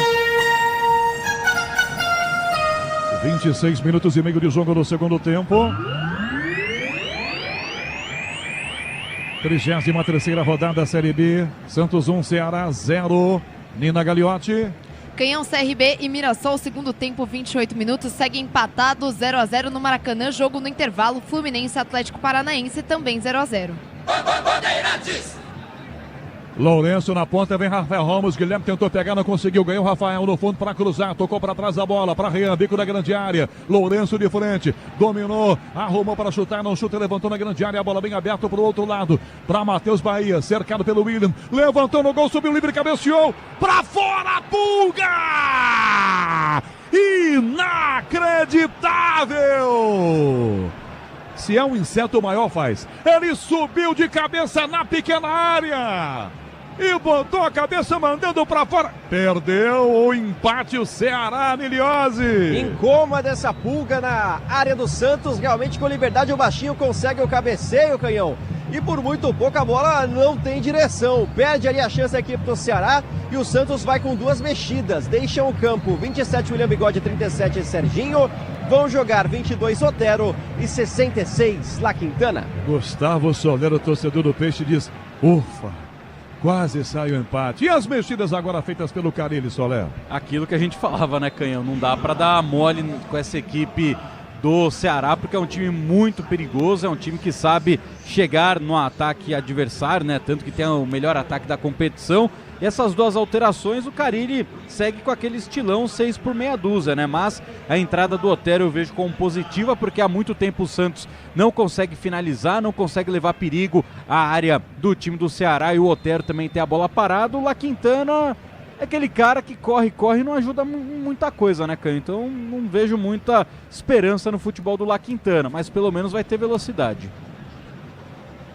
26 minutos e meio de jogo no segundo tempo. 33ª rodada Série B, Santos 1, Ceará 0. Nina Gagliotti. Canhão, CRB e Mirassol, segundo tempo, 28 minutos, segue empatado 0-0 no Maracanã, jogo no intervalo, Fluminense Atlético Paranaense também 0-0. Lourenço na ponta, vem Rafael Ramos, Guilherme tentou pegar, não conseguiu, ganhou Rafael no fundo para cruzar, tocou para trás a bola, para Rian, bico da grande área, Lourenço de frente, dominou, arrumou para chutar, não chuta, levantou na grande área, a bola bem aberta para o outro lado, para Matheus Bahia, cercado pelo William, levantou no gol, subiu livre, cabeceou, para fora, Pulga! Inacreditável! Se é um inseto, o maior faz. Ele subiu de cabeça na pequena área e botou a cabeça mandando pra fora. Perdeu o empate o Ceará, Niliose. Incômoda essa Pulga na área do Santos. Realmente com liberdade o baixinho consegue o cabeceio, Canhão. E por muito pouco a bola não tem direção. Perde ali a chance a equipe do Ceará e o Santos vai com duas mexidas. Deixam o campo 27 William Bigode, 37 Serginho. Vão jogar 22 Otero e 66 La Quintana. Gustavo Soler, o torcedor do Peixe, diz: ufa, quase sai o empate. E as mexidas agora feitas pelo Carille, Soler? Aquilo que a gente falava, né, Canhão? Não dá para dar mole com essa equipe do Ceará, porque é um time muito perigoso, é um time que sabe chegar no ataque adversário, né? Tanto que tem o melhor ataque da competição. E essas duas alterações, o Carille segue com aquele estilão 6 por meia dúzia, né? Mas a entrada do Otero eu vejo como positiva, porque há muito tempo o Santos não consegue finalizar, não consegue levar perigo à área do time do Ceará, e o Otero também tem a bola parada. O La Quintana é aquele cara que corre e não ajuda muita coisa, né, Canho? Então não vejo muita esperança no futebol do La Quintana, mas pelo menos vai ter velocidade.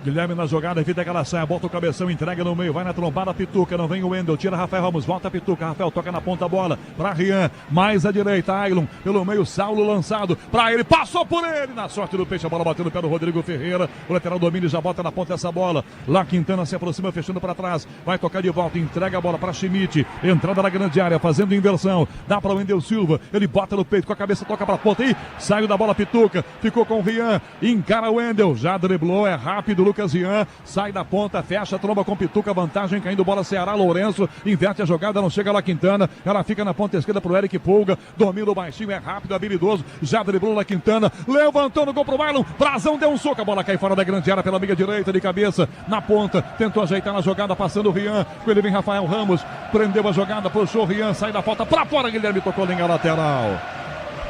Guilherme na jogada, evita que ela saia, bota o cabeção, entrega no meio, vai na trombada, Pituca, não vem o Wendel, tira Rafael Ramos, volta a Pituca, Rafael toca na ponta a bola, pra Rian, mais à direita, Ailon, pelo meio, Saulo lançado, pra ele, passou por ele, na sorte do Peixe, a bola batendo no pé do Rodrigo Ferreira, o lateral domina e já bota na ponta essa bola, La Quintana se aproxima, fechando pra trás, vai tocar de volta, entrega a bola pra Schmidt, entrada na grande área, fazendo inversão, dá pra Wendel Silva, ele bota no peito, com a cabeça, toca pra ponta, e saiu da bola Pituca, ficou com o Rian, encara o Wendel, já driblou, é rápido, Lucas Ian, sai da ponta, fecha, tromba com Pituca, vantagem, caindo bola Ceará, Lourenço, inverte a jogada, não chega lá Quintana, ela fica na ponta esquerda pro Eric Pulga, domina o baixinho, é rápido, habilidoso, já driblou lá Quintana, levantou no gol pro Marlon, Brazão deu um soco, a bola cai fora da grande área pela meia direita, de cabeça, na ponta, tentou ajeitar na jogada, passando o Rian, com ele vem Rafael Ramos, prendeu a jogada, puxou o Rian, sai da falta, pra fora, Guilherme tocou linha lateral,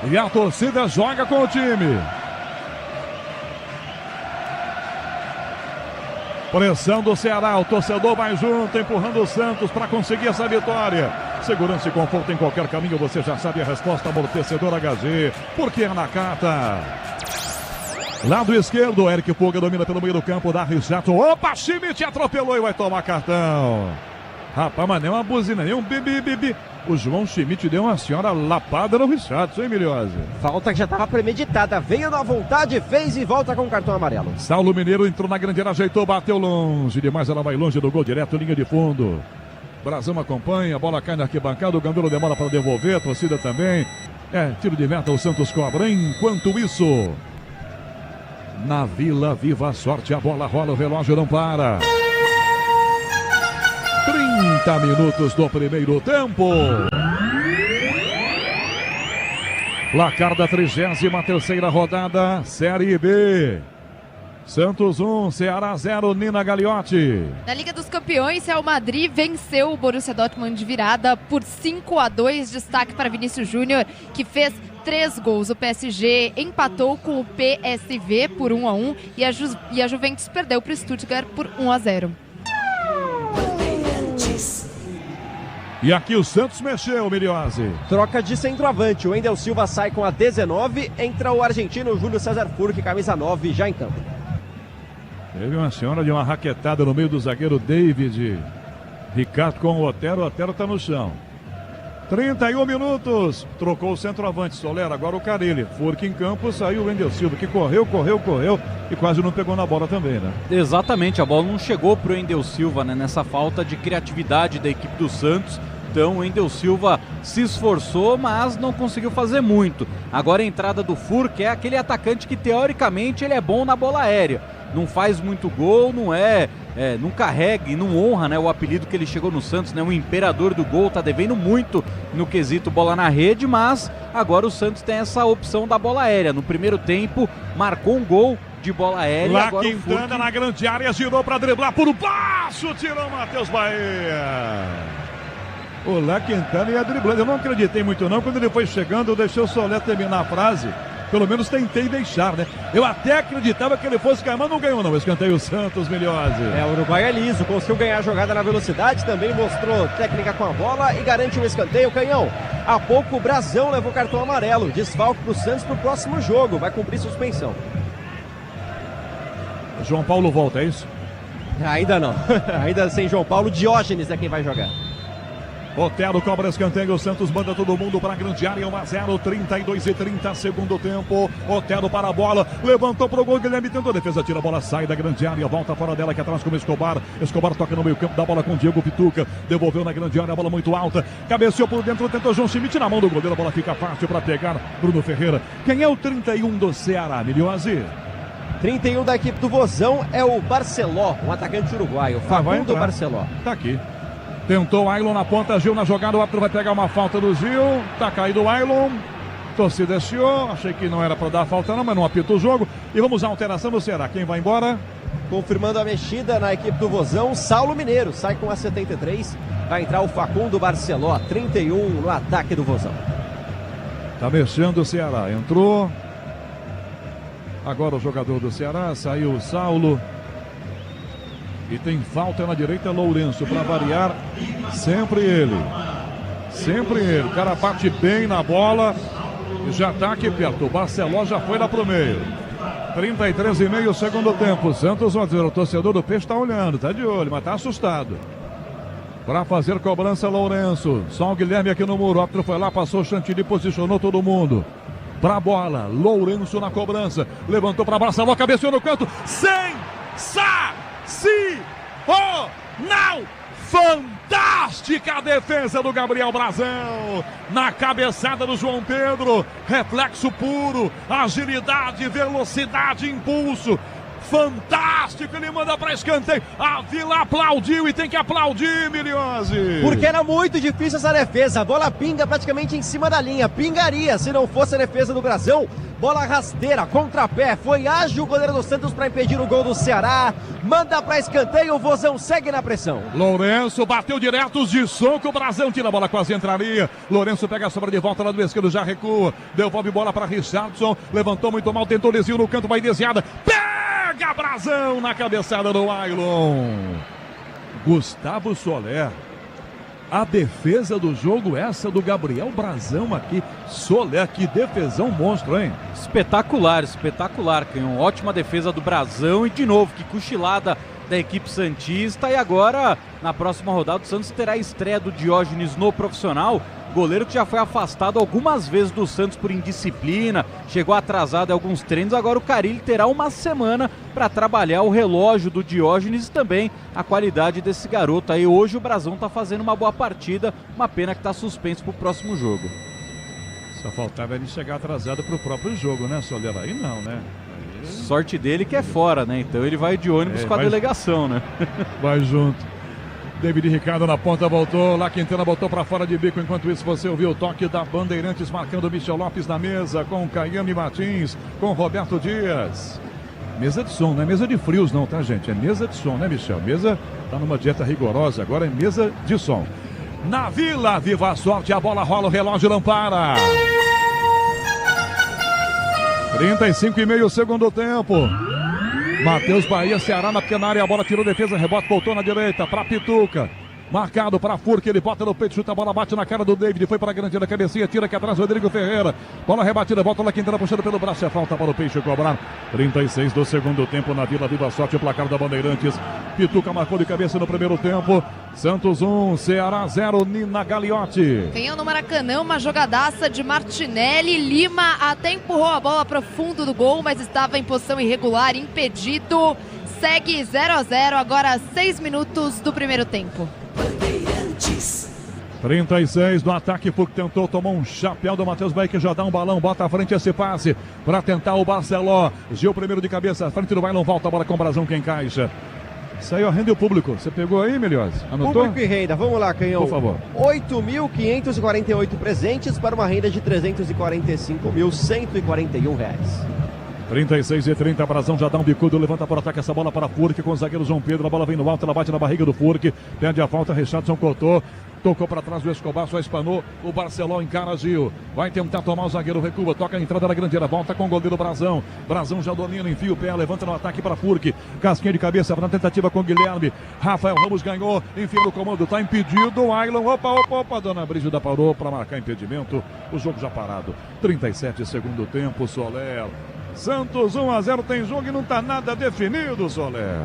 e a torcida joga com o time. Pressão do Ceará, o torcedor vai junto, empurrando o Santos para conseguir essa vitória. Segurança e conforto em qualquer caminho, você já sabe a resposta, amortecedor HG, porque é na Cata. Lado esquerdo, Eric Pulga domina pelo meio do campo, dá Richardson. Opa, Schmidt atropelou e vai tomar cartão. Rapaz, mas nem uma buzina, nem um bibi. O João Schmidt deu uma senhora lapada no Richardson, hein, Miliose? Falta que já estava premeditada, veio na vontade, fez e volta com o cartão amarelo. Saulo Mineiro entrou na grande área, ajeitou, bateu longe demais, ela vai longe do gol direto, linha de fundo. Brazão acompanha, a bola cai na arquibancada, o Gambelo demora para devolver, a torcida também. Tiro de meta, o Santos cobra. Enquanto isso, na Vila Viva a sorte, a bola rola, o relógio não para. 30 minutos do primeiro tempo. Placar da 33ª rodada, Série B. Santos 1, Ceará 0, Nina Gagliotti. Na Liga dos Campeões, Real Madrid venceu o Borussia Dortmund de virada por 5-2. Destaque para Vinícius Júnior, que fez 3 gols. O PSG empatou com o PSV por 1-1 e a Juventus perdeu para o Stuttgart por 1-0. E aqui o Santos mexeu, Miriose. Troca de centroavante. O Wendel Silva sai com a 19. Entra o argentino Júlio César Furque, camisa 9, já em campo. Teve uma senhora de uma raquetada no meio do zagueiro David. Ricardo com o Otero está no chão. 31 minutos. Trocou o centroavante, Soler. Agora o Carille. Furque em campo, saiu o Wendel Silva, que correu e quase não pegou na bola também, né? Exatamente, a bola não chegou pro Wendel Silva, né? Nessa falta de criatividade da equipe do Santos. Então o Wendel Silva se esforçou, mas não conseguiu fazer muito. Agora a entrada do Furque é aquele atacante que teoricamente ele é bom na bola aérea. Não faz muito gol, não carrega e não honra, né, o apelido que ele chegou no Santos, né, o imperador do gol, tá devendo muito no quesito bola na rede, mas agora o Santos tem essa opção da bola aérea. No primeiro tempo marcou um gol de bola aérea. Lá agora Quintana Furque... na grande área, girou para driblar por baixo, tirou Matheus Bahia. O Lá Quintana ia driblando, eu não acreditei muito não, quando ele foi chegando eu deixei o Soler terminar a frase. Pelo menos tentei deixar, né? Eu até acreditava que ele fosse cair, mas não ganhou não. Escanteio Santos, Miliose. O Uruguai é liso, conseguiu ganhar a jogada na velocidade, também mostrou técnica com a bola e garante o escanteio. Canhão, há pouco o Brazão levou cartão amarelo. Desfalque pro Santos pro próximo jogo, vai cumprir suspensão. João Paulo volta, é isso? Ainda não, ainda sem João Paulo. Diógenes é quem vai jogar. Otero cobra escanteio, o Santos manda todo mundo para a grande área, 1-0, 32:30, segundo tempo. Otero para a bola, levantou para o gol, Guilherme tentou a defesa, tira a bola, sai da grande área, volta fora dela, aqui atrás com o Escobar. Escobar toca no meio campo, dá a bola com o Diego Pituca, devolveu na grande área, a bola muito alta, cabeceou por dentro, tentou João Schmidt na mão do goleiro, a bola fica fácil para pegar Bruno Ferreira. Quem é o 31 do Ceará, Miliose? 31 da equipe do Vozão é o Barceló, um atacante uruguaio, Facundo Barceló. Tá aqui. Tentou o Ailon na ponta, Gil na jogada, o árbitro vai pegar uma falta do Gil, tá caído o Ailon, torcida estiou, achei que não era para dar falta não, mas não apita o jogo, e vamos à alteração do Ceará, quem vai embora? Confirmando a mexida na equipe do Vozão, Saulo Mineiro, sai com a 73, vai entrar o Facundo Barceló, 31 no ataque do Vozão. Tá mexendo o Ceará, entrou, agora o jogador do Ceará, saiu o Saulo. E tem falta na direita, Lourenço, para variar, sempre ele. O cara bate bem na bola e já tá aqui perto. O Barceló já foi lá pro meio. 33,5 segundo tempo. Santos, o torcedor do Peixe tá olhando, tá de olho, mas tá assustado. Para fazer cobrança, Lourenço. Só o Guilherme aqui no muro. O árbitro foi lá, passou o Chantilly, posicionou todo mundo. Pra bola, Lourenço na cobrança. Levantou para Barceló, cabeceou no canto. Não! Fantástica a defesa do Gabriel Brazão na cabeçada do João Pedro, reflexo puro, agilidade, velocidade, impulso. Fantástico, ele manda para escanteio. A Vila aplaudiu e tem que aplaudir, Miliose. Porque era muito difícil essa defesa. A bola pinga praticamente em cima da linha. Pingaria se não fosse a defesa do Brazão. Bola rasteira, contrapé. Foi ágil o goleiro do Santos para impedir o gol do Ceará. Manda para escanteio, o Vozão segue na pressão. Lourenço bateu direto de soco. O Brazão tira a bola, quase entraria. Lourenço pega a sobra de volta lá do esquerdo, já recua. Devolve bola para Richardson. Levantou muito mal, tentou desvio no canto, vai desviada. Pega Brazão na cabeçada do Ailon. Gustavo Soler. A defesa do jogo, essa do Gabriel Brazão aqui. Soler, que defesão monstro, hein? Espetacular. Ótima defesa do Brazão e de novo, que cochilada da equipe santista. E agora, na próxima rodada, o Santos terá a estreia do Diógenes no profissional. Goleiro que já foi afastado algumas vezes do Santos por indisciplina, chegou atrasado em alguns treinos. Agora o Carille terá uma semana para trabalhar o relógio do Diógenes e também a qualidade desse garoto aí. Hoje o Brazão está fazendo uma boa partida, uma pena que está suspenso para o próximo jogo. Só faltava ele chegar atrasado para o próprio jogo, né, Soler? Aí não, né? Sorte dele que é fora, né? Então ele vai de ônibus com a delegação, né? Vai junto. David Ricardo na ponta, voltou, lá Quintana botou para fora de bico. Enquanto isso você ouviu o toque da Bandeirantes marcando Michel Lopes na mesa com Caiane Martins, com Roberto Dias. Mesa de som, não é mesa de frios não, tá, gente? É mesa de som, né, Michel? Mesa tá numa dieta rigorosa, agora é mesa de som. Na Vila Viva a Sorte, a bola rola, o relógio não para. 35,5 segundo tempo. Matheus Bahia, Ceará na pequena área, a bola tirou defesa, rebote, voltou na direita, para Pituca. Marcado para Furque, ele bota no peito, chuta a bola, bate na cara do David, foi para a grande da cabecinha, tira aqui atrás, Rodrigo Ferreira. Bola rebatida, volta lá Quintana, puxando pelo braço, é falta para o Peixe cobrar. 36 do segundo tempo na Vila Viva Sorte, o placar da Bandeirantes. Pituca marcou de cabeça no primeiro tempo. Santos 1, Ceará 0, Nina Gagliotti. Canhão no Maracanã, uma jogadaça de Martinelli. Lima até empurrou a bola para o fundo do gol, mas estava em posição irregular, impedido. Segue 0-0, agora 6 minutos do primeiro tempo. 36 do ataque, Furque tentou, tomou um chapéu do Matheus Bahia, que já dá um balão, bota à frente esse passe para tentar o Barceló. Gil primeiro de cabeça, à frente do bailão, volta a bola com o Brasão que encaixa. Saiu a renda e o público. Você pegou aí, Melhores? Anotou? Público e renda, vamos lá, Canhão. Por favor. 8.548 presentes para uma renda de R$345.141. 36-30, Brasão já dá um bicudo, levanta para o ataque essa bola para Furque com o zagueiro João Pedro, a bola vem no alto, ela bate na barriga do Furque, perde a falta, Richardson cortou, tocou para trás o Escobar, só espanou, o Barceló encara Gil, vai tentar tomar o zagueiro, recua, toca a entrada da grandeira, volta com o goleiro Brasão, Brasão já domina, enfia o pé, levanta no ataque para Furque, casquinha de cabeça na tentativa com o Guilherme, Rafael Ramos ganhou, enfia no comando, tá impedido, o Ailon, opa, Dona Brígida parou para marcar impedimento, o jogo já parado, 37 segundo tempo, Soler. Santos 1-0, tem jogo e não está nada definido, Soler.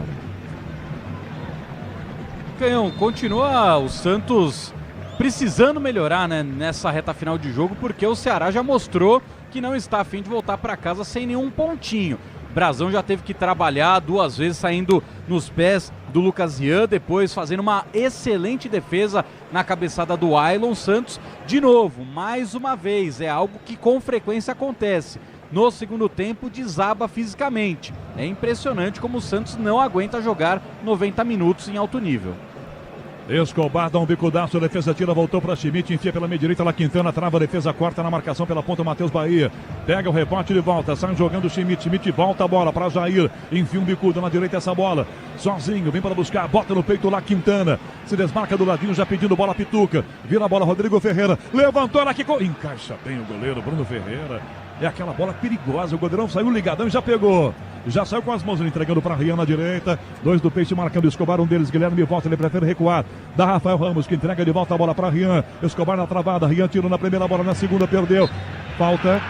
Canhão, continua o Santos precisando melhorar, né, nessa reta final de jogo, porque o Ceará já mostrou que não está a fim de voltar para casa sem nenhum pontinho. Brasão já teve que trabalhar 2 vezes saindo nos pés do Lucas Ian, depois fazendo uma excelente defesa na cabeçada do Ailon. Santos, de novo, mais uma vez, é algo que com frequência acontece. No segundo tempo, desaba fisicamente. É impressionante como o Santos não aguenta jogar 90 minutos em alto nível. Escobar dá um bicudaço, a defesa tira, voltou para Schmidt, enfia pela meia direita, lá Quintana, trava a defesa, corta na marcação pela ponta, Matheus Bahia. Pega o rebote de volta, sai jogando Schmidt, volta a bola para Jair, enfia um bicudo na direita essa bola, sozinho, vem para buscar, bota no peito lá Quintana, se desmarca do ladinho, já pedindo bola Pituca, vira a bola Rodrigo Ferreira, levantou ela aqui, encaixa bem o goleiro Bruno Ferreira. É aquela bola perigosa, o goleirão saiu ligadão e já pegou. Já saiu com as mãos entregando para Rian na direita. 2 do Peixe marcando Escobar, um deles Guilherme volta, ele prefere recuar. Da Rafael Ramos que entrega de volta a bola para Rian. Escobar na travada, Rian tirou na primeira bola, na segunda perdeu. Falta.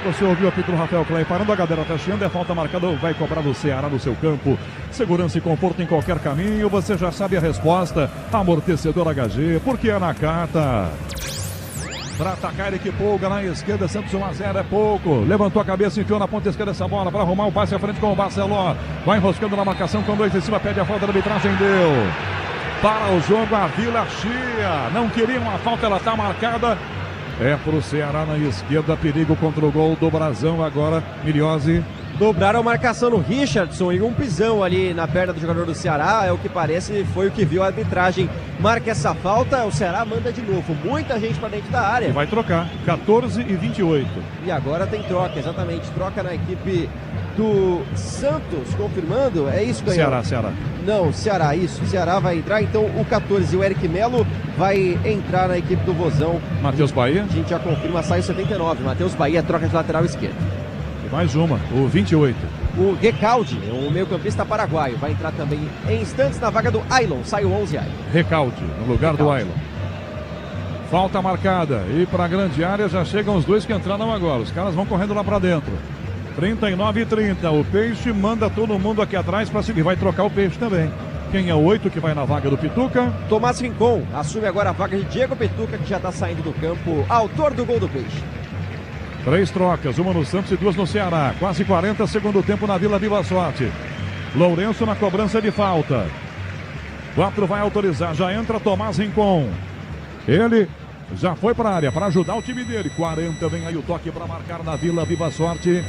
Você ouviu aqui pro Rafael Clay parando a galera, tá chiando, é falta marcada, vai cobrar do Ceará no seu campo. Segurança e conforto em qualquer caminho, você já sabe a resposta. Amortecedor HG, porque é na Cata. Para atacar, ele que polga na esquerda, Santos 1-0 é pouco. Levantou a cabeça, enfiou na ponta esquerda essa bola para arrumar o passe à frente com o Barceló. Vai enroscando na marcação com 2 em cima, pede a falta da arbitragem, deu. Para o jogo, a Vila Chia. Não queria uma falta, ela está marcada. É pro Ceará na esquerda, perigo contra o gol do Brasão agora, Miliose. Dobraram a marcação no Richardson e um pisão ali na perna do jogador do Ceará, é o que parece, foi o que viu a arbitragem. Marca essa falta, o Ceará manda de novo, muita gente para dentro da área. E vai trocar, 14-28. E agora tem troca, exatamente, troca na equipe do Santos, confirmando, é isso, Canhão? Ceará. Não, Ceará, isso, Ceará vai entrar, então o 14, o Eric Melo, vai entrar na equipe do Vozão. Matheus Bahia. A gente já confirma, sai o 79, Matheus Bahia, troca de lateral esquerdo. E mais uma, o 28. O Recalde, o meio-campista paraguaio, vai entrar também em instantes na vaga do Ailon, sai o 11 Ailon. Recalde, no lugar do Ailon. Falta marcada, e para a grande área já chegam os 2 que entraram agora, os caras vão correndo lá para dentro. 39-30, o Peixe manda todo mundo aqui atrás para seguir, vai trocar o Peixe também. Quem é o 8 que vai na vaga do Pituca? Tomás Rincon assume agora a vaga de Diego Pituca, que já está saindo do campo, autor do gol do Peixe. 3 trocas, uma no Santos e 2 no Ceará. Quase 40 segundo tempo na Vila Viva Sorte. Lourenço na cobrança de falta. 4 vai autorizar, já entra Tomás Rincon. Ele já foi para a área para ajudar o time dele. 40, vem aí o toque para marcar na Vila Viva Sorte.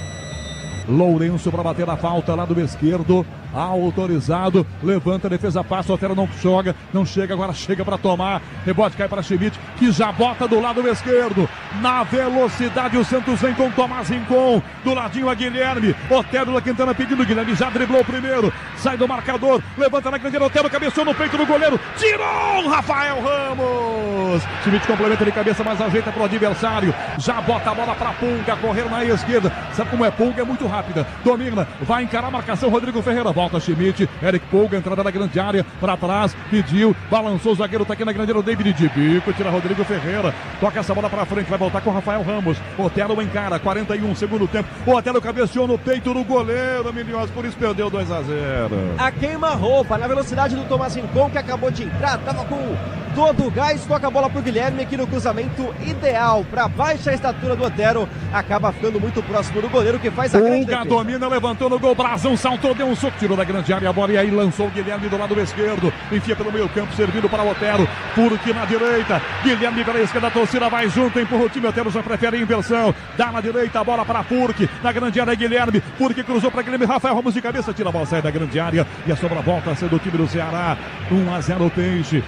Lourenço para bater a falta lá do esquerdo. autorizado, levanta a defesa, passa, o Otero não joga, não chega, agora chega para tomar, rebote cai para Schmidt, que já bota do lado esquerdo, na velocidade o Santos vem com Tomás Rincon, do ladinho a Guilherme, Otero da Quintana pedindo, Guilherme já driblou primeiro, sai do marcador, levanta na grande área, Otero cabeceou no peito do goleiro, tirou Rafael Ramos, Schmidt complementa de cabeça, mas ajeita para o adversário, já bota a bola para Pulga, correr na esquerda, sabe como é Pulga? É muito rápida, domina, vai encarar a marcação, Rodrigo Ferreira, volta Schmidt, Eric Pulga, entrada na grande área, para trás, pediu, balançou o zagueiro, tá aqui na grande área, o David de bico, tira Rodrigo Ferreira, toca essa bola para frente, vai voltar com o Rafael Ramos, Otero encara, 41, segundo tempo, Otero cabeceou no peito do goleiro, Milhões, por isso perdeu 2-0. A queima-roupa, na velocidade do Tomás Rincon, que acabou de entrar, tava com todo o gás, toca a bola pro Guilherme aqui no cruzamento ideal para baixa estatura do Otero, acaba ficando muito próximo do goleiro que faz a grande defesa. Domina, levantou no gol, Brazão saltou, deu um soco, tirou da grande área a bola e aí lançou o Guilherme do lado esquerdo, enfia pelo meio campo, servindo para o Otero, Furque na direita, Guilherme pela esquerda, a torcida vai junto, empurra o time, Otero já prefere a inversão, dá na direita, a bola para Furque, na grande área Guilherme, Furque cruzou para Guilherme, Rafael Ramos de cabeça, tira a bola, sai da grande área e a sobra volta a ser do time do Ceará, 1-0 Peixe.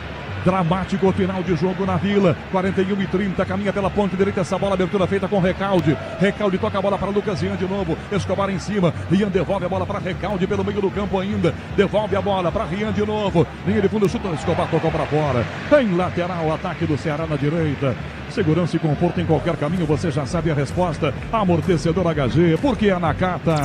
Dramático final de jogo na Vila, 41-30, caminha pela ponta direita, essa bola, abertura feita com Recalde, Recalde toca a bola para Lucas Rian de novo, Escobar em cima, Rian devolve a bola para Recalde pelo meio do campo ainda, devolve a bola para Rian de novo, linha de fundo, chuta, Escobar tocou para fora, em lateral, ataque do Ceará na direita, segurança e conforto em qualquer caminho, você já sabe a resposta, amortecedor HG, porque é Nakata.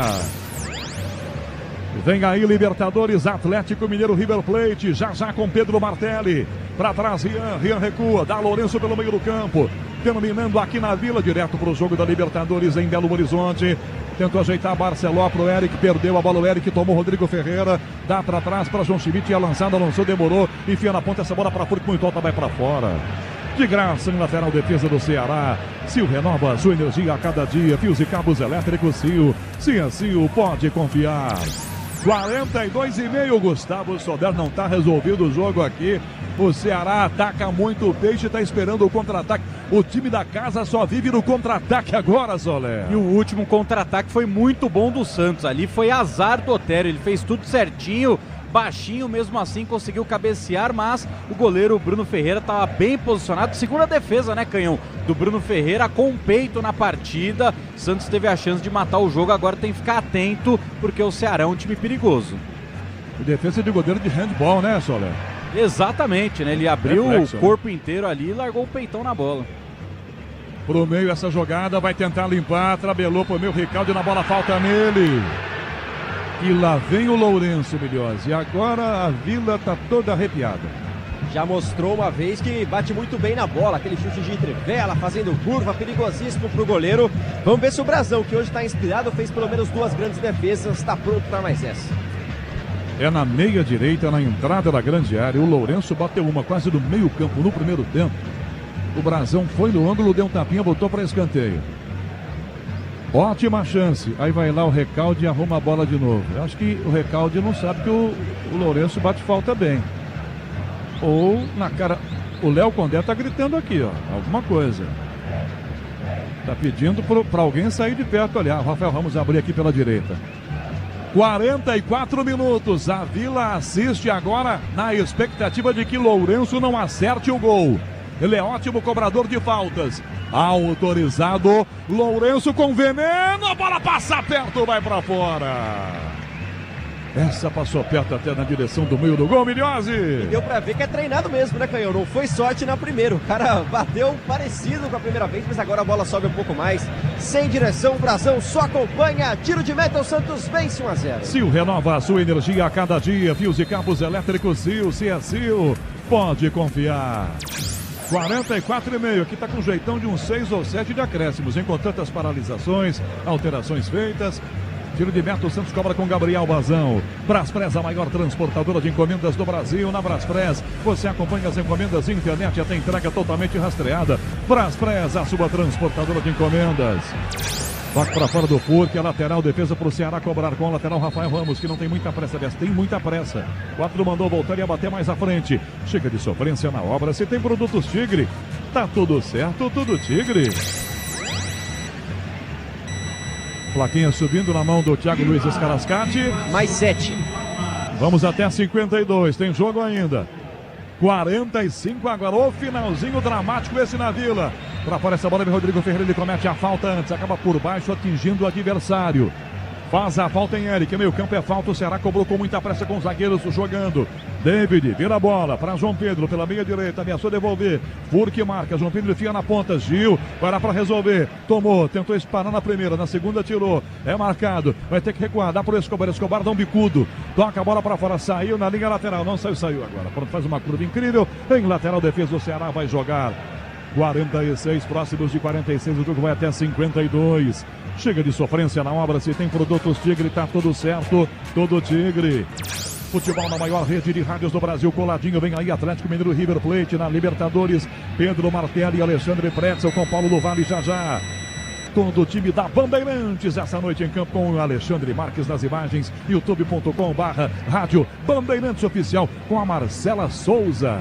Vem aí Libertadores, Atlético Mineiro, River Plate, já com Pedro Martelli, para trás Rian recua, dá Lourenço pelo meio do campo, terminando aqui na Vila, direto para o jogo da Libertadores em Belo Horizonte, tentou ajeitar Barceló para o Eric, perdeu a bola, o Eric tomou Rodrigo Ferreira, dá para trás para João Schmidt, e a lançada, lançou, demorou, enfia na ponta essa bola para Furque, muito alta, vai para fora. De graça em lateral, defesa do Ceará. Sil renova a sua energia a cada dia, fios e cabos elétricos Sil, se é Sil, pode confiar. 42,5, Gustavo Soler, não está resolvido o jogo aqui. O Ceará ataca muito o Peixe, está esperando o contra-ataque. O time da casa só vive no contra-ataque agora, Soler. E o último contra-ataque foi muito bom do Santos. Ali foi azar do Otero, ele fez tudo certinho, baixinho, mesmo assim conseguiu cabecear, mas o goleiro Bruno Ferreira estava bem posicionado. Segunda defesa, né, Canhão? Do Bruno Ferreira com peito na partida. Santos teve a chance de matar o jogo, agora tem que ficar atento, porque o Ceará é um time perigoso. E defesa de goleiro de handball, né, Soler? Exatamente, né? Ele abriu o corpo inteiro ali e largou o peitão na bola. Pro meio essa jogada, vai tentar limpar, trabelou pro meio, Ricaldi na bola, falta nele. E lá vem o Lourenço, Milhões. E agora a Vila tá toda arrepiada. Já mostrou uma vez que bate muito bem na bola. Aquele chute de trivela, fazendo curva, perigosíssimo pro goleiro. Vamos ver se o Brazão, que hoje está inspirado, fez pelo menos 2 grandes defesas. Está pronto para mais essa. É na meia direita, na entrada da grande área. O Lourenço bateu uma quase do meio campo no primeiro tempo. O Brazão foi no ângulo, deu um tapinha, botou para escanteio. Ótima chance. Aí vai lá o Recalde e arruma a bola de novo. Eu acho que o Recalde não sabe que o Lourenço bate falta bem. Ou na cara... O Léo Condé tá gritando aqui, ó. Alguma coisa. Tá pedindo para alguém sair de perto, olhar. O Rafael Ramos abriu aqui pela direita. 44 minutos. A Vila assiste agora na expectativa de que Lourenço não acerte o gol. Ele é ótimo cobrador de faltas. Autorizado. Lourenço com veneno. A bola passa perto, vai pra fora. Essa passou perto até na direção do meio do gol, Milhões. E deu pra ver que é treinado mesmo, né, Canhão? Não foi sorte na primeira. O cara bateu parecido com a primeira vez, mas agora a bola sobe um pouco mais. Sem direção, o Brazão só acompanha. Tiro de meta, o Santos vence 1-0. Sil renova a sua energia a cada dia. Fios e cabos elétricos Sil, se é Sil, pode confiar. 44,5, aqui está com jeitão de uns 6 ou 7 de acréscimos, hein? Com tantas paralisações, alterações feitas. Tiro de meta, o Santos cobra com Gabriel Bazão. Braspress, a maior transportadora de encomendas do Brasil. Na Braspress, você acompanha as encomendas internet até entrega totalmente rastreada. Braspress, a sua transportadora de encomendas. Toque para fora do Furque, a lateral, defesa para o Ceará cobrar com o lateral Rafael Ramos, que não tem muita pressa, aliás, tem muita pressa. 4 mandou voltar e a bater mais à frente. Chega de sofrência na obra, se tem produtos Tigre, tá tudo certo, tudo Tigre. Plaquinha subindo na mão do Thiago Luiz Escarascati. Mais 7. Vamos até 52, tem jogo ainda. 45 agora, o finalzinho dramático esse na Vila. Pra fora essa bola, Rodrigo Ferreira, ele comete a falta antes, acaba por baixo atingindo o adversário. Faz a falta em Eric, meio campo é falta, o Ceará cobrou com muita pressa com os zagueiros jogando. David vira a bola para João Pedro pela meia direita, ameaçou devolver. Furque marca, João Pedro enfia na ponta, Gil vai lá para resolver. Tomou, tentou esparar na primeira, na segunda tirou. É marcado, vai ter que recuar, dá pro Escobar, Escobar dá um bicudo. Toca a bola para fora, saiu na linha lateral, não saiu agora. Pronto, faz uma curva incrível, em lateral defesa do Ceará vai jogar. 46, próximos de 46, o jogo vai até 52. Chega de sofrência na obra, se tem produtos Tigre, tá tudo certo, todo Tigre. Futebol na maior rede de rádios do Brasil, coladinho, vem aí Atlético Mineiro, River Plate na Libertadores, Pedro Martelli e Alexandre Pretzel com Paulo do Vale já. Todo o time da Bandeirantes essa noite em campo com o Alexandre Marques nas imagens, youtube.com/rádio Bandeirantes Oficial com a Marcela Souza.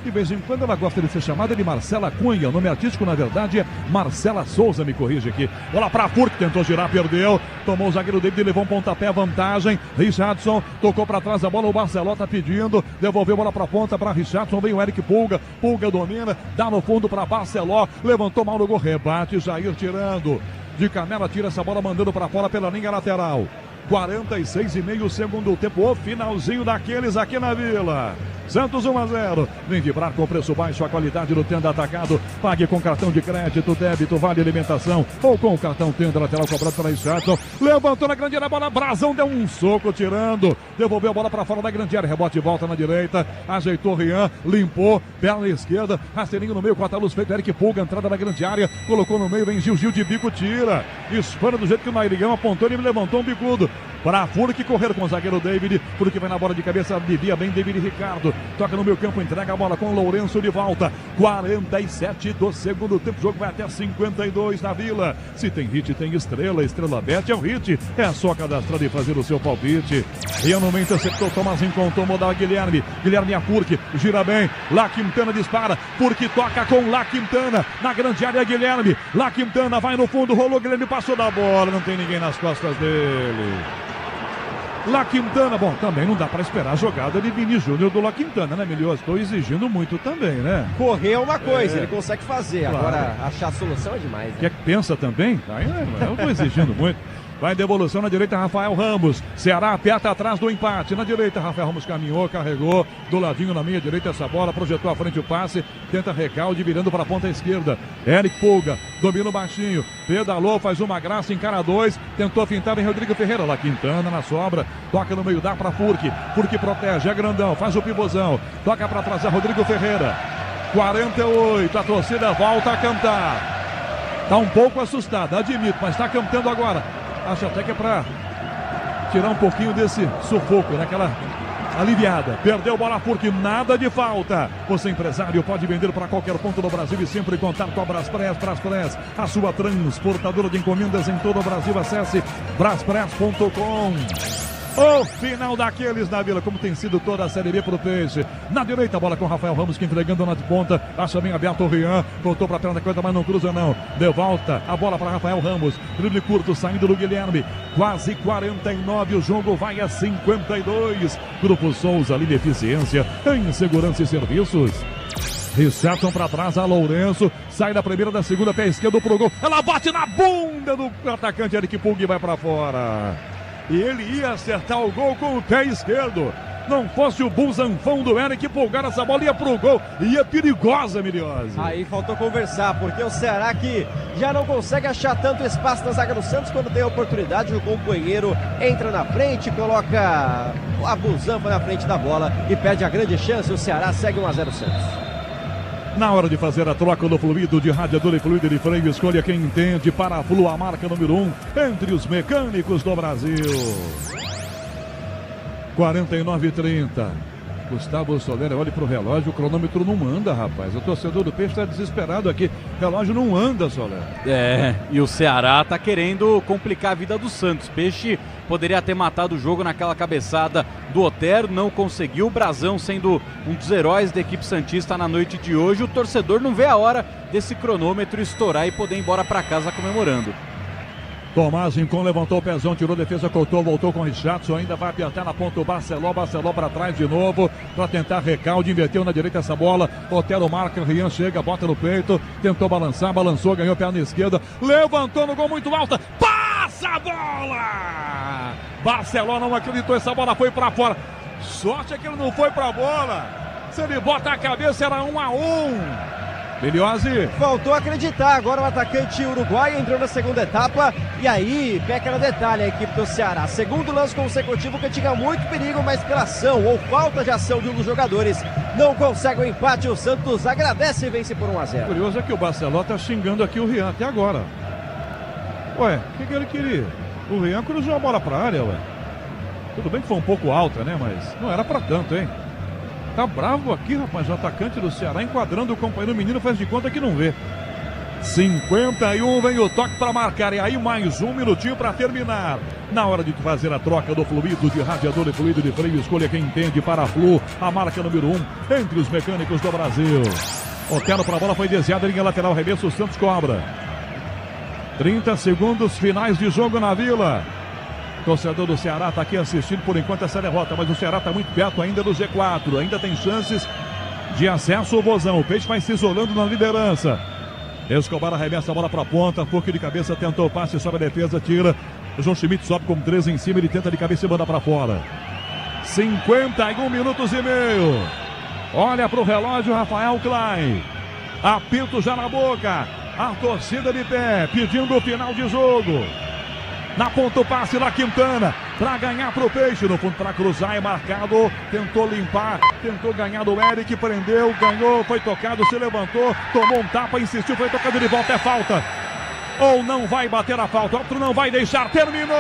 De vez em quando ela gosta de ser chamada de Marcela Cunha. O nome artístico, na verdade, é Marcela Souza, me corrige aqui. Bola para Furque, tentou girar, perdeu. Tomou o zagueiro dele, levou um pontapé, vantagem. Richardson tocou para trás a bola, o Barceló tá pedindo. Devolveu a bola para ponta para Richardson, vem o Eric Pulga. Pulga domina, dá no fundo para Barceló. Levantou mal no gol, rebate, Jair tirando. De canela, tira essa bola, mandando para fora pela linha lateral. 46,5 segundo tempo, o finalzinho daqueles aqui na Vila. Santos 1-0. Vem vibrar com preço baixo, a qualidade do Tenda Atacado. Pague com cartão de crédito, débito, vale alimentação ou com o cartão Tenda lateral cobrado pela Richardson. Levantou na grande área, a bola, Brazão deu um soco tirando. Devolveu a bola para fora da grande área, rebote volta na direita. Ajeitou Rian, limpou, perna esquerda, rasteirinho no meio, corta a luz feito, Eric Pulga, entrada na grande área, colocou no meio, vem Gil de bico, tira. Espana do jeito que o Nairigão apontou, ele levantou um bicudo. Para Furque correr com o zagueiro David. Furque vai na bola de cabeça, devia bem David Ricardo. Toca no meio campo, entrega a bola com o Lourenço de volta. 47 do segundo tempo, o jogo vai até 52 na Vila. Se tem hit, tem estrela. Estrela Bet é o hit. É só cadastrar e fazer o seu palpite. Rian no meio, interceptou, Tomazinho contou, modal Guilherme. Guilherme a Furque, gira bem. Lá Quintana dispara. Furque toca com Lá Quintana. Na grande área, Guilherme. Lá Quintana vai no fundo, rolou, Guilherme passou da bola. Não tem ninguém nas costas dele. Lá Quintana, bom, também não dá para esperar a jogada de Vini Júnior do Lá Quintana, né, Milioso? Estou exigindo muito também, né? Correr é uma coisa, ele consegue fazer, claro. Agora achar a solução é demais. Né? Quer que pensa também? Eu estou exigindo muito. Vai devolução na direita, Rafael Ramos. Ceará aperta atrás do empate. Na direita, Rafael Ramos caminhou, carregou. Do ladinho na meia direita essa bola. Projetou à frente o passe. Tenta recalde, virando para a ponta esquerda. Eric Pulga, domina o baixinho. Pedalou, faz uma graça, encara dois. Tentou fintar em Rodrigo Ferreira. Lá Quintana na sobra. Toca no meio, dá para Furque. Furque protege, é grandão, faz o pivôzão. Toca para trás, é Rodrigo Ferreira. 48, a torcida volta a cantar. Tá um pouco assustada, admito, mas está cantando agora. Acho até que é para tirar um pouquinho desse sufoco, naquela aliviada. Perdeu bola porque nada de falta. Você, empresário, pode vender para qualquer ponto do Brasil e sempre contar com a Braspress. Braspress, a sua transportadora de encomendas em todo o Brasil. Acesse braspress.com. O final daqueles na Vila, como tem sido toda a Série B pro Peixe. Na direita, a bola com o Rafael Ramos, que entregando na ponta. Acha bem aberto o Rian. Voltou pra perna da coisa, mas não cruza não. De volta, a bola para Rafael Ramos. Drible curto, saindo do Guilherme. Quase 49, o jogo vai a 52. Grupo Souza, ali de eficiência em segurança e serviços. Richardson para trás, a Lourenço. Sai da primeira, da segunda, pé esquerdo pro gol. Ela bate na bunda do atacante Eric Pulga e vai para fora. E ele ia acertar o gol com o pé esquerdo. Não fosse o busanfão do Eric Pulgar, essa bola ia pro gol. E é perigosa, Milioso. Aí faltou conversar, porque o Ceará que já não consegue achar tanto espaço na zaga do Santos. Quando tem a oportunidade, o companheiro entra na frente, coloca a busanfa na frente da bola e perde a grande chance. O Ceará segue 1-0 Santos. Na hora de fazer a troca do fluido de radiador e fluido de freio, escolha quem entende. Paraflu, a marca número 1 entre os mecânicos do Brasil. 49:30. Gustavo Soler, olhe pro relógio, o cronômetro não anda, rapaz. O torcedor do Peixe está desesperado aqui. O relógio não anda, Soler. E o Ceará tá querendo complicar a vida do Santos. Peixe poderia ter matado o jogo naquela cabeçada do Otero, não conseguiu. O Brazão sendo um dos heróis da equipe santista na noite de hoje. O torcedor não vê a hora desse cronômetro estourar e poder ir embora para casa comemorando. Tomás Rincon levantou o pezão, tirou defesa, cortou, voltou com o Richardson, ainda vai apertar na ponta o Barceló para trás de novo, para tentar recalde, inverteu na direita essa bola, Otero marca, Rian chega, bota no peito, tentou balançar, balançou, ganhou perna esquerda, levantou no gol muito alta, passa a bola! Barceló não acreditou, essa bola foi para fora, sorte é que ele não foi para a bola, se ele bota a cabeça era 1-1. Miliose. Faltou acreditar, agora o atacante uruguaio entrou na segunda etapa e aí peca no detalhe a equipe do Ceará. Segundo lance consecutivo que tinha muito perigo, mas pela ação ou falta de ação de um dos jogadores não consegue o empate. O Santos agradece e vence por 1-0. Curioso é que o Barceló tá xingando aqui o Rian até agora. Ué, o que ele queria? O Rian cruzou a bola pra área, ué. Tudo bem que foi um pouco alta, né? Mas não era pra tanto, hein? Tá bravo aqui, rapaz, o atacante do Ceará enquadrando o companheiro menino, faz de conta que não vê. 51, vem o toque para marcar, e aí mais um minutinho para terminar. Na hora de fazer a troca do fluido de radiador e fluido de freio, escolha quem entende para a Flu, a marca número 1 entre os mecânicos do Brasil. Otero para a bola, foi desviada, linha lateral, arremesso, o Santos cobra. 30 segundos finais de jogo na Vila. Torcedor do Ceará está aqui assistindo por enquanto essa derrota, mas o Ceará está muito perto ainda do G4, ainda tem chances de acesso ao Vozão. O Peixe vai se isolando na liderança. Escobar arremessa a bola para a ponta, Furque de cabeça, tentou o passe, sobe a defesa, tira. O João Schmidt sobe com 13 em cima, ele tenta de cabeça e manda para fora. 51 minutos e meio. Olha para o relógio, Rafael Klein. Apito já na boca. A torcida de pé, pedindo o final de jogo. Na ponta o passe da Quintana, para ganhar pro Peixe, no fundo para cruzar, é marcado, tentou limpar, tentou ganhar do Eric, prendeu, ganhou, foi tocado, se levantou, tomou um tapa, insistiu, foi tocado de volta, é falta. Ou não vai bater a falta, outro não vai deixar, terminou!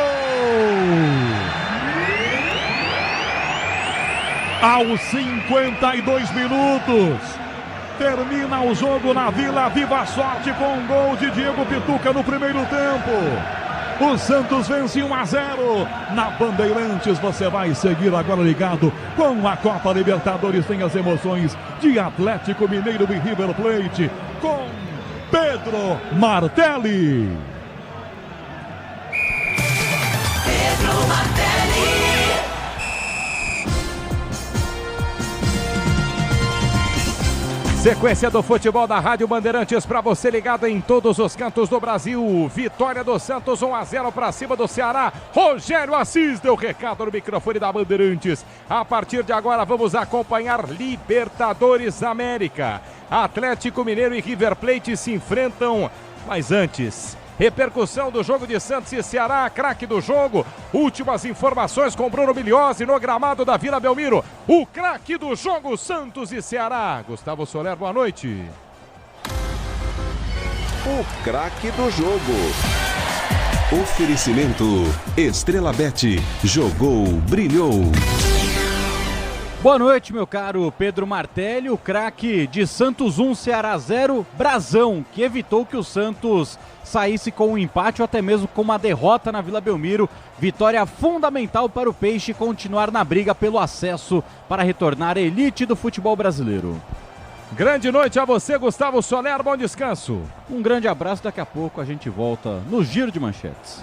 Aos 52 minutos, termina o jogo na Vila, viva a sorte com um gol de Diego Pituca no primeiro tempo. O Santos vence 1-0 na Bandeirantes. Você vai seguir agora ligado com a Copa Libertadores. Tem as emoções de Atlético Mineiro e River Plate com Pedro Martelli. Pedro Martelli. Sequência do futebol da Rádio Bandeirantes para você ligado em todos os cantos do Brasil. Vitória do Santos 1-0 para cima do Ceará. Rogério Assis deu recado no microfone da Bandeirantes. A partir de agora vamos acompanhar Libertadores América. Atlético Mineiro e River Plate se enfrentam, mas antes, repercussão do jogo de Santos e Ceará, craque do jogo. Últimas informações com Bruno Miliose no gramado da Vila Belmiro. O craque do jogo, Santos e Ceará. Gustavo Soler, boa noite. O craque do jogo. Oferecimento Estrela Bet. Jogou, brilhou. Boa noite, meu caro Pedro Martelli, o craque de Santos 1, Ceará 0, Brazão, que evitou que o Santos saísse com um empate ou até mesmo com uma derrota na Vila Belmiro. Vitória fundamental para o Peixe continuar na briga pelo acesso para retornar à elite do futebol brasileiro. Grande noite a você, Gustavo Soler, bom descanso. Um grande abraço, daqui a pouco a gente volta no Giro de Manchetes.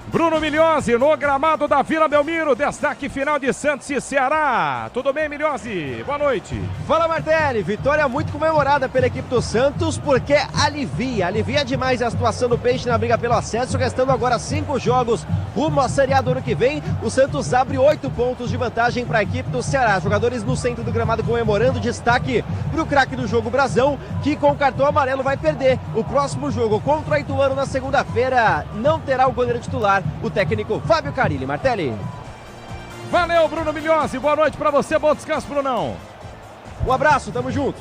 Bruno Miliose no gramado da Vila Belmiro, destaque final de Santos e Ceará. Tudo bem, Miliose? Boa noite. Fala, Martelli. Vitória muito comemorada pela equipe do Santos, porque alivia demais a situação do Peixe na briga pelo acesso, restando agora 5 jogos rumo à Série A do ano que vem. O Santos abre 8 pontos de vantagem para a equipe do Ceará. Jogadores no centro do gramado comemorando, destaque para o craque do jogo, Brazão, que com o cartão amarelo vai perder o próximo jogo contra o Ituano na segunda-feira. Não terá o goleiro titular, o técnico Fábio Carilli. Martelli. Valeu, Bruno Miliose. Boa noite pra você, bom descanso, Brunão. Um abraço, tamo junto.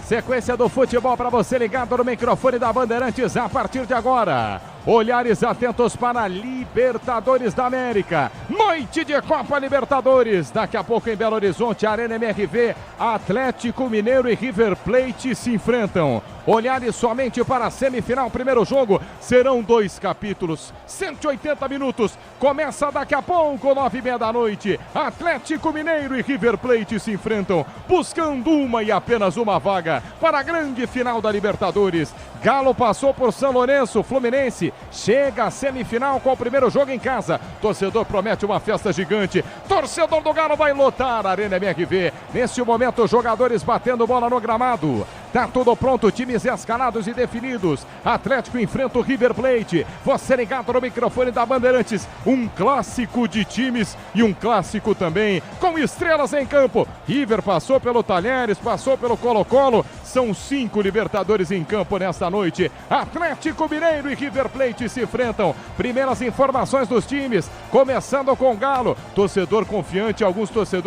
Sequência do futebol para você ligado no microfone da Bandeirantes a partir de agora. Olhares atentos para Libertadores da América. Noite de Copa Libertadores. Daqui a pouco em Belo Horizonte, Arena MRV, Atlético Mineiro e River Plate se enfrentam. olhares somente para a semifinal. Primeiro jogo serão 2 capítulos, 180 minutos. Começa daqui a pouco, 9h30 da noite. Atlético Mineiro e River Plate se enfrentam, buscando uma e apenas uma vaga para a grande final da Libertadores. Galo passou por São Lourenço, Fluminense chega à semifinal com o primeiro jogo em casa. Torcedor promete uma festa gigante. Torcedor do Galo vai lotar a Arena MRV. Neste momento, jogadores batendo bola no gramado. Tá tudo pronto, times escalados e definidos. Atlético enfrenta o River Plate. Você ligado no microfone da Bandeirantes. Um clássico de times e um clássico também com estrelas em campo. River passou pelo Talheres, passou pelo Colo-Colo. São 5 Libertadores em campo nesta noite. Atlético Mineiro e River Plate se enfrentam. Primeiras informações dos times, começando com o Galo. Torcedor confiante, alguns torcedores